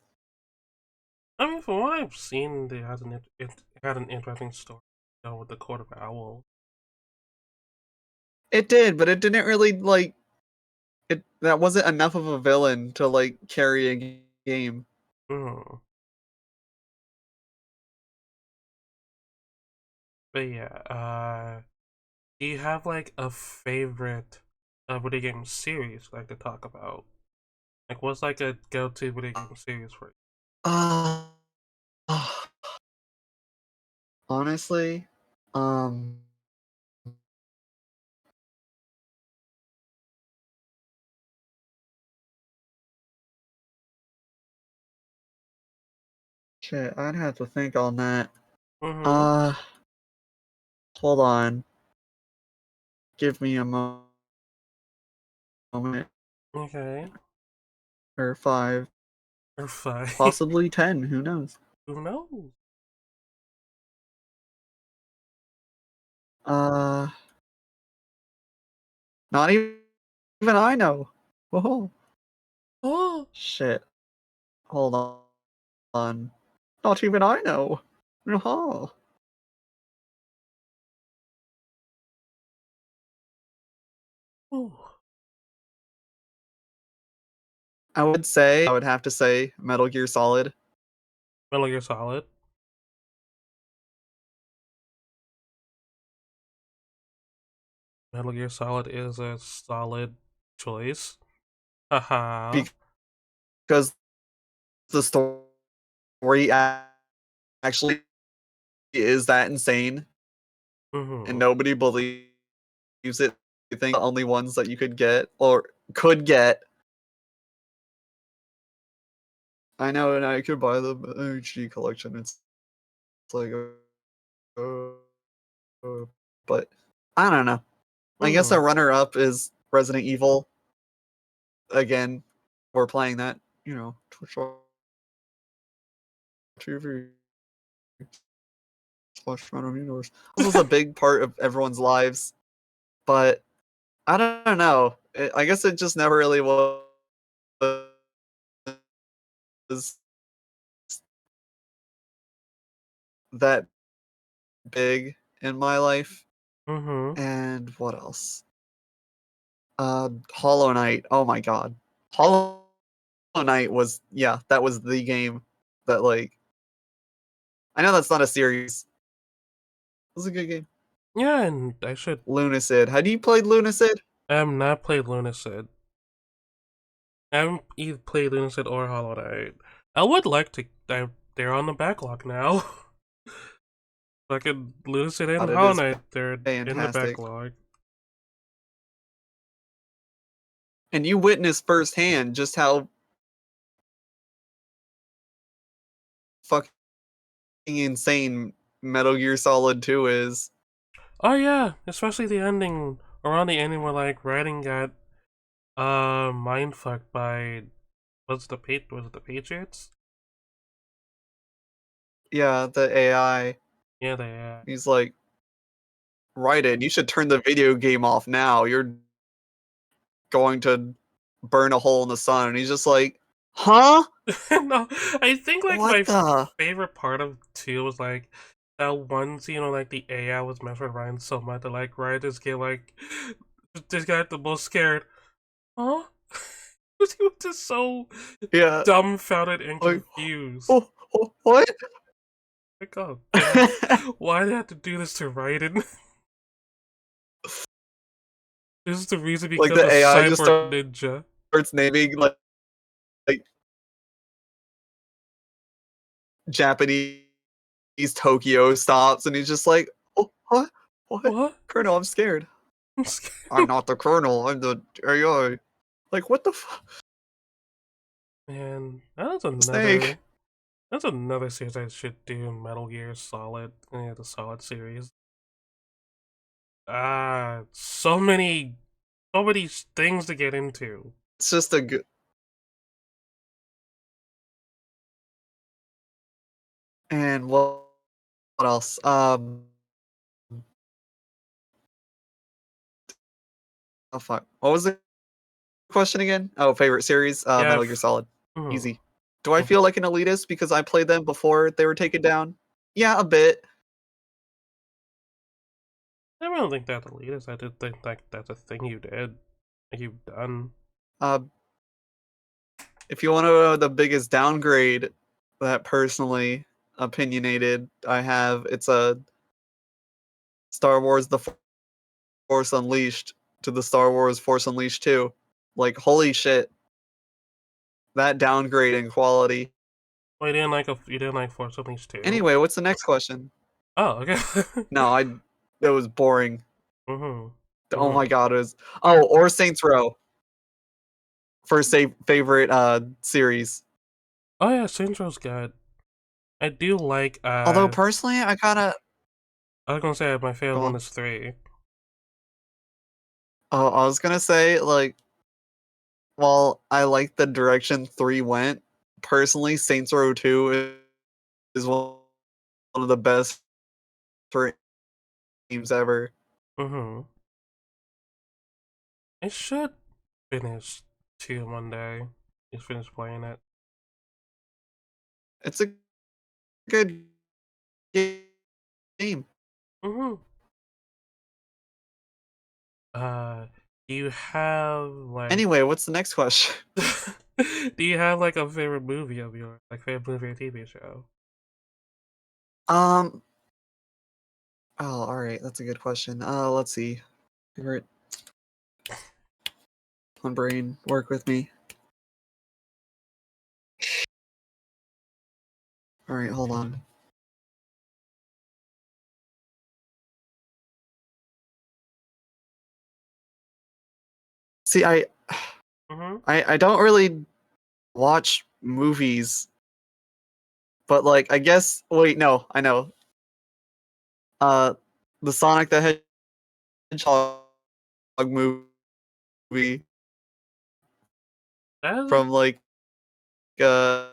I mean, from what I've seen, it had an interesting story with the Court of Owl. It did, but it didn't really like it. That wasn't enough of a villain to like carry a game. Mm. But yeah, do you have like a favorite video game series like to talk about? Like, what's like a go-to video game series for you? Uh, honestly, um, shit, I'd have to think on that. Mm-hmm. Hold on. Give me a moment. Okay. Or 5, Or 5. possibly 10. Who knows? Who knows? Uh, not even I know. Whoa. Oh. Shit. Hold on. Not even I know. Oh. Ooh. I would have to say Metal Gear Solid. Metal Gear Solid. Metal Gear Solid is a solid choice. Haha. Because the story actually is that insane Mm-hmm. and nobody believes it. I think the only ones that you could get or could get. I know, and I could buy the HD collection. It's like, but I don't know. I guess a Mm-hmm. runner-up is Resident Evil. Again, we're playing that, Twitch TV / Random Universe. This was a big part of everyone's lives, but I don't know. I guess it just never really was that big in my life. Mm-hmm. And what else? Hollow Knight. Oh my god. Hollow Knight was that was the game that I know that's not a series. It was a good game. Yeah, and I should. Lunacid. Had you played Lunacid? I have not played Lunacid. I haven't either played Lunacid or Hollow Knight. I would like to. They're on the backlog now. Fucking Lucid and God, it Hollow is Knight, they're in the fantastic. backlog. And you witnessed firsthand just how fucking insane Metal Gear Solid 2 is. Oh yeah, especially the ending, around the ending where like Raiden got mindfucked by was it the Patriots? Yeah, the AI. Yeah, they He's like, Raiden, you should turn the video game off now. You're going to burn a hole in the sun. And he's just like, huh? No, I think like my What the? favorite part of 2 was like that one scene where like the AI was messing with Ryan so much that like Ryan just get like just got the most scared. Huh? He was just so Yeah. dumbfounded and Like, confused. what? Like, oh god, why did I have to do this to Raiden? This is the reason Like because the of AI just Cyborg Ninja. starts naming like Japanese Tokyo stops, and he's just like, oh, what? What? Colonel, I'm scared. I'm scared. I'm not the Colonel. I'm the AI. Like, what the fuck? Man, Snake. that's another series I should do. Metal Gear Solid, yeah, the Solid series. So many things to get into. It's just a good. And what else? Oh fuck. What was the question again? Oh, favorite series? Yeah, Metal Gear Solid. mhm. Easy. Do I feel like an elitist because I played them before they were taken down? Yeah, a bit. I don't think that's elitist. I did think like that's a thing you did, like you've done. Uh, if you want to know the biggest downgrade that personally opinionated I have, it's a Star Wars The Force Unleashed to the Star Wars Force Unleashed 2. Like, holy shit. That downgrade in quality. Well, you didn't like Force Unleashed 2? Anyway, what's the next question? Oh, okay. No, it was boring. Mhm. Oh my Mhm. god, it was. Oh, or Saints Row for favorite series. Oh yeah, Saints Row's good. I do like. Although personally, I kind of I was gonna say my favorite go one on. is 3. Oh, I was gonna say like, while I like the direction 3 went, personally, Saints Row 2 is one of the best for games ever. Mhm. I should finish 2 one day. Just finish playing it. It's a good game. Mhm. Uh, do you have like? Anyway, what's the next question? Do you have like a favorite movie of yours, like favorite movie or TV show? Um. Oh, all right. That's a good question. Let's see. Favorite. One brain, work with me. All right, hold on. See, Mhm. I don't really watch movies, but like I guess. Wait, no, I know. Uh, the Sonic the Hedgehog movie That is. from like uh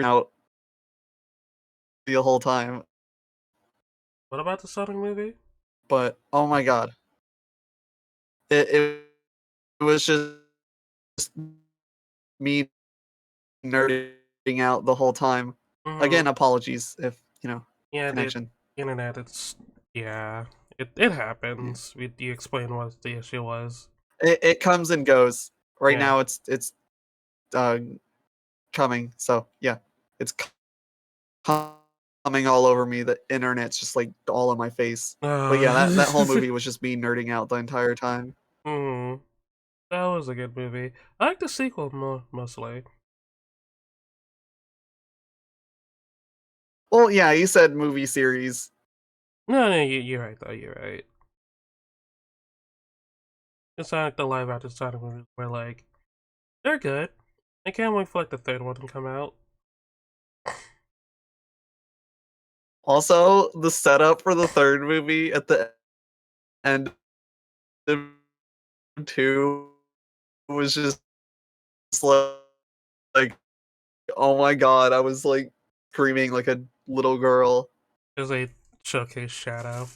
out the whole time, What about the Sonic movie? but oh my god, it was just me nerding out the whole time. Again, Mhm. apologies if Yeah, the connection. internet. It's yeah. It Yeah. happens. You explain what the issue was. It comes and goes. Right Yeah. now, it's uh coming. So yeah, it's coming all over me. The internet's just like all in my face. But yeah, that whole movie was just me nerding out the entire time. Mhm. That was a good movie. I like the sequel mostly. Well, yeah, you said movie series. No, you're right though. You're right. It's not like the live action Sonic movies where like they're good. I can't wait for like the third one to come out. Also, the setup for the third movie at the end of two was just like oh my god, I was like screaming like a little girl. There's a showcase Shadow.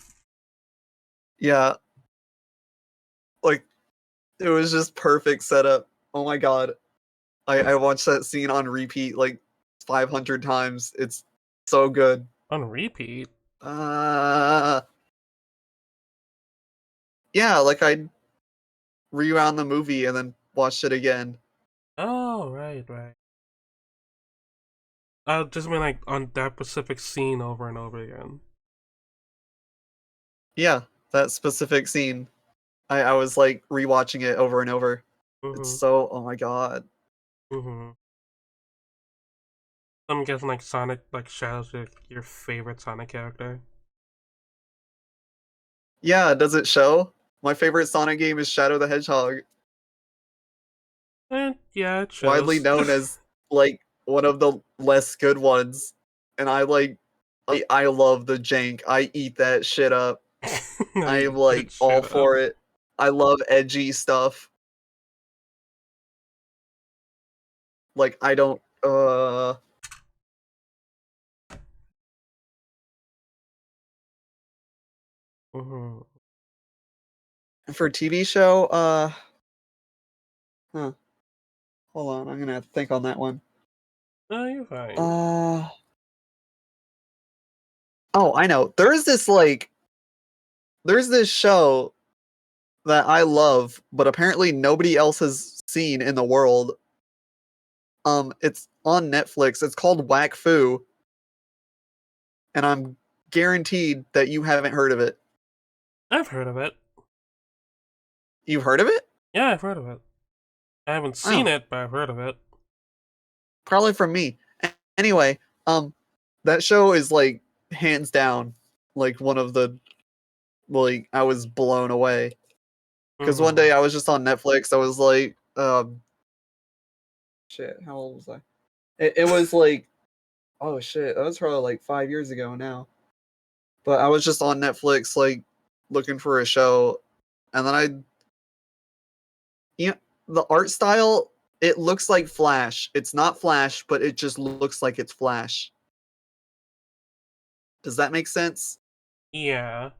Yeah, like it was just perfect setup. Oh my god. I watched that scene on repeat like 500 times. It's so good. On repeat. Uh yeah, like I rewound the movie and then watched it again. Oh, right. I just mean like on that specific scene over and over again. Yeah, that specific scene. I was like rewatching it over and over. It's Mhm. so oh my god. Mhm. I'm guessing like Sonic, like Shadow's your favorite Sonic character. Yeah, does it show? My favorite Sonic game is Shadow the Hedgehog, Yeah, it widely shows. known as like one of the less good ones. And I love the jank. I eat that shit up. I I am eat that like all shit up. for it. I love edgy stuff. Like I don't Mhm. for TV show, huh. Hold on, I'm gonna have to think on that one. No, you're fine. Uh oh, I know. There's this show that I love, but apparently nobody else has seen in the world. It's on Netflix. It's called Whack Fu, and I'm guaranteed that you haven't heard of it. I've heard of it. You've heard of it? Yeah, I've heard of it. I haven't seen Oh, it, but I've heard of it. Probably from me. Anyway, that show is like hands down like one of the like I was blown away because one day I was just on Netflix. I was like, shit, how old was I? It was like, oh shit, that was probably like 5 years ago now. But I was just on Netflix like looking for a show, and then the art style, it looks like Flash. It's not Flash, but it just looks like it's Flash. Does that make sense? Yeah.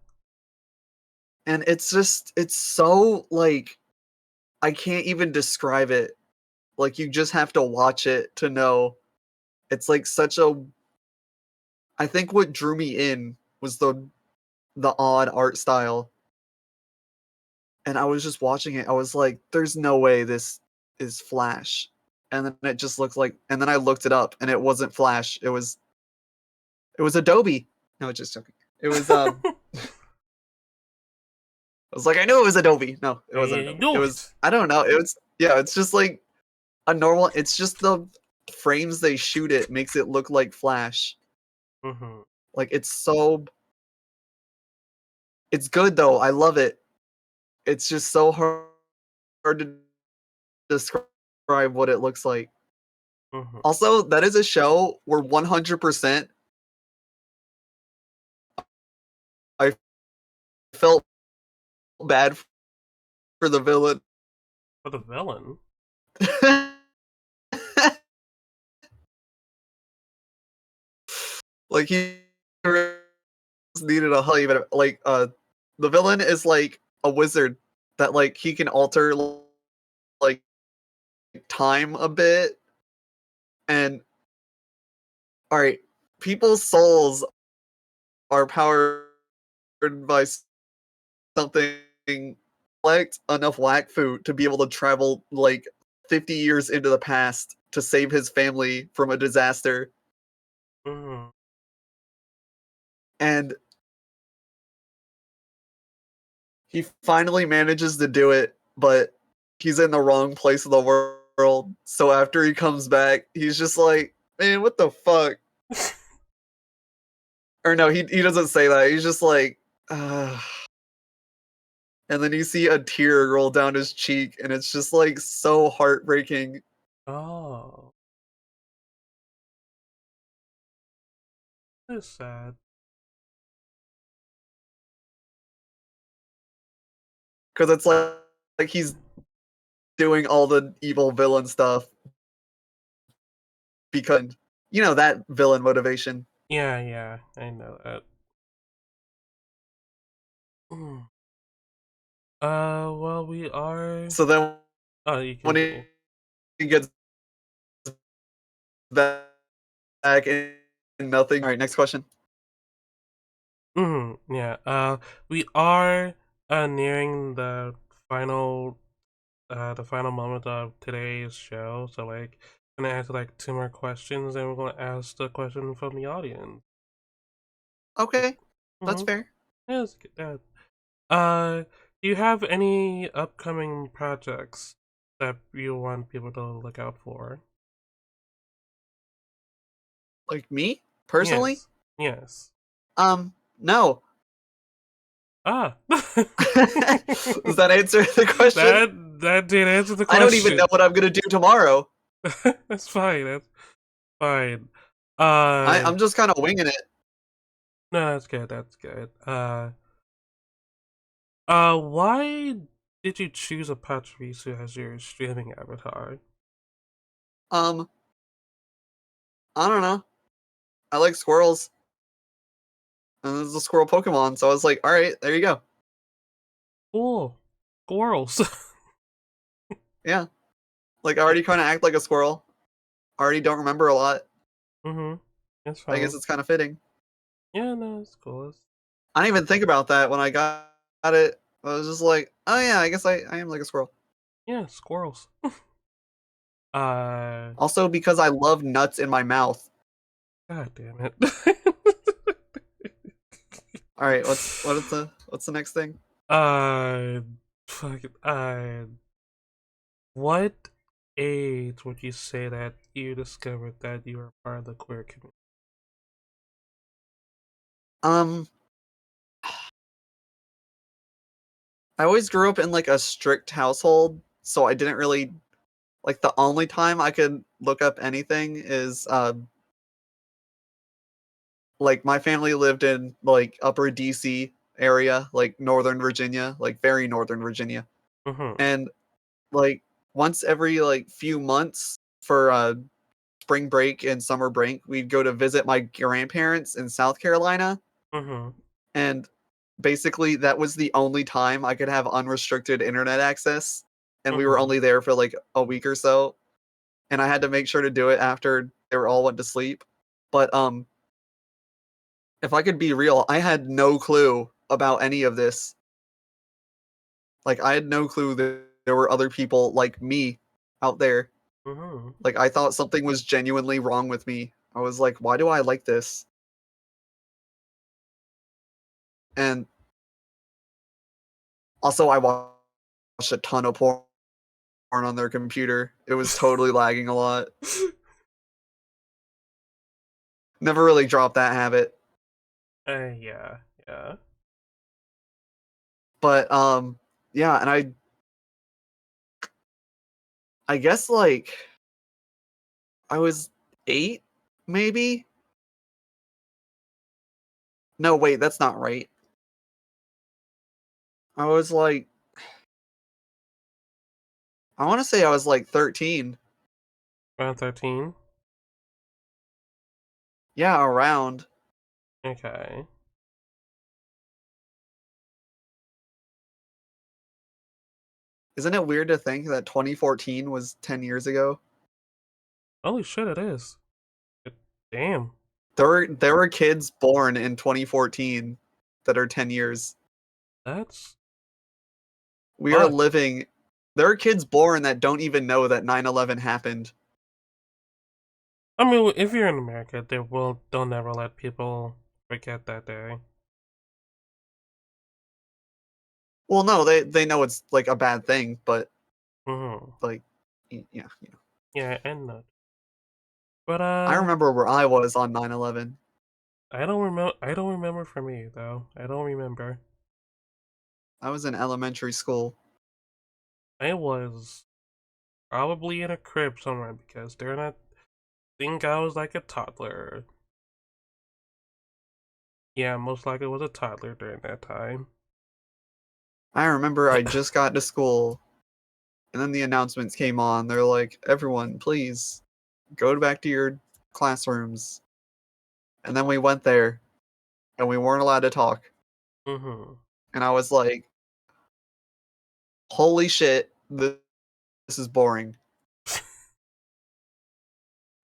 And it's so like I can't even describe it. Like you just have to watch it to know. It's like such a I think what drew me in was the odd art style. And I was just watching it. I was like, there's no way this is Flash. And then it just looked like and then I looked it up and it wasn't Flash. It was Adobe. No, just joking. It was I was like, I knew it was Adobe. No, it wasn't I Adobe. knew It was I don't know. It was yeah, it's just like a normal it's just the frames they shoot it makes it look like Flash. Mm-hmm. Like it's good though. I love it. It's just so hard to describe what it looks like. Mm-hmm. Also, that is a show where 100% I felt bad for the villain. For the villain? Like he needed a hug, but like the villain is like a wizard that like he can alter like time a bit. And all right, people's souls are powered by something collect enough whack food to be able to travel like 50 years into the past to save his family from a disaster. Mm-hmm. And he finally manages to do it, but he's in the wrong place in the world. So after he comes back, he's just like, man, what the fuck? Or no, he doesn't say that. He's just like, and then you see a tear roll down his cheek, and it's just like so heartbreaking. Oh. That's sad. Because it's like he's doing all the evil villain stuff because you know that villain motivation. Yeah, I know that. Mm. Well, we are. So then Oh, you when continue. he gets back and nothing. All right, next question. Yeah. We are nearing the final moment of today's show. So like, I'm gonna answer like two more questions, and we're gonna ask the question from the audience. Okay, that's Mm-hmm. fair. Yeah, let's get that. Do you have any upcoming projects that you want people to look out for? Like me personally? Yes. No. Ah. Does that answer the question? That did answer the question. I don't even know what I'm gonna do tomorrow. That's fine. That's fine. I'm just kind of winging it. No, that's good. That's good. Why did you choose Apache as your streaming avatar? I don't know. I like squirrels. And there's a squirrel Pokemon, so I was like, all right, there you go. Cool. Squirrels. Yeah. Like I already kind of act like a squirrel. I already don't remember a lot. That's fine. I guess it's kind of fitting. Yeah, no, it's cool. I didn't even think about that when I got it. I was just like, oh yeah, I guess I am like a squirrel. Yeah, squirrels. Also because I love nuts in my mouth. God damn it. All right, what's the next thing? Fuck it. What age would you say that you discovered that you were part of the queer community? Um, I always grew up in like a strict household, so I didn't really like the only time I could look up anything is like my family lived in like upper DC area, like Northern Virginia, like very Northern Virginia. Mm-hmm. And like once every like few months for spring break and summer break, we'd go to visit my grandparents in South Carolina. Mm-hmm. And basically that was the only time I could have unrestricted internet access. And we were Mm-hmm. only there for like a week or so. And I had to make sure to do it after they were all went to sleep. But if I could be real, I had no clue about any of this. Like I had no clue that there were other people like me out there. Mm-hmm. Like I thought something was genuinely wrong with me. I was like, why do I like this? And also I watched a ton of porn on their computer. It was totally lagging a lot. Never really dropped that habit. Yeah. Yeah. But yeah, and I guess like I was 8 maybe? No, wait, that's not right. I was like I want to say I was like 13. Around 13? Yeah, around. Okay. Isn't it weird to think that 2014 was 10 years ago? Holy shit, it is. Damn. There were kids born in 2014 that are 10 years. That's We are fuck. living There are kids born that don't even know that 9/11 happened. I mean, if you're in America, they'll never let people forget that day. Well, no, they know it's like a bad thing, but Mm-hmm. like yeah. Yeah, and that. But I remember where I was on 9/11. I don't remember. I don't remember for me though. I don't remember. I was in elementary school. I was probably in a crib somewhere because they're not. Think I was like a toddler. Yeah, most likely was a toddler during that time. I remember I just got to school and then the announcements came on. They're like, "Everyone, please go back to your classrooms." And then we went there and we weren't allowed to talk. Mm-hmm. And I was like, "Holy shit, this is boring."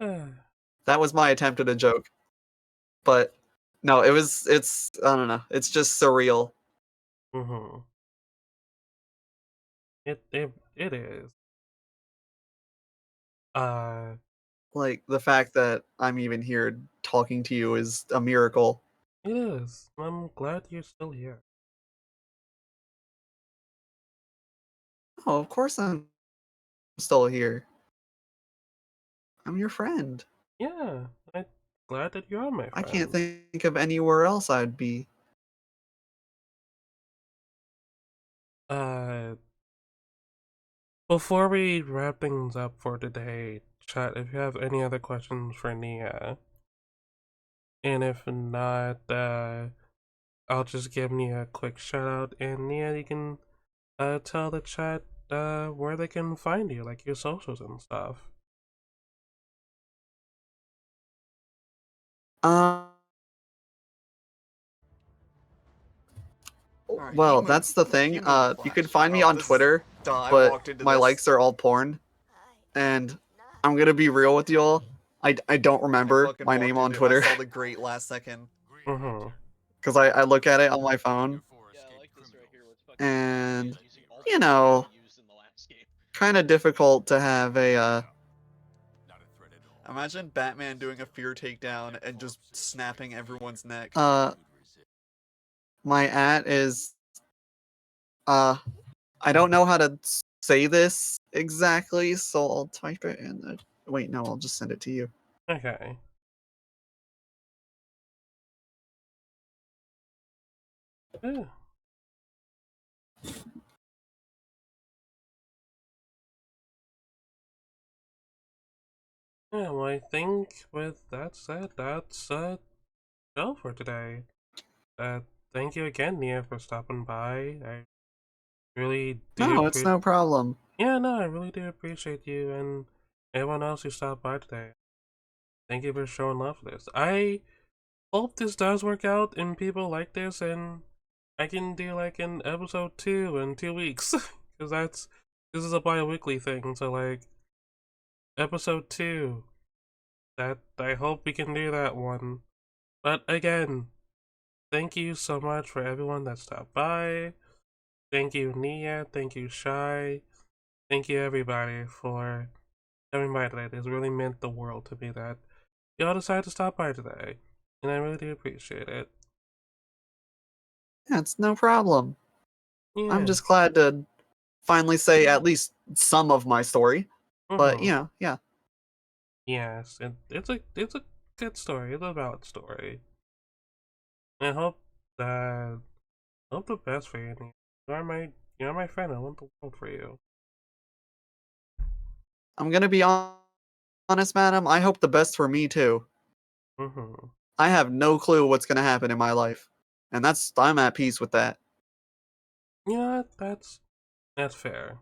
That was my attempt at a joke. But no, it's I don't know. It's just surreal. Mm-hmm. It is. Uh, Like the fact that I'm even here talking to you is a miracle. it is. I'm glad you're still here. Oh, of course I'm still here. I'm your friend. Yeah, I'm glad that you are my I can't friend. think of anywhere else I'd be. Uh, Before we wrap things up for today, chat, if you have any other questions for Nia, and if not, I'll just give Nia a quick shout out, and Nia, you can tell the chat where they can find you, like your socials and stuff. Um, well, that's the thing. You can find me on Twitter, but my likes are all porn. And I'm gonna be real with you all. I don't remember my name on Twitter. I saw the great last second. Mm-hmm. Because I look at it on my phone. And, you know, kind of difficult to have a, Imagine Batman doing a fear takedown and just snapping everyone's neck. My at is, I don't know how to say this exactly, so I'll type it in the. Wait, no, I'll just send it to you. Okay. Yeah. Yeah, well, I think with that said, that's go for today. Thank you again, Nia, for stopping by. I really do No, it's no problem. Yeah, no, I really do appreciate you and everyone else who stopped by today. Thank you for showing love for this. I hope this does work out and people like this and I can do like an episode 2 in 2 weeks. Because this is a bi-weekly thing, so like episode 2. That I hope we can do that one. But again, thank you so much for everyone that stopped by. Thank you, Nia. Thank you, Shy. Thank you, everybody, for coming by today. This really meant the world to me that y'all decided to stop by today. And I really do appreciate it. Yeah, it's no problem. I'm Yeah. just glad to finally say at least some of my story. But Mhm. yeah. Yes, it's a good story. It's a valid story. And I hope the best for you. Nia. You are my friend. I want the world for you. I'm gonna be honest, madam. I hope the best for me too. Mhm. I have no clue what's gonna happen in my life, and I'm at peace with that. You know what? That's fair.